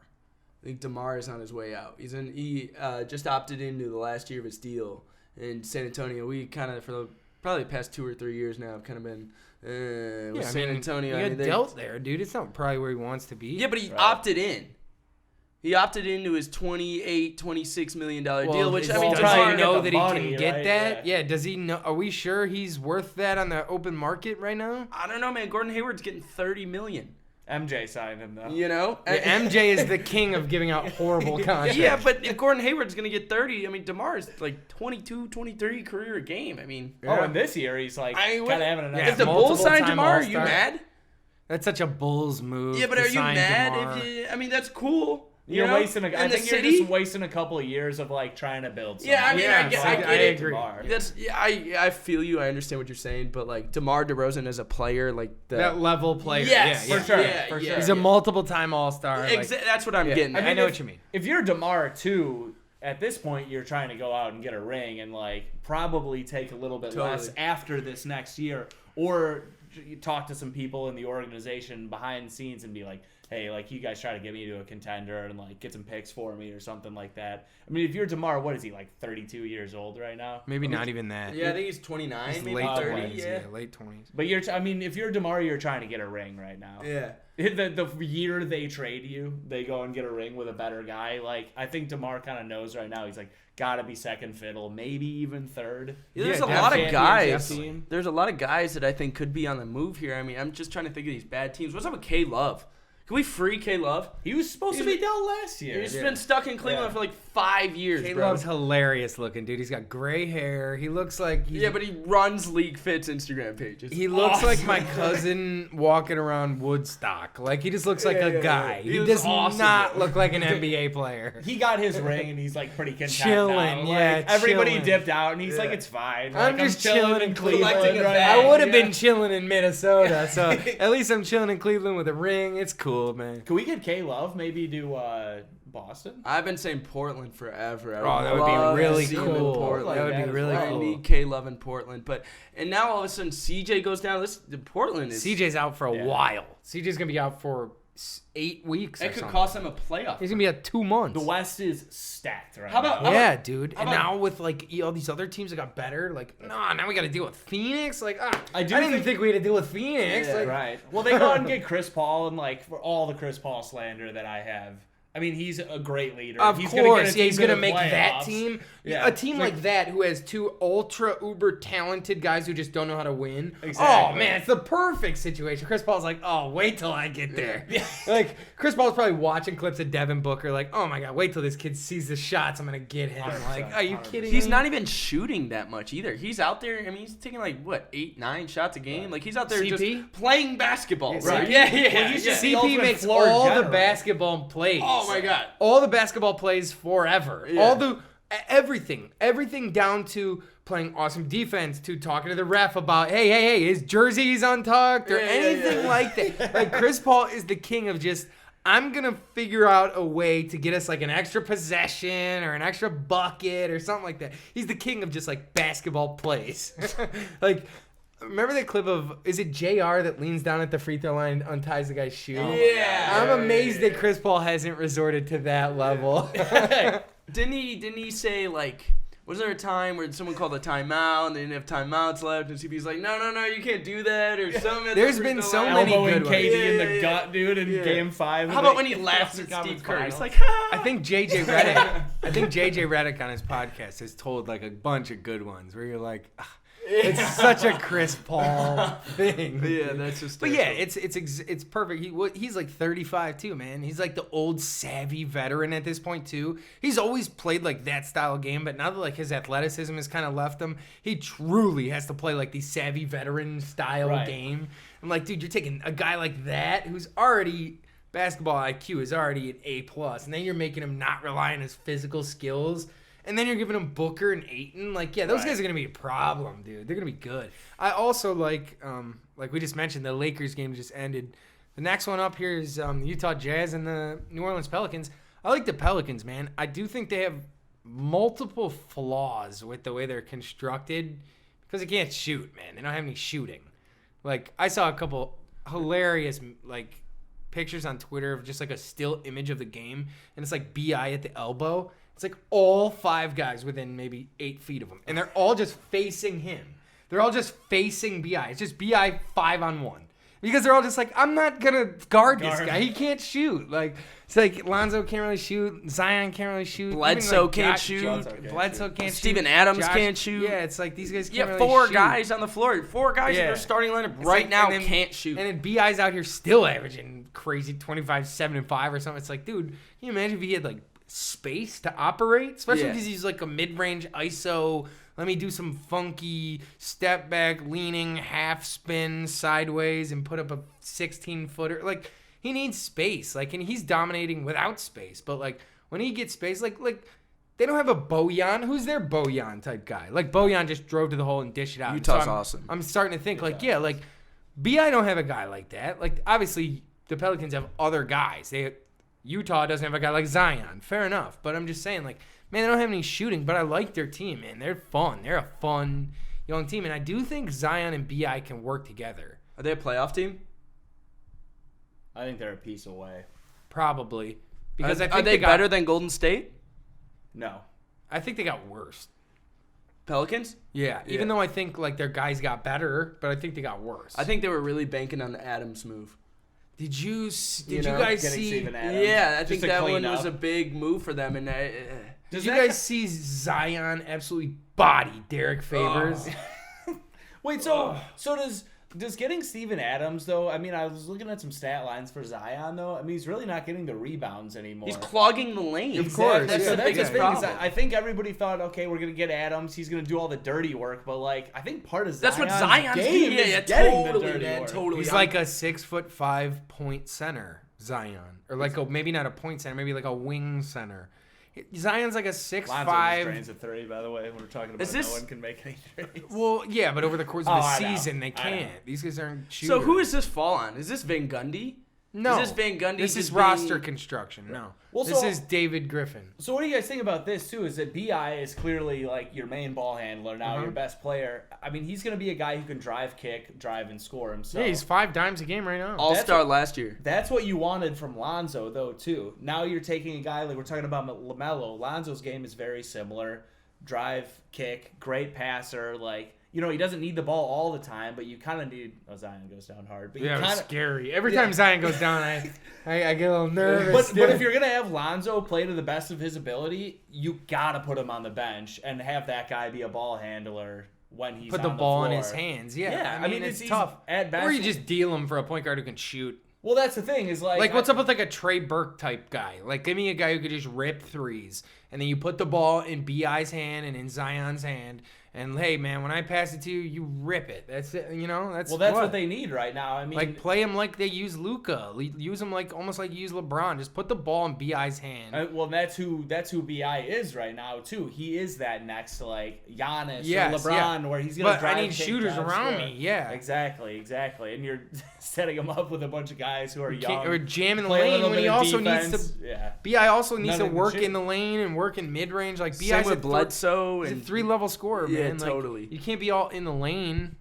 Speaker 5: I think DeMar is on his way out. He just opted into the last year of his deal in San Antonio. We kind of, for the probably the past 2 or 3 years now, have kind of been with San Antonio.
Speaker 4: He
Speaker 5: I
Speaker 4: got
Speaker 5: mean,
Speaker 4: dealt there, dude. It's not probably where he wants to be.
Speaker 5: Yeah, but he opted in. He opted into his $26 million deal, which
Speaker 4: does
Speaker 5: I mean,
Speaker 4: he
Speaker 6: trying to
Speaker 4: know
Speaker 6: get
Speaker 4: that
Speaker 6: the
Speaker 4: he
Speaker 6: money,
Speaker 4: can get
Speaker 6: right?
Speaker 4: that?
Speaker 6: Yeah.
Speaker 4: Yeah. Does he know? Are we sure he's worth that on the open market right now?
Speaker 5: I don't know, man. Gordon Hayward's getting $30 million.
Speaker 6: MJ signed him though.
Speaker 5: You know,
Speaker 4: Yeah, MJ is the king of giving out horrible contracts.
Speaker 5: Yeah, but if Gordon Hayward's going to get 30, I mean, DeMar's like 22, 23 career a game. I mean,
Speaker 6: Oh, and this year he's like
Speaker 5: I mean,
Speaker 6: kind of having a nice.
Speaker 5: if the Bulls sign
Speaker 4: multiple-time
Speaker 5: DeMar, are you
Speaker 4: All-Star.
Speaker 5: mad?
Speaker 4: That's such a Bulls move.
Speaker 5: Yeah, but
Speaker 4: to
Speaker 5: are you
Speaker 4: sign
Speaker 5: mad
Speaker 4: DeMar.
Speaker 5: if you? I mean, that's cool.
Speaker 6: You're
Speaker 5: know?
Speaker 6: wasting. I
Speaker 5: And the
Speaker 6: think you're
Speaker 5: city?
Speaker 6: just wasting a couple of years of like trying to build.
Speaker 5: Yeah, I mean,
Speaker 4: Yeah,
Speaker 5: I get
Speaker 4: I
Speaker 5: it.
Speaker 4: agree.
Speaker 6: DeMar.
Speaker 5: That's I feel you. I understand what you're saying, but like DeMar DeRozan as a player, like
Speaker 4: That level player.
Speaker 5: Yes,
Speaker 4: yeah,
Speaker 6: for sure,
Speaker 5: Yeah,
Speaker 6: for
Speaker 5: yeah,
Speaker 6: sure.
Speaker 4: He's a multiple-time All-Star. like-
Speaker 5: That's what I'm getting.
Speaker 4: I
Speaker 5: at.
Speaker 4: know what you mean.
Speaker 6: If you're DeMar too, at this point you're trying to go out and get a ring and like probably take a little bit less
Speaker 5: Totally.
Speaker 6: after this next year, or you talk to some people in the organization behind the scenes and be like, hey, like you guys try to get me to a contender and like get some picks for me or something like that. I mean, if you're DeMar, what is he, like 32 years old right now?
Speaker 4: Maybe not even that.
Speaker 5: Yeah, I think he's 29,
Speaker 4: He's
Speaker 5: maybe
Speaker 4: late
Speaker 5: 30.
Speaker 4: 20s.
Speaker 5: Yeah.
Speaker 4: Late 20s.
Speaker 6: But I mean, if you're DeMar, you're trying to get a ring right now.
Speaker 5: Yeah.
Speaker 6: The year they trade you, they go and get a ring with a better guy. Like, I think DeMar kind of knows right now. He's like, gotta be second fiddle, maybe even third.
Speaker 5: Yeah, there's
Speaker 4: Yeah,
Speaker 5: a lot of
Speaker 6: definitely.
Speaker 5: guys.
Speaker 6: Definitely.
Speaker 5: There's a lot of guys that I think could be on the move here. I mean, I'm just trying to think of these bad teams. What's up with K Love? Can we free K Love?
Speaker 6: He was supposed to be down last year.
Speaker 5: He's been stuck in Cleveland
Speaker 6: Yeah.
Speaker 5: for like 5 years, bro.
Speaker 4: K-Love's hilarious looking, dude. He's got gray hair. He looks like
Speaker 5: Yeah, but he runs League Fit's Instagram page. It's
Speaker 4: he looks
Speaker 5: awesome.
Speaker 4: like my cousin walking around Woodstock. Like he just looks like a guy.
Speaker 5: He
Speaker 4: He
Speaker 5: was
Speaker 4: does
Speaker 5: awesome,
Speaker 4: not
Speaker 5: bro.
Speaker 4: look like an NBA player.
Speaker 6: He got his ring and he's like pretty content
Speaker 4: Chilling,
Speaker 6: now.
Speaker 4: yeah,
Speaker 6: Like, everybody
Speaker 4: chilling.
Speaker 6: dipped out and he's like, it's fine.
Speaker 4: I'm
Speaker 6: Like,
Speaker 4: just chilling in
Speaker 6: Cleveland.
Speaker 5: collecting a
Speaker 6: right
Speaker 5: bag.
Speaker 4: I would have
Speaker 6: Yeah.
Speaker 4: been chilling in Minnesota, so at least I'm chilling in Cleveland with a ring. It's cool, man.
Speaker 6: Can we get K Love maybe to Boston?
Speaker 5: I've been saying Portland forever. I
Speaker 4: Oh, that would be
Speaker 5: love
Speaker 4: really
Speaker 5: seeing him in
Speaker 4: cool.
Speaker 5: Portland.
Speaker 4: That would be
Speaker 6: as
Speaker 4: really
Speaker 6: well.
Speaker 5: I
Speaker 4: cool.
Speaker 5: need K Love in Portland, and now all of a sudden CJ goes down. Portland is
Speaker 4: CJ's out for a
Speaker 6: Yeah.
Speaker 4: while. CJ's gonna be out for 8 weeks.
Speaker 5: It
Speaker 4: or
Speaker 5: could
Speaker 4: something.
Speaker 5: cost him a playoff.
Speaker 4: He's gonna be at 2 months.
Speaker 6: The West is stacked right
Speaker 5: How about-
Speaker 6: now.
Speaker 4: Yeah, dude.
Speaker 5: how
Speaker 4: And
Speaker 5: about-
Speaker 4: now with like all these other teams that got better, like now we got to deal with Phoenix. Like
Speaker 6: I
Speaker 4: I
Speaker 6: do
Speaker 4: didn't
Speaker 6: think-
Speaker 4: think we had to deal with Phoenix.
Speaker 5: Yeah,
Speaker 4: like,
Speaker 6: Right. Well, they go out and get Chris Paul, and like for all the Chris Paul slander that I have, I mean, he's a great leader.
Speaker 4: Of
Speaker 6: he's
Speaker 4: course,
Speaker 6: gonna
Speaker 4: he's
Speaker 6: get a
Speaker 4: gonna
Speaker 6: team
Speaker 4: make
Speaker 6: to the
Speaker 4: that
Speaker 6: playoffs.
Speaker 4: team.
Speaker 6: Yeah.
Speaker 4: A team like that who has 2 ultra uber talented guys who just don't know how to win.
Speaker 6: Exactly.
Speaker 4: Oh man, it's the perfect situation. Chris Paul's like, oh, wait till I get there. Like Chris Paul's probably watching clips of Devin Booker, like, oh my god, wait till this kid sees the shots I'm gonna get him. Like, are you kidding
Speaker 5: He's
Speaker 4: me?
Speaker 5: not even shooting that much either. He's out there. I mean, he's taking like what 8, 9 shots a game. Like he's out there
Speaker 4: CP?
Speaker 5: just playing basketball.
Speaker 4: Yeah,
Speaker 5: Right?
Speaker 4: CP?
Speaker 5: Yeah.
Speaker 6: Well, he's just the
Speaker 4: CP
Speaker 6: ultimate
Speaker 4: makes
Speaker 6: floor
Speaker 4: all the
Speaker 6: general.
Speaker 4: basketball plays.
Speaker 5: Oh my god.
Speaker 4: All the basketball plays forever.
Speaker 5: Yeah.
Speaker 4: All the everything down to playing awesome defense to talking to the ref about hey his jersey's untucked or
Speaker 5: Yeah,
Speaker 4: anything
Speaker 5: yeah.
Speaker 4: like that. Like Chris Paul is the king of just I'm going to figure out a way to get us like an extra possession or an extra bucket or something like that. He's the king of just like basketball plays. Like, remember that clip of, is it JR that leans down at the free throw line and unties the guy's shoe?
Speaker 5: Yeah.
Speaker 4: I'm amazed that Chris Paul hasn't resorted to that level.
Speaker 5: Didn't he say, like, was there a time where someone called a timeout and they didn't have timeouts left, and CP's like, no, you can't do that, or something?
Speaker 4: There's been so many good ones.
Speaker 6: KD in the gut, dude, in Game 5.
Speaker 5: How about when he laughs at Steve Kerr? He's like,
Speaker 4: I think JJ Redick on his podcast has told like a bunch of good ones where you're like, it's such a Chris Paul thing.
Speaker 5: Yeah, that's just.
Speaker 4: But yeah, it's perfect. He's like 35 too, man. He's like the old savvy veteran at this point too. He's always played like that style of game, but now that like his athleticism has kind of left him, he truly has to play like the savvy veteran style game. I'm like, dude, you're taking a guy like that who's already basketball IQ is already an A+, and then you're making him not rely on his physical skills. And then you're giving him Booker and Ayton. Like, yeah, those guys are going to be a problem, dude. They're going to be good. I also like we just mentioned, the Lakers game just ended. The next one up here is the Utah Jazz and the New Orleans Pelicans. I like the Pelicans, man. I do think they have multiple flaws with the way they're constructed because they can't shoot, man. They don't have any shooting. Like, I saw a couple hilarious, like, pictures on Twitter of just, like, a still image of the game, and it's, like, B.I. at the elbow. It's like all 5 guys within maybe 8 feet of him. And they're all just facing him. They're all just facing B.I. It's just B.I. 5-on-1. Because they're all just like, I'm not going to guard this guy. He can't shoot. Like, it's like Lonzo can't really shoot. Zion can't really shoot.
Speaker 5: Bledsoe can't shoot.
Speaker 4: Bledsoe can't shoot.
Speaker 5: Steven Adams can't shoot.
Speaker 4: Yeah, it's like these guys can't really
Speaker 5: 4
Speaker 4: shoot.
Speaker 5: guys on the floor. 4 guys in their starting lineup now can't shoot.
Speaker 4: And then B.I.'s out here still averaging crazy 25, 7, and 5 or something. It's like, dude, can you imagine if he had, like, space to operate, especially because he's like a mid-range ISO. Let me do some funky step back, leaning, half spin sideways, and put up a 16-footer. Like, he needs space. Like, and he's dominating without space. But like when he gets space, like they don't have a Bojan. Who's their Bojan type guy? Like Bojan just drove to the hole and dished it out.
Speaker 5: Utah's awesome.
Speaker 4: I'm starting to think like BI don't have a guy like that. Like obviously the Pelicans have other guys. Utah doesn't have a guy like Zion. Fair enough. But I'm just saying, like, man, they don't have any shooting, but I like their team, man. They're fun. They're a fun young team. And I do think Zion and B.I. can work together.
Speaker 5: Are they a playoff team?
Speaker 6: I think they're a piece away.
Speaker 4: Probably. Because
Speaker 5: are they better than Golden State?
Speaker 6: No.
Speaker 4: I think they got worse.
Speaker 5: Pelicans?
Speaker 4: Yeah. Even though I think, like, their guys got better, but I think they got worse.
Speaker 5: I think they were really banking on the Adams move.
Speaker 4: Did you guys see?
Speaker 6: Steven Adams,
Speaker 5: yeah, I think that one was
Speaker 6: up.
Speaker 5: a big move for them. And
Speaker 4: did you guys see Zion absolutely body Derek Favors?
Speaker 6: Wait, so does getting Steven Adams though? I mean, I was looking at some stat lines for Zion though. I mean, he's really not getting the rebounds anymore.
Speaker 5: He's clogging the lane.
Speaker 4: Of course,
Speaker 5: that's the biggest
Speaker 6: thing.
Speaker 5: problem.
Speaker 6: I think everybody thought, okay, we're gonna get Adams. He's gonna do all the dirty work, but like, I think part of Zion's
Speaker 5: that's what Zion's
Speaker 6: game
Speaker 5: doing.
Speaker 6: is getting
Speaker 5: Totally,
Speaker 6: the dirty
Speaker 5: man.
Speaker 6: work.
Speaker 5: Totally.
Speaker 4: He's like a 6'5" point center, Zion, or like maybe not a point center, maybe like a wing center. Zion's like a 6'5".
Speaker 6: Lonzo drains a 3, by the way. When we're talking about no one can make any threes.
Speaker 4: Well, yeah, but over the course of the
Speaker 6: I know.
Speaker 4: season, they can't. These guys aren't shooters.
Speaker 5: So who does this fall on? Is this Van Gundy?
Speaker 4: No.
Speaker 5: Is this Van Gundy?
Speaker 4: This is
Speaker 5: just
Speaker 4: roster
Speaker 5: being-
Speaker 4: construction. No.
Speaker 6: Well,
Speaker 4: This
Speaker 6: so-
Speaker 4: is David Griffin.
Speaker 6: So what do you guys think about this too? Is that Bi is clearly like your main ball handler now, your best player. I mean, he's going to be a guy who can drive, and score himself.
Speaker 4: Yeah, he's 5 dimes a game right now.
Speaker 5: All-star last year.
Speaker 6: That's what you wanted from Lonzo, though, too. Now you're taking a guy like we're talking about LaMelo. Lonzo's game is very similar. Drive, kick, great passer. Like, you know, he doesn't need the ball all the time, but you kind of need. Oh, Zion goes down hard. But
Speaker 4: Yeah,
Speaker 6: you
Speaker 4: it's
Speaker 6: kinda,
Speaker 4: scary. Every time Zion goes down, I get a little nervous.
Speaker 6: But if you're gonna have Lonzo play to the best of his ability, you gotta put him on the bench and have that guy be a ball handler when he's
Speaker 4: put
Speaker 6: on
Speaker 4: the ball in
Speaker 6: floor.
Speaker 4: his hands. Yeah,
Speaker 6: Yeah,
Speaker 4: I mean it's tough.
Speaker 6: At best,
Speaker 4: Or you just deal him for a point guard who can shoot.
Speaker 6: well, that's the thing is like
Speaker 4: Like, what's up with like a Trey Burke type guy? Like, give me a guy who could just rip threes and then you put the ball in BI's hand and in Zion's hand, and hey, man, when I pass it to you, you rip it. That's it. That's
Speaker 6: what they need right now. I mean,
Speaker 4: like play him like they use Luka. Use him like almost like you use LeBron. Just put the ball in BI's hand.
Speaker 6: well, that's who BI is right now too. He is that next to like Giannis or LeBron, where he's gonna.
Speaker 4: But
Speaker 6: drive,
Speaker 4: I need shooters around me. Yeah,
Speaker 6: exactly. And you're setting him up with a bunch of guys who are young
Speaker 4: or jamming the lane when he also
Speaker 6: defense.
Speaker 4: needs to.
Speaker 6: Yeah.
Speaker 4: BI also needs to work in the lane and work in mid range. Like
Speaker 5: Same
Speaker 4: BI's
Speaker 5: with Bledsoe
Speaker 4: he's a
Speaker 5: and
Speaker 4: 3-level scorer,
Speaker 5: yeah,
Speaker 4: man. Like,
Speaker 5: totally.
Speaker 4: You can't be all in the lane.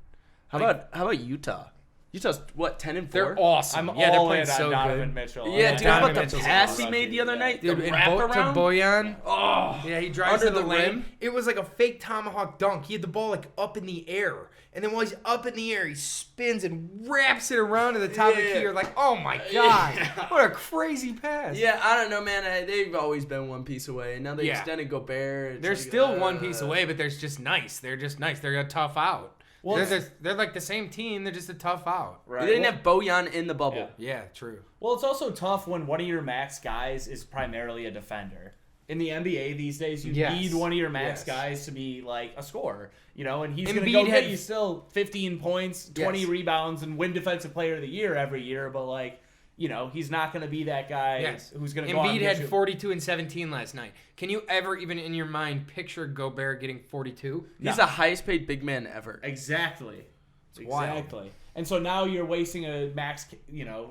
Speaker 5: How about Utah? Utah's what, 10-4?
Speaker 4: They're awesome.
Speaker 6: I'm
Speaker 4: they're
Speaker 6: all
Speaker 4: playing
Speaker 6: in on
Speaker 4: so
Speaker 6: Donovan
Speaker 4: good.
Speaker 6: Mitchell.
Speaker 5: Yeah, dude, how
Speaker 4: Donovan
Speaker 5: about the
Speaker 4: Mitchell's
Speaker 5: pass
Speaker 4: awesome.
Speaker 5: he made the other night?
Speaker 4: Dude,
Speaker 5: The
Speaker 4: and
Speaker 5: wrap
Speaker 4: to
Speaker 5: around?
Speaker 4: Bojan.
Speaker 5: Oh,
Speaker 4: Yeah, he drives
Speaker 5: under
Speaker 4: to the
Speaker 5: the
Speaker 4: rim.
Speaker 5: rim.
Speaker 4: It was like a fake tomahawk dunk. He had the ball like up in the air. And then while he's up in the air, he spins and wraps it around to the top of the key. You're like, oh my God. What a crazy pass.
Speaker 5: Yeah, I don't know, man. They've always been one piece away. And now they extended Gobert. It's
Speaker 4: They're
Speaker 5: like,
Speaker 4: still one piece away, but they're just nice. They're just nice. They're a tough out.
Speaker 6: Well,
Speaker 4: they're like the same team. They're just a tough out.
Speaker 6: Right.
Speaker 5: They didn't have Bojan in the bubble.
Speaker 4: Yeah, true.
Speaker 6: Well, it's also tough when one of your max guys is primarily a defender. In the NBA these days, you need one of your max guys to be like a scorer, and he's going to go get you still 15 points, 20 rebounds, and win Defensive Player of the Year every year. But like, he's not going to be that guy who's going to go.
Speaker 4: Embiid had 42 and 17 last night. Can you ever, even in your mind, picture Gobert getting 42?
Speaker 5: He's the highest paid big man ever.
Speaker 6: Exactly.
Speaker 4: Wild.
Speaker 6: And so now you're wasting a max,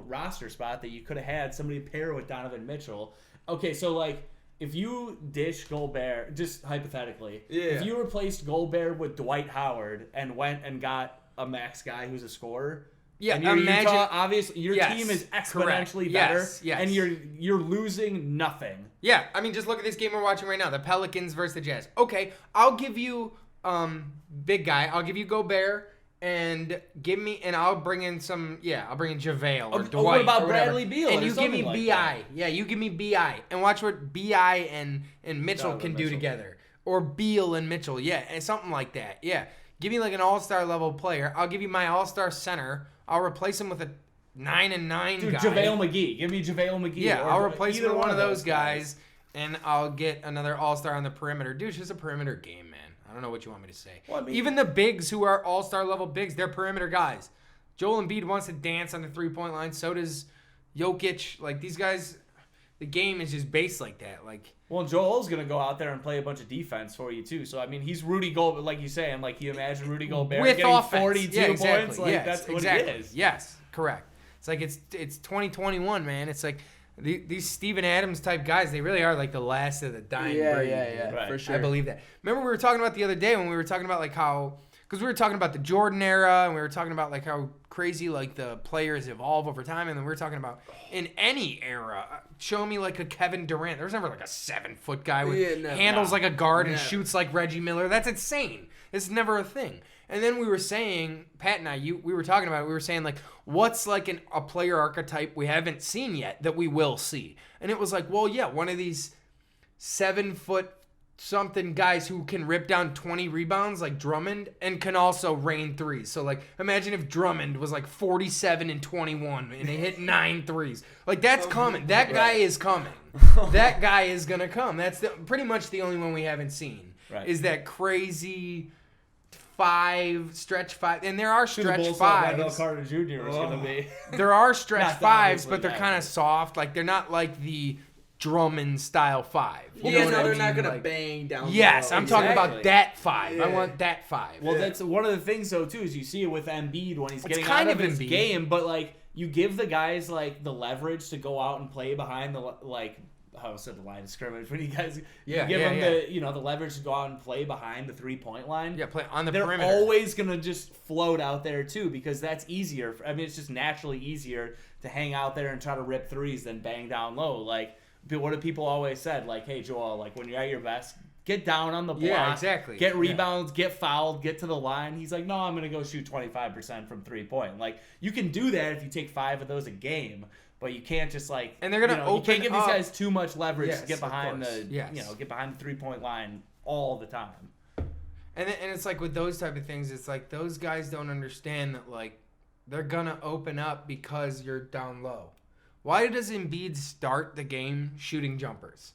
Speaker 6: roster spot that you could have had somebody pair with Donovan Mitchell. Okay, so like if you dish Gobert, just hypothetically, if you replaced Gobert with Dwight Howard and went and got a max guy who's a scorer.
Speaker 4: Yeah,
Speaker 6: and you're
Speaker 4: imagine.
Speaker 6: Utah, obviously, your team is exponentially better,
Speaker 4: yes.
Speaker 6: and you're losing nothing.
Speaker 4: Yeah, I mean, just look at this game we're watching right now: the Pelicans versus the Jazz. Okay, I'll give you big guy. I'll give you Gobert, and I'll bring in some. Yeah, I'll bring in JaVale or Dwight.
Speaker 6: What about
Speaker 4: or whatever.
Speaker 6: Bradley Beal?
Speaker 4: And
Speaker 6: or
Speaker 4: you give me
Speaker 6: something like
Speaker 4: Bi.
Speaker 6: that?
Speaker 4: Yeah, you give me Bi, and watch what Bi and Mitchell can do together, or Beal and Mitchell. Yeah, and something like that. Yeah, give me like an all-star level player. I'll give you my all-star center. I'll replace him with a 9-9
Speaker 6: Dude,
Speaker 4: guy.
Speaker 6: JaVale McGee. Give me JaVale McGee.
Speaker 4: Yeah,
Speaker 6: or
Speaker 4: I'll replace him with one of those
Speaker 6: guys.
Speaker 4: and I'll get another all-star on the perimeter. Dude, it's just a perimeter game, man. I don't know what you want me to say.
Speaker 6: Well, I mean,
Speaker 4: even the bigs who are all-star level bigs, they're perimeter guys. Joel Embiid wants to dance on the three-point line. So does Jokic. Like, these guys, the game is just based like that. Like,
Speaker 6: well, Joel's going to go out there and play a bunch of defense for you, too. So, I mean, he's Rudy Gobert, like you say. And, like, you imagine Rudy Gobert
Speaker 4: with
Speaker 6: getting
Speaker 4: offense.
Speaker 6: 42 points. Like, that's what it is.
Speaker 4: Yes, correct. It's like it's 2021, man. It's like these Steven Adams type guys, they really are like the last of the dying breed.
Speaker 5: Yeah,
Speaker 6: Right.
Speaker 5: for sure.
Speaker 4: I believe that. Remember we were talking about the other day when we were talking about like how, because we were talking about the Jordan era and we were talking about like how crazy like the players evolve over time, and then we were talking about in any era, show me like a Kevin Durant. There was never like a 7-foot guy with handles like a guard and shoots like Reggie Miller. That's insane. It's never a thing. And then we were saying, Pat and I, we were talking about it. We were saying, like, what's like a player archetype we haven't seen yet that we will see? And it was like, well, yeah, one of these 7-foot something guys who can rip down 20 rebounds like Drummond and can also rain threes. So, like, imagine if Drummond was like 47 and 21 and he hit 9 threes. Like, that's coming. That guy is coming. That guy is going to come. That's pretty much the only one we haven't seen.
Speaker 6: Right.
Speaker 4: Is that crazy stretch five, and there are stretch
Speaker 6: Wendell
Speaker 4: fives.
Speaker 6: Carter Jr. was going to be.
Speaker 4: There are stretch
Speaker 6: Not
Speaker 4: fives,
Speaker 6: obviously,
Speaker 4: but they're
Speaker 6: yeah.
Speaker 4: kind of soft. Like they're not like the Drummond style five. You know
Speaker 5: Yeah,
Speaker 4: what
Speaker 5: no,
Speaker 4: I
Speaker 5: they're
Speaker 4: mean?
Speaker 5: not gonna
Speaker 4: Like,
Speaker 5: bang down.
Speaker 4: Yes,
Speaker 5: low.
Speaker 4: I'm talking about
Speaker 6: Exactly.
Speaker 4: that five. I
Speaker 5: Yeah.
Speaker 4: want that five.
Speaker 6: Well, that's one of the things, though, too, is you see it with Embiid when he's getting
Speaker 4: kind
Speaker 6: out of
Speaker 4: of
Speaker 6: his
Speaker 4: Embiid.
Speaker 6: game, but, like, you give the guys, like, the leverage to go out and play behind the, like, I said the line of scrimmage, but you guys
Speaker 4: Yeah,
Speaker 6: give
Speaker 4: yeah,
Speaker 6: them
Speaker 4: yeah.
Speaker 6: the leverage to go out and play behind the 3-point line.
Speaker 4: yeah, play on the
Speaker 6: They're
Speaker 4: perimeter.
Speaker 6: always going to just float out there, too, because that's easier. I mean, it's just naturally easier to hang out there and try to rip threes than bang down low. Like, but what have people always said? Like, hey, Joel, like, when you're at your best, get down on the block.
Speaker 4: Yeah, exactly.
Speaker 6: Get
Speaker 4: Yeah.
Speaker 6: rebounds, get fouled, get to the line. He's like, no, I'm going to go shoot 25% from 3-point. Like, you can do that if you take 5 of those a game, but you can't just, like,
Speaker 4: And they're gonna
Speaker 6: you
Speaker 4: open
Speaker 6: can't give these
Speaker 4: up-
Speaker 6: guys too much leverage
Speaker 4: Yes,
Speaker 6: to get
Speaker 4: of
Speaker 6: behind
Speaker 4: course.
Speaker 6: the,
Speaker 4: Yes.
Speaker 6: get behind the 3-point line all the time.
Speaker 4: And it's like with those type of things, it's like those guys don't understand that like they're gonna open up because you're down low. Why does Embiid start the game shooting jumpers?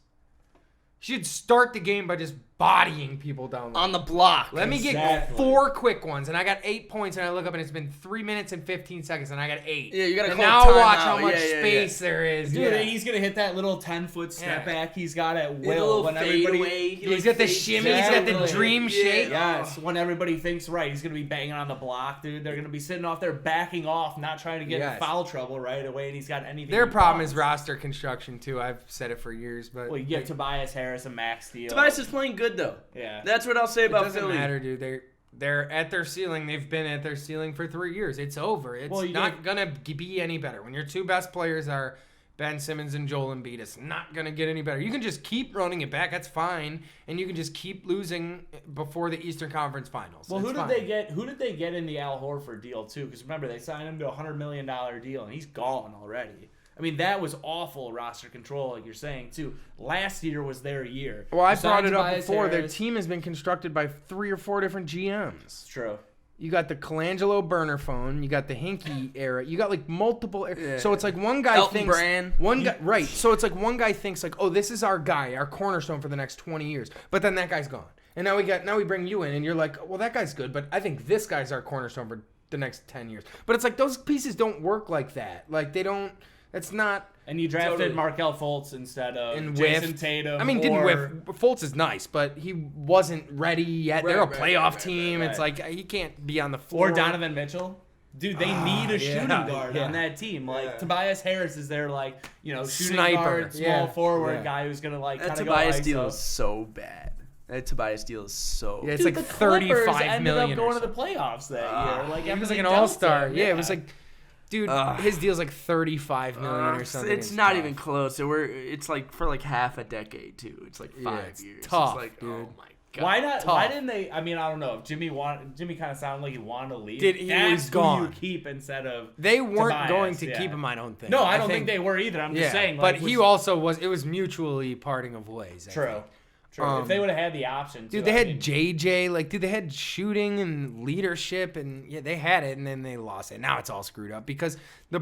Speaker 4: should start the game by just bodying people down
Speaker 5: On the block.
Speaker 4: Let me get
Speaker 6: Exactly.
Speaker 4: 4 quick ones, and I got 8 points, and I look up, and it's been 3 minutes and 15 seconds, and I got 8.
Speaker 5: Yeah, you gotta
Speaker 4: and
Speaker 5: call
Speaker 4: now
Speaker 5: timeout.
Speaker 4: watch how much
Speaker 5: Yeah, yeah,
Speaker 4: space there is.
Speaker 6: Dude,
Speaker 4: yeah.
Speaker 6: he's gonna hit that little 10-foot step
Speaker 4: Yeah.
Speaker 6: back he's got at
Speaker 5: A
Speaker 6: will
Speaker 5: little
Speaker 6: when
Speaker 5: fade
Speaker 6: everybody.
Speaker 5: away.
Speaker 4: He's got the shimmy, he's got the
Speaker 6: Exactly.
Speaker 4: dream shape.
Speaker 6: Yes, when everybody thinks right, he's gonna be banging on the block, dude. They're gonna be sitting off there backing off, not trying to get
Speaker 4: Yes.
Speaker 6: in foul trouble right away, and he's got anything.
Speaker 4: Their
Speaker 6: he
Speaker 4: problem
Speaker 6: wants.
Speaker 4: is roster construction, too. I've said it for years, but
Speaker 6: Well, you get Tobias Harris and Max Steele.
Speaker 5: Tobias is playing good though.
Speaker 6: Yeah.
Speaker 5: That's what I'll say
Speaker 4: it
Speaker 5: about
Speaker 4: doesn't
Speaker 5: Philly.
Speaker 4: matter, dude. They're at their ceiling. They've been at their ceiling for 3 years. It's over. It's
Speaker 6: Well, you
Speaker 4: not gonna be any better. When your 2 best players are Ben Simmons and Joel Embiid, it's not gonna get any better. You can just keep running it back. That's fine, and you can just keep losing before the Eastern Conference Finals.
Speaker 6: Well,
Speaker 4: It's
Speaker 6: who did
Speaker 4: fine.
Speaker 6: they get? Who did they get in the Al Horford deal too? Because remember, they signed him to a $100 million deal, and he's gone already. I mean, that was awful roster control, like you're saying too. Last year was their year.
Speaker 4: Well, I
Speaker 6: You signed
Speaker 4: brought it up
Speaker 6: Tobias
Speaker 4: before. Their
Speaker 6: Harris.
Speaker 4: team has been constructed by 3 or 4 different GMs.
Speaker 6: It's true.
Speaker 4: You got the Colangelo burner phone. You got the Hinkie era. You got like multiple. So it's like one guy
Speaker 5: Elton
Speaker 4: thinks
Speaker 5: Brand.
Speaker 4: one guy right. So it's like one guy thinks like, oh, this is our guy, our cornerstone for the next 20 years. But then that guy's gone, and now we bring you in, and you're like, well, that guy's good, but I think this guy's our cornerstone for the next 10 years. But it's like those pieces don't work like that. Like they don't. That's not.
Speaker 6: And you drafted
Speaker 5: Totally.
Speaker 6: Markelle Fultz instead of
Speaker 4: And
Speaker 6: Jason
Speaker 4: whiffed.
Speaker 6: Tatum.
Speaker 4: I mean, didn't
Speaker 6: or-
Speaker 4: whiff. Fultz is nice, but he wasn't ready yet. They're a
Speaker 5: Right,
Speaker 4: playoff
Speaker 5: right,
Speaker 4: team.
Speaker 6: right.
Speaker 4: It's like he can't be on the floor.
Speaker 6: Or Donovan Mitchell. Dude, they need a shooting guard
Speaker 4: yeah.
Speaker 6: on that team. Like Tobias Harris is their shooting
Speaker 4: Sniper.
Speaker 6: guard, small
Speaker 4: Yeah.
Speaker 6: forward
Speaker 4: Yeah.
Speaker 6: guy who's gonna
Speaker 5: That
Speaker 6: kind of go
Speaker 5: Tobias
Speaker 6: ISO.
Speaker 5: deal is so bad. That Tobias deal is so.
Speaker 4: Yeah, it's
Speaker 6: Dude,
Speaker 4: like
Speaker 6: the Clippers
Speaker 4: 35
Speaker 6: ended
Speaker 4: million.
Speaker 6: up
Speaker 4: or
Speaker 6: going to the
Speaker 4: something.
Speaker 6: playoffs that year. Like
Speaker 4: He was
Speaker 6: everybody
Speaker 4: like an
Speaker 6: dealt
Speaker 4: all-star.
Speaker 6: him.
Speaker 4: Yeah, it was like, dude, his deal's like 35 million or
Speaker 5: It's
Speaker 4: something.
Speaker 5: it's not even close. It's like for like half a decade too. It's like 5
Speaker 4: it's
Speaker 5: years.
Speaker 4: tough,
Speaker 5: it's like,
Speaker 4: dude.
Speaker 5: oh my god.
Speaker 6: Why not?
Speaker 4: Tough.
Speaker 6: Why didn't they? I mean, I don't know. If Jimmy kind of sounded like he wanted to leave.
Speaker 4: He
Speaker 6: That's
Speaker 4: was
Speaker 6: who
Speaker 4: gone.
Speaker 6: you keep instead of.
Speaker 4: They weren't
Speaker 6: Tobias,
Speaker 4: going to
Speaker 6: yeah.
Speaker 4: keep him, I don't think.
Speaker 6: No, I don't think they were either. I'm just saying.
Speaker 4: but
Speaker 6: Like,
Speaker 4: he also was. It was mutually parting of ways. I
Speaker 6: true.
Speaker 4: think.
Speaker 6: True. If they would have had the option,
Speaker 4: Dude,
Speaker 6: to,
Speaker 4: they
Speaker 6: I
Speaker 4: had
Speaker 6: mean,
Speaker 4: JJ. Like, dude, they had shooting and leadership, and yeah, they had it, and then they lost it. Now it's all screwed up because the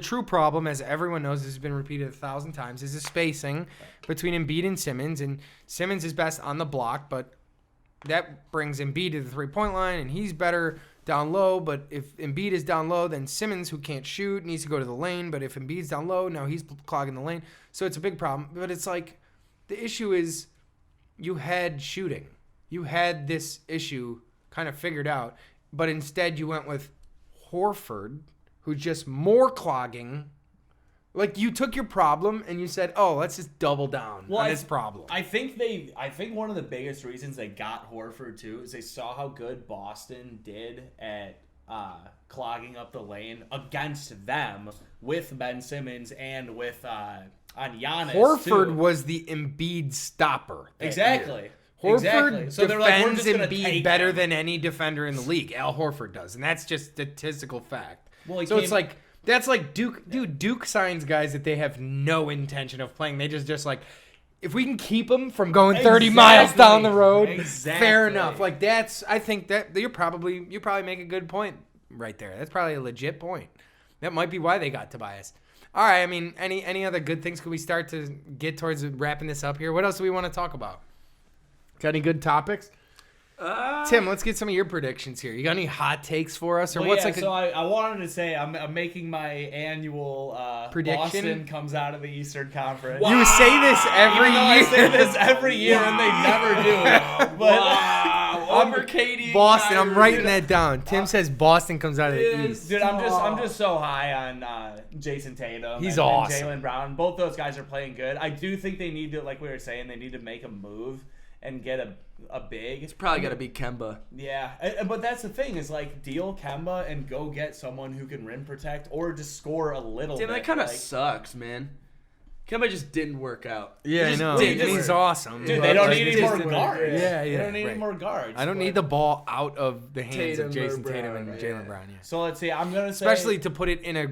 Speaker 4: true problem, as everyone knows, this has been repeated 1,000 times, is the spacing between Embiid and Simmons. And Simmons is best on the block, but that brings Embiid to the 3-point line, and he's better down low. But if Embiid is down low, then Simmons, who can't shoot, needs to go to the lane. But if Embiid's down low, now he's clogging the lane. So it's a big problem. But it's like the issue is you had shooting. You had this issue kind of figured out. But instead you went with Horford, who's just more clogging. Like, you took your problem and you said, oh, let's just double down on this problem.
Speaker 6: I think one of the biggest reasons they got Horford too is they saw how good Boston did at clogging up the lane against them with Ben Simmons and with on Giannis.
Speaker 4: Horford
Speaker 6: too.
Speaker 4: was the Embiid stopper. that
Speaker 6: Exactly.
Speaker 4: year. Horford
Speaker 6: Exactly. So they're like, we're
Speaker 4: defends
Speaker 6: just gonna
Speaker 4: Embiid
Speaker 6: take
Speaker 4: better
Speaker 6: him.
Speaker 4: than any defender in the league. Al Horford does, and that's just statistical fact.
Speaker 6: Well, he
Speaker 4: so it's
Speaker 6: came-
Speaker 4: like that's like Duke. Dude, Duke signs guys that they have no intention of playing. They just like, if we can keep them from going 30 miles down the road, fair enough. Like I think that you probably make a good point right there. That's probably a legit point. That might be why they got Tobias. All right, I mean, any other good things? Could we start to get towards wrapping this up here? What else do we want to talk about? Got any good topics? Tim, let's get some of your predictions here. You got any hot takes for us, or
Speaker 6: Well,
Speaker 4: what's
Speaker 6: yeah,
Speaker 4: like?
Speaker 6: so I wanted to say I'm making my annual
Speaker 4: Prediction?
Speaker 6: Boston comes out of the Eastern Conference.
Speaker 4: You say this every
Speaker 6: Even though
Speaker 4: year.
Speaker 6: I say this every year and they never do. But
Speaker 5: Over Katie.
Speaker 4: Boston. I'm
Speaker 5: Kyrie,
Speaker 4: writing
Speaker 5: dude.
Speaker 4: that down. Tim says Boston comes out of the East.
Speaker 6: dude, I'm just so high on Jason Tatum.
Speaker 4: He's
Speaker 6: and
Speaker 4: awesome.
Speaker 6: Jaylen Brown. Both those guys are playing good. I do think they need to, like we were saying, they need to make a move and get a big.
Speaker 5: It's probably got to be Kemba.
Speaker 6: Yeah, but that's the thing is like deal Kemba and go get someone who can rim protect or just score a little
Speaker 5: Damn,
Speaker 6: bit.
Speaker 5: that kind of
Speaker 6: like,
Speaker 5: sucks, man. Kemba just didn't work out.
Speaker 4: Yeah, I
Speaker 5: Just
Speaker 4: know.
Speaker 5: didn't
Speaker 4: And he's
Speaker 5: work.
Speaker 4: awesome.
Speaker 6: Dude,
Speaker 4: but,
Speaker 6: they don't
Speaker 4: like,
Speaker 6: need
Speaker 4: it
Speaker 6: any
Speaker 4: just
Speaker 6: more
Speaker 4: didn't-
Speaker 6: guards.
Speaker 4: Yeah,
Speaker 6: They don't need
Speaker 4: right.
Speaker 6: any more guards.
Speaker 4: I don't
Speaker 6: but-
Speaker 4: need the ball out of the hands
Speaker 5: Tatum
Speaker 4: of
Speaker 5: or
Speaker 4: Jason
Speaker 5: Brown,
Speaker 4: Tatum and
Speaker 5: yeah.
Speaker 4: Jaylen Brown. Yeah.
Speaker 6: So let's see. I'm gonna say,
Speaker 4: Especially to put it in a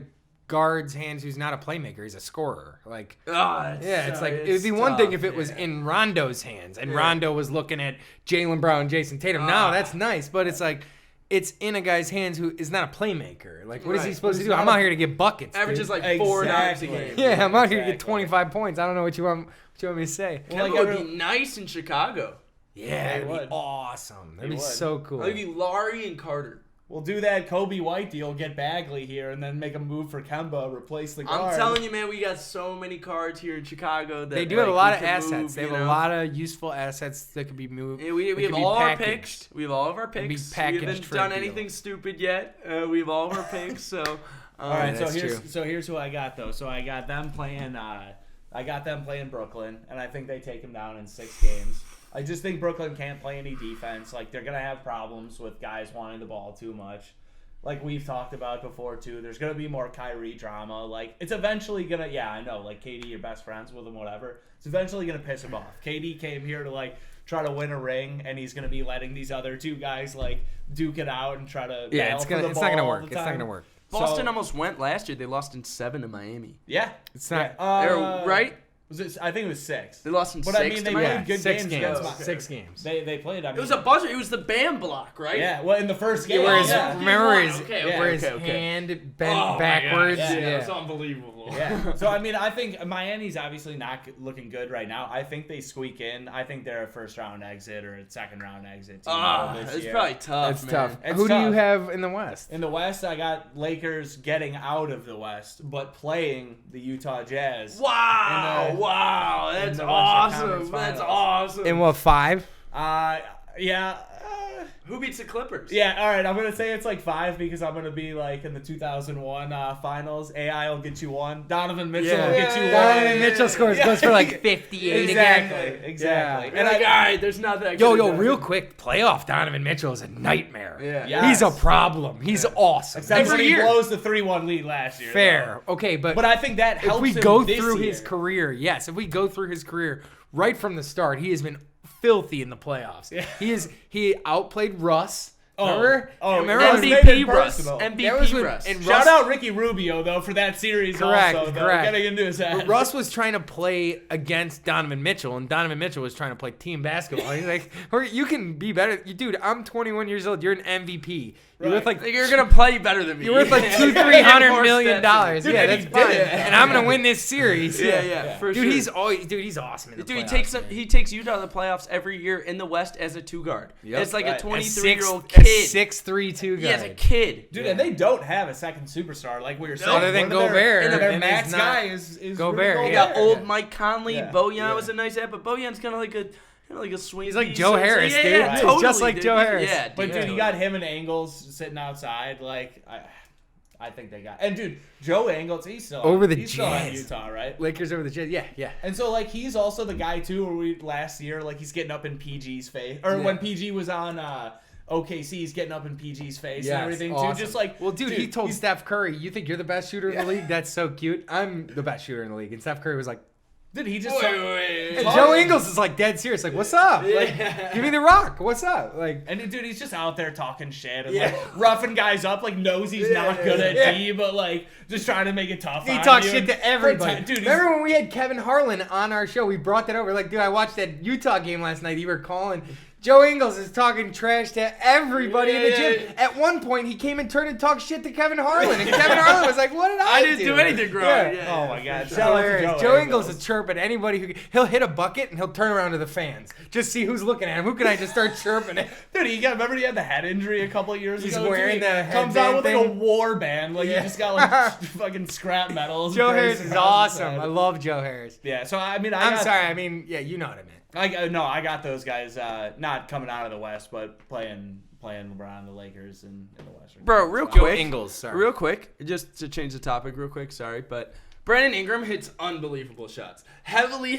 Speaker 4: guard's hands who's not a playmaker, he's a scorer. Like,
Speaker 5: Ah,
Speaker 4: yeah, it's like it would be one thing if it was
Speaker 5: yeah.
Speaker 4: in Rondo's hands and Rondo was looking at Jaylen Brown, Jason Tatum. Now that's nice, but it's like it's in a guy's hands who is not a playmaker. Like, what is he
Speaker 5: Right.
Speaker 4: supposed to do? I'm out here to get buckets.
Speaker 5: Averages
Speaker 4: dude.
Speaker 5: like 4 dimes a
Speaker 6: Exactly.
Speaker 5: game.
Speaker 4: Yeah, I'm out here to get
Speaker 6: Exactly.
Speaker 4: 25 points. I don't know what you want me to say.
Speaker 5: Kemba
Speaker 6: Like,
Speaker 5: would be nice in Chicago.
Speaker 4: Yeah, it'd be
Speaker 6: would.
Speaker 4: awesome. That'd
Speaker 6: He
Speaker 4: be
Speaker 6: would.
Speaker 4: so cool.
Speaker 5: I'll give you Laurie and Carter.
Speaker 6: We'll do that Kobe White deal, get Bagley here, and then make a move for Kemba, replace the guard.
Speaker 5: I'm telling you, man, we got so many cards here in Chicago that
Speaker 4: They do have a lot of
Speaker 5: we can
Speaker 4: assets.
Speaker 5: move,
Speaker 4: They have
Speaker 5: you
Speaker 4: a
Speaker 5: know?
Speaker 4: lot of useful assets that could be moved.
Speaker 5: Yeah, we
Speaker 4: that
Speaker 5: have
Speaker 4: could be
Speaker 5: all our
Speaker 4: packaged.
Speaker 5: picks. We have all of our
Speaker 4: Be
Speaker 5: picks. We
Speaker 4: packaged
Speaker 5: haven't
Speaker 4: for a
Speaker 5: done
Speaker 4: deal.
Speaker 5: anything stupid yet. We have all of our picks. So,
Speaker 6: All right,
Speaker 4: Yeah, that's true.
Speaker 6: so here's who I got though. So I got them playing. I got them playing Brooklyn, and I think they take them down in 6 games. I just think Brooklyn can't play any defense. Like, they're gonna have problems with guys wanting the ball too much. Like we've talked about before too, there's gonna be more Kyrie drama. Like, it's eventually gonna. Yeah, I know. Like, KD, you're best friends with him, whatever. It's eventually gonna piss him off. KD came here to like try to win a ring, and he's gonna be letting these other 2 guys like duke it out and try to.
Speaker 4: Yeah,
Speaker 6: battle
Speaker 4: it's
Speaker 6: for
Speaker 4: gonna.
Speaker 6: the
Speaker 4: It's not gonna
Speaker 6: ball all
Speaker 4: work.
Speaker 6: the
Speaker 4: It's not
Speaker 6: time.
Speaker 4: gonna work.
Speaker 5: Boston
Speaker 6: So-
Speaker 5: almost went last year. They lost in 7 to Miami.
Speaker 6: Yeah,
Speaker 4: It's not.
Speaker 5: Right?
Speaker 6: Was it? I think it was 6.
Speaker 5: They lost in
Speaker 6: But
Speaker 5: 6
Speaker 6: I mean, they
Speaker 5: to
Speaker 6: played
Speaker 5: Miami.
Speaker 6: good
Speaker 4: 6
Speaker 6: games
Speaker 4: games.
Speaker 6: against them.
Speaker 4: 6 games.
Speaker 6: They played. I mean,
Speaker 5: It was a buzzer. It was the bam block, right?
Speaker 6: Yeah, well, in the first game.
Speaker 4: Where his,
Speaker 6: yeah.
Speaker 4: remember his,
Speaker 5: Okay,
Speaker 6: okay,
Speaker 4: where his
Speaker 5: okay.
Speaker 4: hand bent
Speaker 5: Oh my
Speaker 4: backwards?
Speaker 5: gosh,
Speaker 6: Yeah.
Speaker 5: It's unbelievable.
Speaker 6: Yeah. So I mean, I think Miami's obviously not looking good right now. I think they squeak in. I think they're a first round exit or a second round exit.
Speaker 5: It's probably tough.
Speaker 4: That's
Speaker 5: man.
Speaker 4: tough.
Speaker 6: It's
Speaker 4: Who do you
Speaker 6: tough.
Speaker 4: have in the West?
Speaker 6: In the West, I got Lakers getting out of the West, but playing the Utah Jazz.
Speaker 5: Wow!
Speaker 6: In the-
Speaker 5: Wow!
Speaker 6: in
Speaker 5: That's
Speaker 6: the Western
Speaker 5: awesome!
Speaker 6: Conference
Speaker 5: That's
Speaker 6: Finals.
Speaker 5: awesome!
Speaker 4: In what, 5?
Speaker 6: Yeah.
Speaker 5: Who beats the Clippers?
Speaker 6: Yeah, all right. I'm gonna say it's like 5 because I'm gonna be like in the 2001 finals. AI will get you 1. Donovan Mitchell will get you 1.
Speaker 4: Donovan Mitchell scores
Speaker 6: Yeah.
Speaker 4: goes for like 58
Speaker 6: Exactly.
Speaker 4: again.
Speaker 6: Exactly.
Speaker 5: And like, all right, there's nothing. I
Speaker 4: Yo,
Speaker 5: could've done.
Speaker 4: real quick, playoff Donovan Mitchell is a nightmare.
Speaker 5: Yeah.
Speaker 6: Yeah.
Speaker 4: He's a
Speaker 6: Yes.
Speaker 4: problem. He's awesome.
Speaker 6: Except
Speaker 5: Every
Speaker 6: when he
Speaker 5: year.
Speaker 6: blows the 3-1 lead last year.
Speaker 4: Fair. Okay, but
Speaker 6: But I think that helps
Speaker 4: if we
Speaker 6: him
Speaker 4: go
Speaker 6: this
Speaker 4: through
Speaker 6: year.
Speaker 4: his career, yes, if we go through his career right from the start, he has been filthy in the playoffs.
Speaker 6: Yeah.
Speaker 4: He outplayed Russ. Remember?
Speaker 6: Remember
Speaker 4: that was
Speaker 5: MVP
Speaker 6: made it
Speaker 5: Russ.
Speaker 6: personal.
Speaker 4: That was
Speaker 5: MVP
Speaker 4: when-
Speaker 5: Russ.
Speaker 4: and
Speaker 6: Shout
Speaker 4: Russ-
Speaker 6: out Ricky Rubio though for that series
Speaker 4: Correct,
Speaker 6: also. Though,
Speaker 4: correct.
Speaker 6: getting into his head.
Speaker 4: But Russ was trying to play against Donovan Mitchell, and Donovan Mitchell was trying to play team basketball. He's like, you can be better. Dude, I'm 21 years old. You're an MVP. You're worth like
Speaker 5: You're gonna play better than me.
Speaker 4: You're worth like
Speaker 5: $200-300
Speaker 4: $200-300 million.
Speaker 5: dollars.
Speaker 4: Yeah,
Speaker 6: and
Speaker 4: that's
Speaker 6: he
Speaker 4: fine.
Speaker 6: did it.
Speaker 4: And I'm gonna win this series.
Speaker 5: Yeah, for
Speaker 4: Dude,
Speaker 5: sure.
Speaker 4: he's awesome in the
Speaker 5: Dude,
Speaker 4: playoffs,
Speaker 5: he takes Utah to the playoffs every year in the West as a 2 guard.
Speaker 4: Yep.
Speaker 5: It's like
Speaker 6: Right.
Speaker 5: a
Speaker 6: A
Speaker 5: 23-year-old
Speaker 4: a
Speaker 5: kid.
Speaker 4: 6'3" 2 guy.
Speaker 5: Yeah, as a kid.
Speaker 6: Dude, and they don't have a second superstar like we were saying.
Speaker 4: Other than
Speaker 6: One of their-
Speaker 4: Gobert,
Speaker 6: and their
Speaker 4: and
Speaker 6: max
Speaker 4: he's not-
Speaker 6: guy is
Speaker 4: Gobert,
Speaker 6: Rudy
Speaker 5: You
Speaker 4: yeah.
Speaker 5: got old Mike Conley.
Speaker 6: Yeah.
Speaker 5: Bojan
Speaker 6: Yeah.
Speaker 5: was a nice ad, but Bojan's kind of like a swing.
Speaker 4: He's like
Speaker 5: piece,
Speaker 4: Joe
Speaker 5: so it's
Speaker 4: Harris,
Speaker 5: yeah,
Speaker 4: dude.
Speaker 5: Yeah,
Speaker 4: He's
Speaker 5: totally,
Speaker 4: just like
Speaker 5: dude.
Speaker 4: Joe Harris.
Speaker 5: Yeah,
Speaker 6: But dude,
Speaker 5: totally.
Speaker 6: you got him and Angles sitting outside. Like, I think they got. And dude, Joe Angles, he's still
Speaker 4: Over the
Speaker 6: he's still on
Speaker 4: Jazz.
Speaker 6: Utah, right?
Speaker 4: Lakers over the Jazz. Yeah.
Speaker 6: And so like he's also the guy too. Where we last year, like he's getting up in PG's face, or when PG was on OKC, he's getting up in PG's face and everything
Speaker 4: awesome.
Speaker 6: too. Just like,
Speaker 4: well, dude, he told
Speaker 6: he's-
Speaker 4: Steph Curry, "You think you're the best shooter in the league? That's so cute. I'm the best shooter in the league." And Steph Curry was like,
Speaker 6: Dude, he just.
Speaker 4: and Joe Ingles is like dead serious, like, "What's up? Like, give me the rock. What's up?" Like,
Speaker 6: And dude, he's just out there talking shit and like roughing guys up. Like knows he's not good at D, but like just trying to make it tough.
Speaker 4: he
Speaker 6: on
Speaker 4: talks
Speaker 6: you.
Speaker 4: shit to everybody.
Speaker 6: Dude, he's-
Speaker 4: remember when we had Kevin Harlan on our show? We brought that over. Like, dude, I watched that Utah game last night. You were calling. Joe Ingles is talking trash to everybody in the gym. At one point, he came and turned and talked shit to Kevin Harlan, and Kevin Harlan was like, "What did I do?
Speaker 5: didn't do anything wrong. Yeah.
Speaker 6: Oh my god,
Speaker 4: It's
Speaker 6: shout out to
Speaker 4: hilarious. Joe Ingles is chirping anybody who he'll hit a bucket and he'll turn around to the fans. Just see who's looking at him. Who can I just start chirping at?
Speaker 6: Dude, remember he had the head injury a couple of years
Speaker 4: He's
Speaker 6: ago.
Speaker 4: wearing
Speaker 6: Dude,
Speaker 4: the
Speaker 6: he comes out with
Speaker 4: headband
Speaker 6: like a war band, like
Speaker 4: Yeah.
Speaker 6: he just got like fucking scrap metals.
Speaker 4: Joe
Speaker 6: and
Speaker 4: Harris
Speaker 6: crazy
Speaker 4: is
Speaker 6: across his
Speaker 4: awesome.
Speaker 6: head.
Speaker 4: I love Joe Harris.
Speaker 6: Yeah, so I mean,
Speaker 4: I'm sorry. I mean, yeah, you know what I meant.
Speaker 6: I got those guys not coming out of the West, but playing LeBron, the Lakers, in the Western.
Speaker 5: Bro, real
Speaker 4: Joe
Speaker 5: quick.
Speaker 4: Ingles, sorry.
Speaker 5: Real quick, just to change the topic real quick, sorry, but Brandon Ingram hits unbelievable shots. Heavily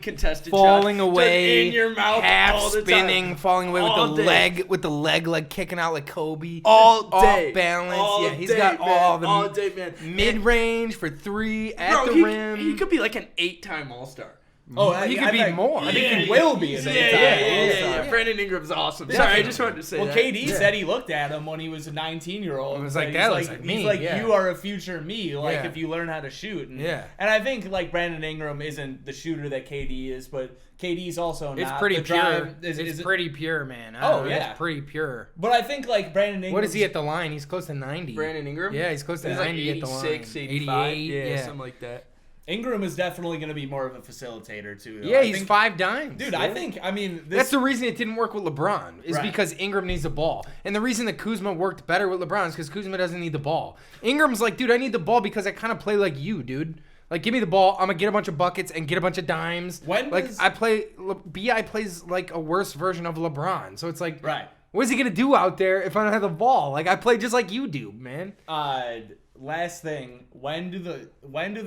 Speaker 5: contested
Speaker 4: Falling
Speaker 5: shots.
Speaker 4: away,
Speaker 5: Just in your mouth
Speaker 4: half
Speaker 5: all the
Speaker 4: spinning,
Speaker 5: time.
Speaker 4: falling away
Speaker 5: All
Speaker 4: with the
Speaker 5: day.
Speaker 4: leg, like kicking out like Kobe.
Speaker 5: All day.
Speaker 4: Off balance.
Speaker 5: All
Speaker 4: Yeah, he's
Speaker 5: day,
Speaker 4: got
Speaker 5: man.
Speaker 4: all the
Speaker 5: All day, man.
Speaker 4: mid range for 3 at
Speaker 5: Bro,
Speaker 4: the
Speaker 5: he,
Speaker 4: rim.
Speaker 5: he could be like an 8-time All-Star.
Speaker 6: Oh,
Speaker 4: he could be
Speaker 6: think,
Speaker 4: more.
Speaker 6: I think he will be.
Speaker 5: Yeah. Brandon Ingram's awesome. Sorry, I just wanted to say
Speaker 6: well,
Speaker 5: that.
Speaker 6: KD said he looked at him when he was a 19-year-old.
Speaker 4: It was like, that looks like me.
Speaker 6: He's like,
Speaker 4: yeah.
Speaker 6: you are a future me, like,
Speaker 4: Yeah.
Speaker 6: if you learn how to shoot. And,
Speaker 4: Yeah.
Speaker 6: And I think, like, Brandon Ingram isn't the shooter that KD is, but KD's also not.
Speaker 4: It's pretty
Speaker 6: the
Speaker 4: pure.
Speaker 6: drive.
Speaker 4: It's pretty pure, man.
Speaker 6: Oh, yeah.
Speaker 4: It's pretty pure.
Speaker 6: But I think, like, Brandon Ingram.
Speaker 4: What is he at the line? He's close to 90.
Speaker 5: Brandon Ingram?
Speaker 4: Yeah, he's close to
Speaker 5: He's
Speaker 4: 90
Speaker 5: like
Speaker 4: at the line.
Speaker 5: 86, 85.
Speaker 4: 88,
Speaker 5: Yeah, something like that.
Speaker 6: Ingram is definitely going to be more of a facilitator, too. Though.
Speaker 4: Yeah,
Speaker 6: I
Speaker 4: he's
Speaker 6: think,
Speaker 4: 5 dimes.
Speaker 6: Dude, I think, I mean.
Speaker 4: That's the reason it didn't work with LeBron, is
Speaker 6: Right.
Speaker 4: because Ingram needs the ball. And the reason that Kuzma worked better with LeBron is because Kuzma doesn't need the ball. Ingram's like, dude, I need the ball because I kind of play like you, dude. Like, give me the ball. I'm going to get a bunch of buckets and get a bunch of dimes. B.I. plays like a worse version of LeBron. So it's like,
Speaker 6: Right.
Speaker 4: what is he going to do out there if I don't have the ball? Like, I play just like you do, man.
Speaker 6: Last thing, when do the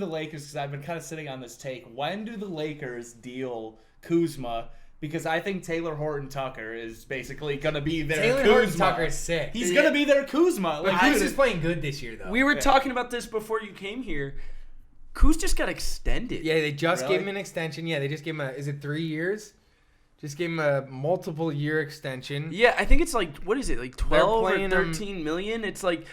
Speaker 6: Lakers? Because I've been kind of sitting on this take. When do the Lakers deal Kuzma? Because I think Taylor Horton Tucker is basically gonna be their
Speaker 4: Taylor
Speaker 6: Kuzma.
Speaker 4: Horton Tucker is sick.
Speaker 6: He's gonna be their Kuzma.
Speaker 4: But
Speaker 6: Like,
Speaker 4: Kuz
Speaker 6: dude,
Speaker 4: is playing good this year, though.
Speaker 5: We were talking about this before you came here. Kuz just got extended.
Speaker 4: Yeah, they just
Speaker 6: Really?
Speaker 4: gave him an extension. Yeah, they just gave him is it 3 years? Just gave him a multiple year extension.
Speaker 5: Yeah, I think it's like, what is it, like 12 or
Speaker 4: playing him-
Speaker 5: 13 million? It's like,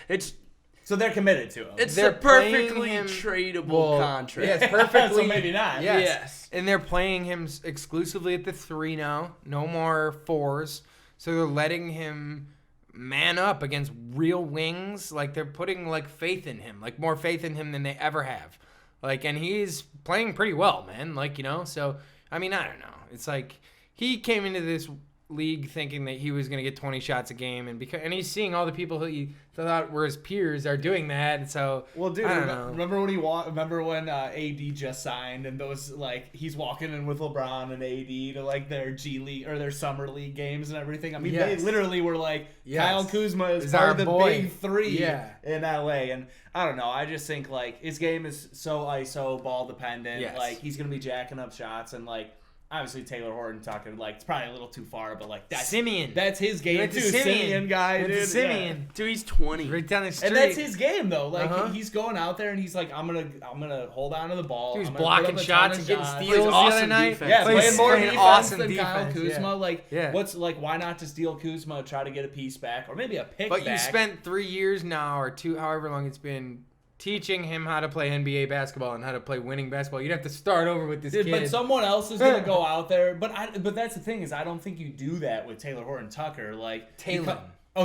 Speaker 6: so they're committed to him.
Speaker 5: it's
Speaker 4: They're
Speaker 5: a perfectly
Speaker 4: playing him-
Speaker 5: tradable contract.
Speaker 4: Yeah, it's perfectly.
Speaker 6: So maybe not.
Speaker 4: Yes. And they're playing him exclusively at the 3 now. No more 4s. So they're letting him man up against real wings. Like, they're putting, like, faith in him. Like, more faith in him than they ever have. Like, and he's playing pretty well, man. Like, you know, so, I mean, I don't know. It's like, he came into this league thinking that he was going to get 20 shots a game, and he's seeing all the people who he thought were his peers are doing that, and so
Speaker 6: Well, dude,
Speaker 4: I don't know.
Speaker 6: remember when AD just signed, and those, like, he's walking in with LeBron and AD to, like, their G League or their summer league games and everything. I mean,
Speaker 4: Yes.
Speaker 6: they literally were like,
Speaker 4: Yes.
Speaker 6: Kyle Kuzma is
Speaker 4: Is
Speaker 6: part
Speaker 4: our
Speaker 6: of the
Speaker 4: boy.
Speaker 6: big 3
Speaker 4: Yeah.
Speaker 6: in LA, and I don't know. I just think, like, his game is so ISO ball dependent.
Speaker 4: Yes.
Speaker 6: Like, he's gonna be jacking up shots, and, like, obviously Taylor Horton Tucker, like, it's probably a little too far, but, like, that's
Speaker 4: Simeon.
Speaker 6: That's his game
Speaker 4: Went to
Speaker 6: too. Simeon guy,
Speaker 4: Went to
Speaker 6: dude.
Speaker 4: Simeon.
Speaker 5: Dude, he's 20.
Speaker 4: Right down the street.
Speaker 6: And that's his game, though. Like,
Speaker 4: Uh-huh.
Speaker 6: he's going out there and he's like, I'm gonna hold on to the ball.
Speaker 4: He was
Speaker 6: I'm gonna
Speaker 4: blocking
Speaker 6: put up a ton
Speaker 4: shots
Speaker 6: of
Speaker 4: and getting
Speaker 6: shots.
Speaker 4: steals the other
Speaker 5: awesome
Speaker 4: night.
Speaker 5: defense.
Speaker 6: Yeah,
Speaker 4: Plays
Speaker 6: playing more
Speaker 4: playing
Speaker 6: defense
Speaker 4: awesome
Speaker 6: than Kyle
Speaker 4: defense,
Speaker 6: Kuzma.
Speaker 4: yeah.
Speaker 6: Like,
Speaker 4: Yeah.
Speaker 6: why not just deal Kuzma, try to get a piece back, or maybe a pick
Speaker 4: But
Speaker 6: back?
Speaker 4: you spent 3 years now, or 2, however long it's been, teaching him how to play NBA basketball and how to play winning basketball. You'd have to start over with this
Speaker 6: Dude,
Speaker 4: kid.
Speaker 6: but someone else is gonna go out there. But that's the thing is, I don't think you do that with Taylor Horton Tucker. Like
Speaker 4: Talon.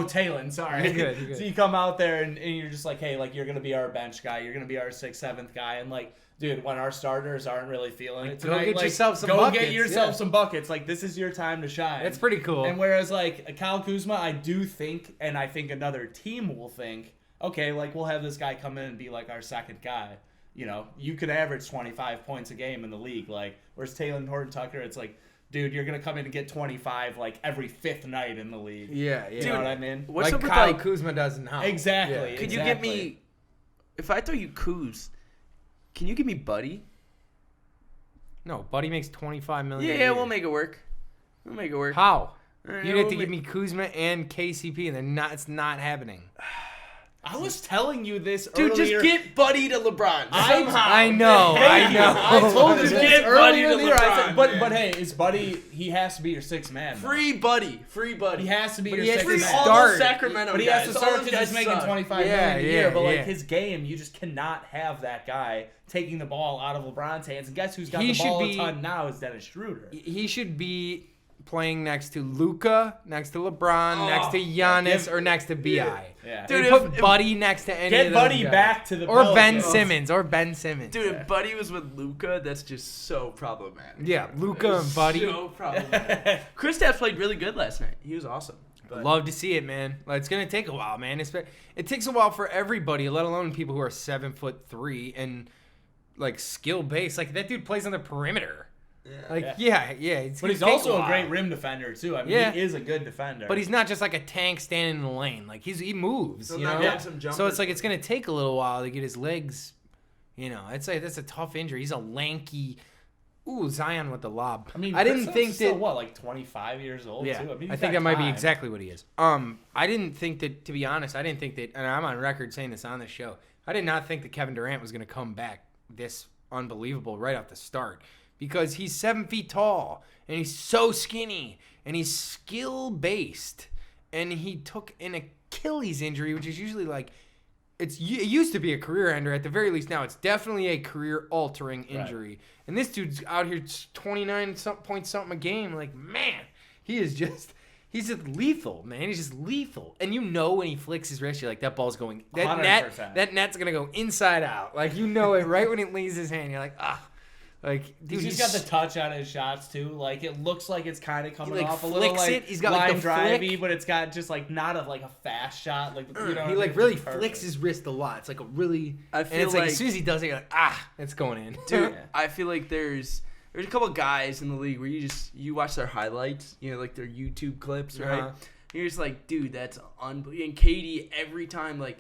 Speaker 6: Talon, sorry.
Speaker 4: You're good.
Speaker 6: So you come out there and you're just like, hey, like, you're gonna be our bench guy. You're gonna be our 6th, 7th guy, and like, dude, when our starters aren't really feeling it
Speaker 4: Go
Speaker 6: tonight,
Speaker 4: get
Speaker 6: like,
Speaker 4: yourself some
Speaker 6: go
Speaker 4: buckets,
Speaker 6: get yourself
Speaker 4: yeah.
Speaker 6: some buckets. Like, this is your time to shine.
Speaker 4: That's pretty cool.
Speaker 6: And whereas, like, Kyle Kuzma, I do think, and I think another team will think, okay, like, we'll have this guy come in and be like our 2nd guy. You know, you could average 25 points a game in the league. Like, whereas Taylor Horton Tucker, it's like, dude, you're gonna come in and get 25 like every 5th night in the league.
Speaker 4: Yeah.
Speaker 6: You know what I mean?
Speaker 5: What's
Speaker 4: like
Speaker 5: up with,
Speaker 4: Kyle
Speaker 5: like,
Speaker 4: Kuzma does now.
Speaker 6: Exactly.
Speaker 4: Yeah.
Speaker 5: could you get me, if I throw you Kuz, can you give me Buddy?
Speaker 4: No, Buddy makes $25 million. a
Speaker 5: Yeah,
Speaker 4: year.
Speaker 5: we'll make it work. We'll make it work.
Speaker 4: How?
Speaker 5: Yeah,
Speaker 4: You'd have to
Speaker 5: we'll
Speaker 4: give me Kuzma and KCP, and it's not happening.
Speaker 6: I was telling you this
Speaker 5: Dude,
Speaker 6: earlier.
Speaker 5: just get Buddy to LeBron.
Speaker 4: I know.
Speaker 6: I told you
Speaker 5: Just
Speaker 6: this
Speaker 5: get
Speaker 6: earlier
Speaker 5: Buddy
Speaker 6: in
Speaker 5: to
Speaker 6: the year. I
Speaker 5: LeBron,
Speaker 6: said, but
Speaker 5: man.
Speaker 6: hey, is Buddy? He has to be your 6th man. though.
Speaker 5: Free Buddy.
Speaker 6: He has to be
Speaker 4: But
Speaker 6: your
Speaker 4: he has
Speaker 6: 6th
Speaker 4: to
Speaker 6: man.
Speaker 5: all
Speaker 4: start.
Speaker 5: those Sacramento
Speaker 6: But he
Speaker 5: guys.
Speaker 6: has to
Speaker 5: All
Speaker 6: start
Speaker 5: those
Speaker 6: because he's
Speaker 5: guys
Speaker 6: making
Speaker 5: suck.
Speaker 6: 25
Speaker 4: Yeah,
Speaker 6: million a year. But like
Speaker 4: yeah.
Speaker 6: his game, you just cannot have that guy taking the ball out of LeBron's hands. And guess who's got
Speaker 4: He
Speaker 6: the ball
Speaker 4: should
Speaker 6: a
Speaker 4: be-
Speaker 6: ton now is Dennis Schroeder.
Speaker 4: He should be playing next to Luka, next to LeBron, next to Giannis, or next to Bi.
Speaker 6: Yeah.
Speaker 4: Dude,
Speaker 5: Dude,
Speaker 4: put
Speaker 5: if-
Speaker 4: Buddy next to any
Speaker 6: Get
Speaker 4: of those
Speaker 6: Buddy
Speaker 4: guys.
Speaker 6: back to the
Speaker 4: or Ben
Speaker 6: Pelicans.
Speaker 4: Simmons.
Speaker 5: Dude, if Buddy was with Luca, that's just so problematic.
Speaker 4: Yeah, Luka and Buddy.
Speaker 5: So problematic. Kristaps played really good last night. He was awesome. But
Speaker 4: Love to see it, man. Like, it's gonna take a while, man. It takes a while for everybody, let alone people who are 7'3" and like skill based. Like that dude plays on the perimeter. Yeah. It's
Speaker 6: But
Speaker 4: gonna
Speaker 6: he's
Speaker 4: take
Speaker 6: also a
Speaker 4: while.
Speaker 6: great rim defender too. I mean,
Speaker 4: Yeah.
Speaker 6: he is a good defender.
Speaker 4: But he's not just like a tank standing in the lane. Like he moves, you
Speaker 5: not
Speaker 4: know.
Speaker 5: getting some
Speaker 4: So
Speaker 5: jumpers.
Speaker 4: it's like it's gonna take a little while to get his legs. You know, I'd say that's a tough injury. He's a lanky. Ooh, Zion with the lob.
Speaker 6: I mean,
Speaker 4: I didn't
Speaker 6: Kristaps
Speaker 4: think
Speaker 6: is still,
Speaker 4: that.
Speaker 6: what, like 25 years old
Speaker 4: Yeah,
Speaker 6: too. I mean,
Speaker 4: I
Speaker 6: he's
Speaker 4: think
Speaker 6: got
Speaker 4: that might be
Speaker 6: time.
Speaker 4: exactly what he is. I didn't think that. To be honest, I didn't think that. And I'm on record saying this on the show. I did not think that Kevin Durant was gonna come back this unbelievable right off the start. because he's 7 feet tall and he's so skinny and he's skill based, and he took an Achilles injury, which is usually like it used to be a career ender. At the very least, now it's definitely a career altering injury. Right. And this dude's out here 29 point something a game. Like, man, he's just lethal, man. He's just lethal. And you know when he flicks his wrist, you're like, that ball's going, that net's going to go inside out. Like, you know it right when he leaves his hand. You're like, ah. Like, dude,
Speaker 6: he's got the touch on his shots too. Like, it looks like it's kind of coming off a
Speaker 4: flicks
Speaker 6: little like
Speaker 4: it. He's got
Speaker 6: line
Speaker 4: like the
Speaker 6: drivey,
Speaker 4: flick.
Speaker 6: But it's got just like not a fast shot. Like, you know,
Speaker 4: he like really flicks his wrist a lot. It's like a really.
Speaker 5: I feel
Speaker 4: and it's like as soon as he does it, you're like, it's going in.
Speaker 5: Dude, I feel like there's a couple guys in the league where you watch their highlights, you know, like their YouTube clips, right? You're just like, dude, that's unbelievable. And Katie, every time, like,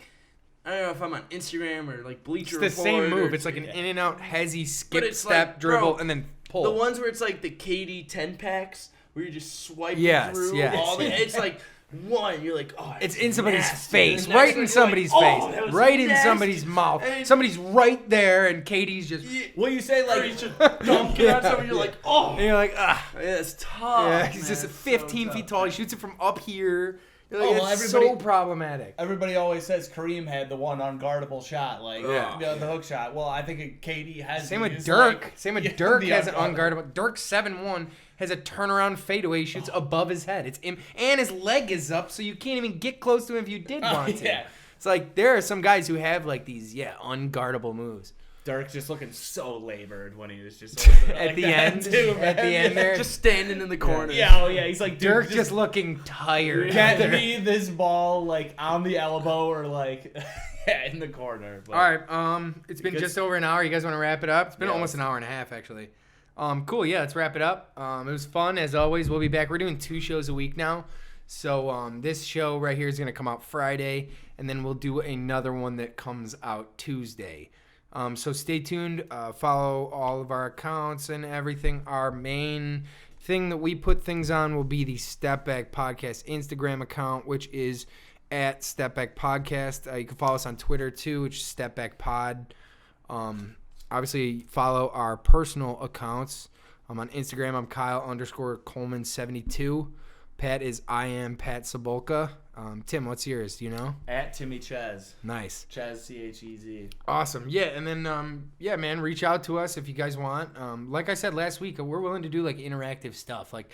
Speaker 5: I don't know if I'm on Instagram or like Bleacher Report.
Speaker 4: It's the same move. It's like an in and out, hezzy, skip, step, like, dribble, and then pull.
Speaker 5: The ones where it's like the KD 10 packs where you're just swiping through all the. It's like one. You're like, oh,
Speaker 4: it's in somebody's
Speaker 5: nasty.
Speaker 4: face, right in somebody's face, right in somebody's mouth. Somebody's right there, and KD's just.
Speaker 6: What you say, like,
Speaker 5: he's just dunking on somebody. You're like, oh,
Speaker 4: and you're like,
Speaker 5: yeah, it's tough.
Speaker 4: Yeah, he's just 15 feet tall. He shoots it from up here. It's
Speaker 6: everybody,
Speaker 4: so problematic.
Speaker 6: Everybody always says Kareem had the one unguardable shot, like the hook shot. Well, I think KD has.
Speaker 4: Same with Dirk. Dirk has an unguardable. Dirk 7'1" has a turnaround fadeaway. He shoots above his head. It's and his leg is up, so you can't even get close to him if you did want to.
Speaker 6: Yeah.
Speaker 4: It's like there are some guys who have like these unguardable moves.
Speaker 6: Dirk's just looking so labored when he was just
Speaker 4: at the end too, at the end there,
Speaker 5: just standing in the corner.
Speaker 6: Yeah, he's like, dude,
Speaker 4: Dirk just looking tired.
Speaker 6: Get me this ball like on the elbow or like in the corner. But.
Speaker 4: All right, it's been just over an hour. You guys want to wrap it up? It's been almost an hour and a half actually. Cool. Yeah, let's wrap it up. It was fun as always. We'll be back. We're doing 2 shows a week now. So this show right here is going to come out Friday, and then we'll do another one that comes out Tuesday. So stay tuned. Follow all of our accounts and everything. Our main thing that we put things on will be the Stepback Podcast Instagram account, which is at Stepback Podcast. You can follow us on Twitter too, which is Stepback Pod. Obviously, follow our personal accounts. On Instagram, I'm Kyle_Coleman72. Pat is I am Pat Sabolka. Tim, what's yours? Do you know?
Speaker 6: At Timmy Ches.
Speaker 4: Nice.
Speaker 6: Ches, CHEZ.
Speaker 4: Awesome. Yeah, and then man, reach out to us if you guys want. Like I said last week, we're willing to do like interactive stuff. Like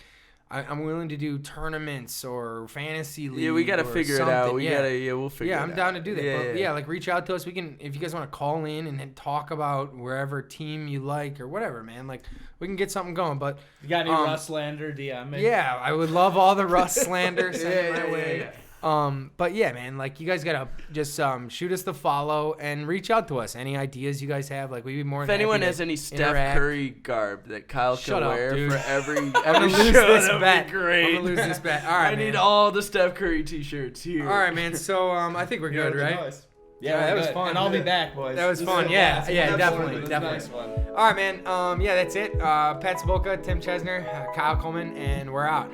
Speaker 4: I'm willing to do tournaments or fantasy league.
Speaker 5: Yeah, we gotta figure it out. We'll figure it out.
Speaker 4: Yeah, I'm down to do that. But like reach out to us. We can, if you guys want to call in and then talk about wherever team you like or whatever, man. Like we can get something going. But
Speaker 6: you got any Russ slander? DM me.
Speaker 4: Yeah, I would love all the Russ slander. Send it my way. Yeah. But yeah, man, like you guys gotta just shoot us the follow and reach out to us. Any ideas you guys have, like we'd be more.
Speaker 5: If anyone has any Steph Curry garb that Kyle can wear for every
Speaker 4: I'm gonna lose this bet.
Speaker 5: Great.
Speaker 4: I'm gonna lose this bet. All right,
Speaker 5: I need all the Steph Curry t-shirts here.
Speaker 4: All right, man. So I think we're good, right?
Speaker 6: Nice. Yeah, that was fun. And I'll be back, boys.
Speaker 4: That was fun. Yeah, definitely.
Speaker 6: Nice one.
Speaker 4: All right, man. That's it. Pat Sabolka, Tim Chesner, Kyle Coleman, and we're out.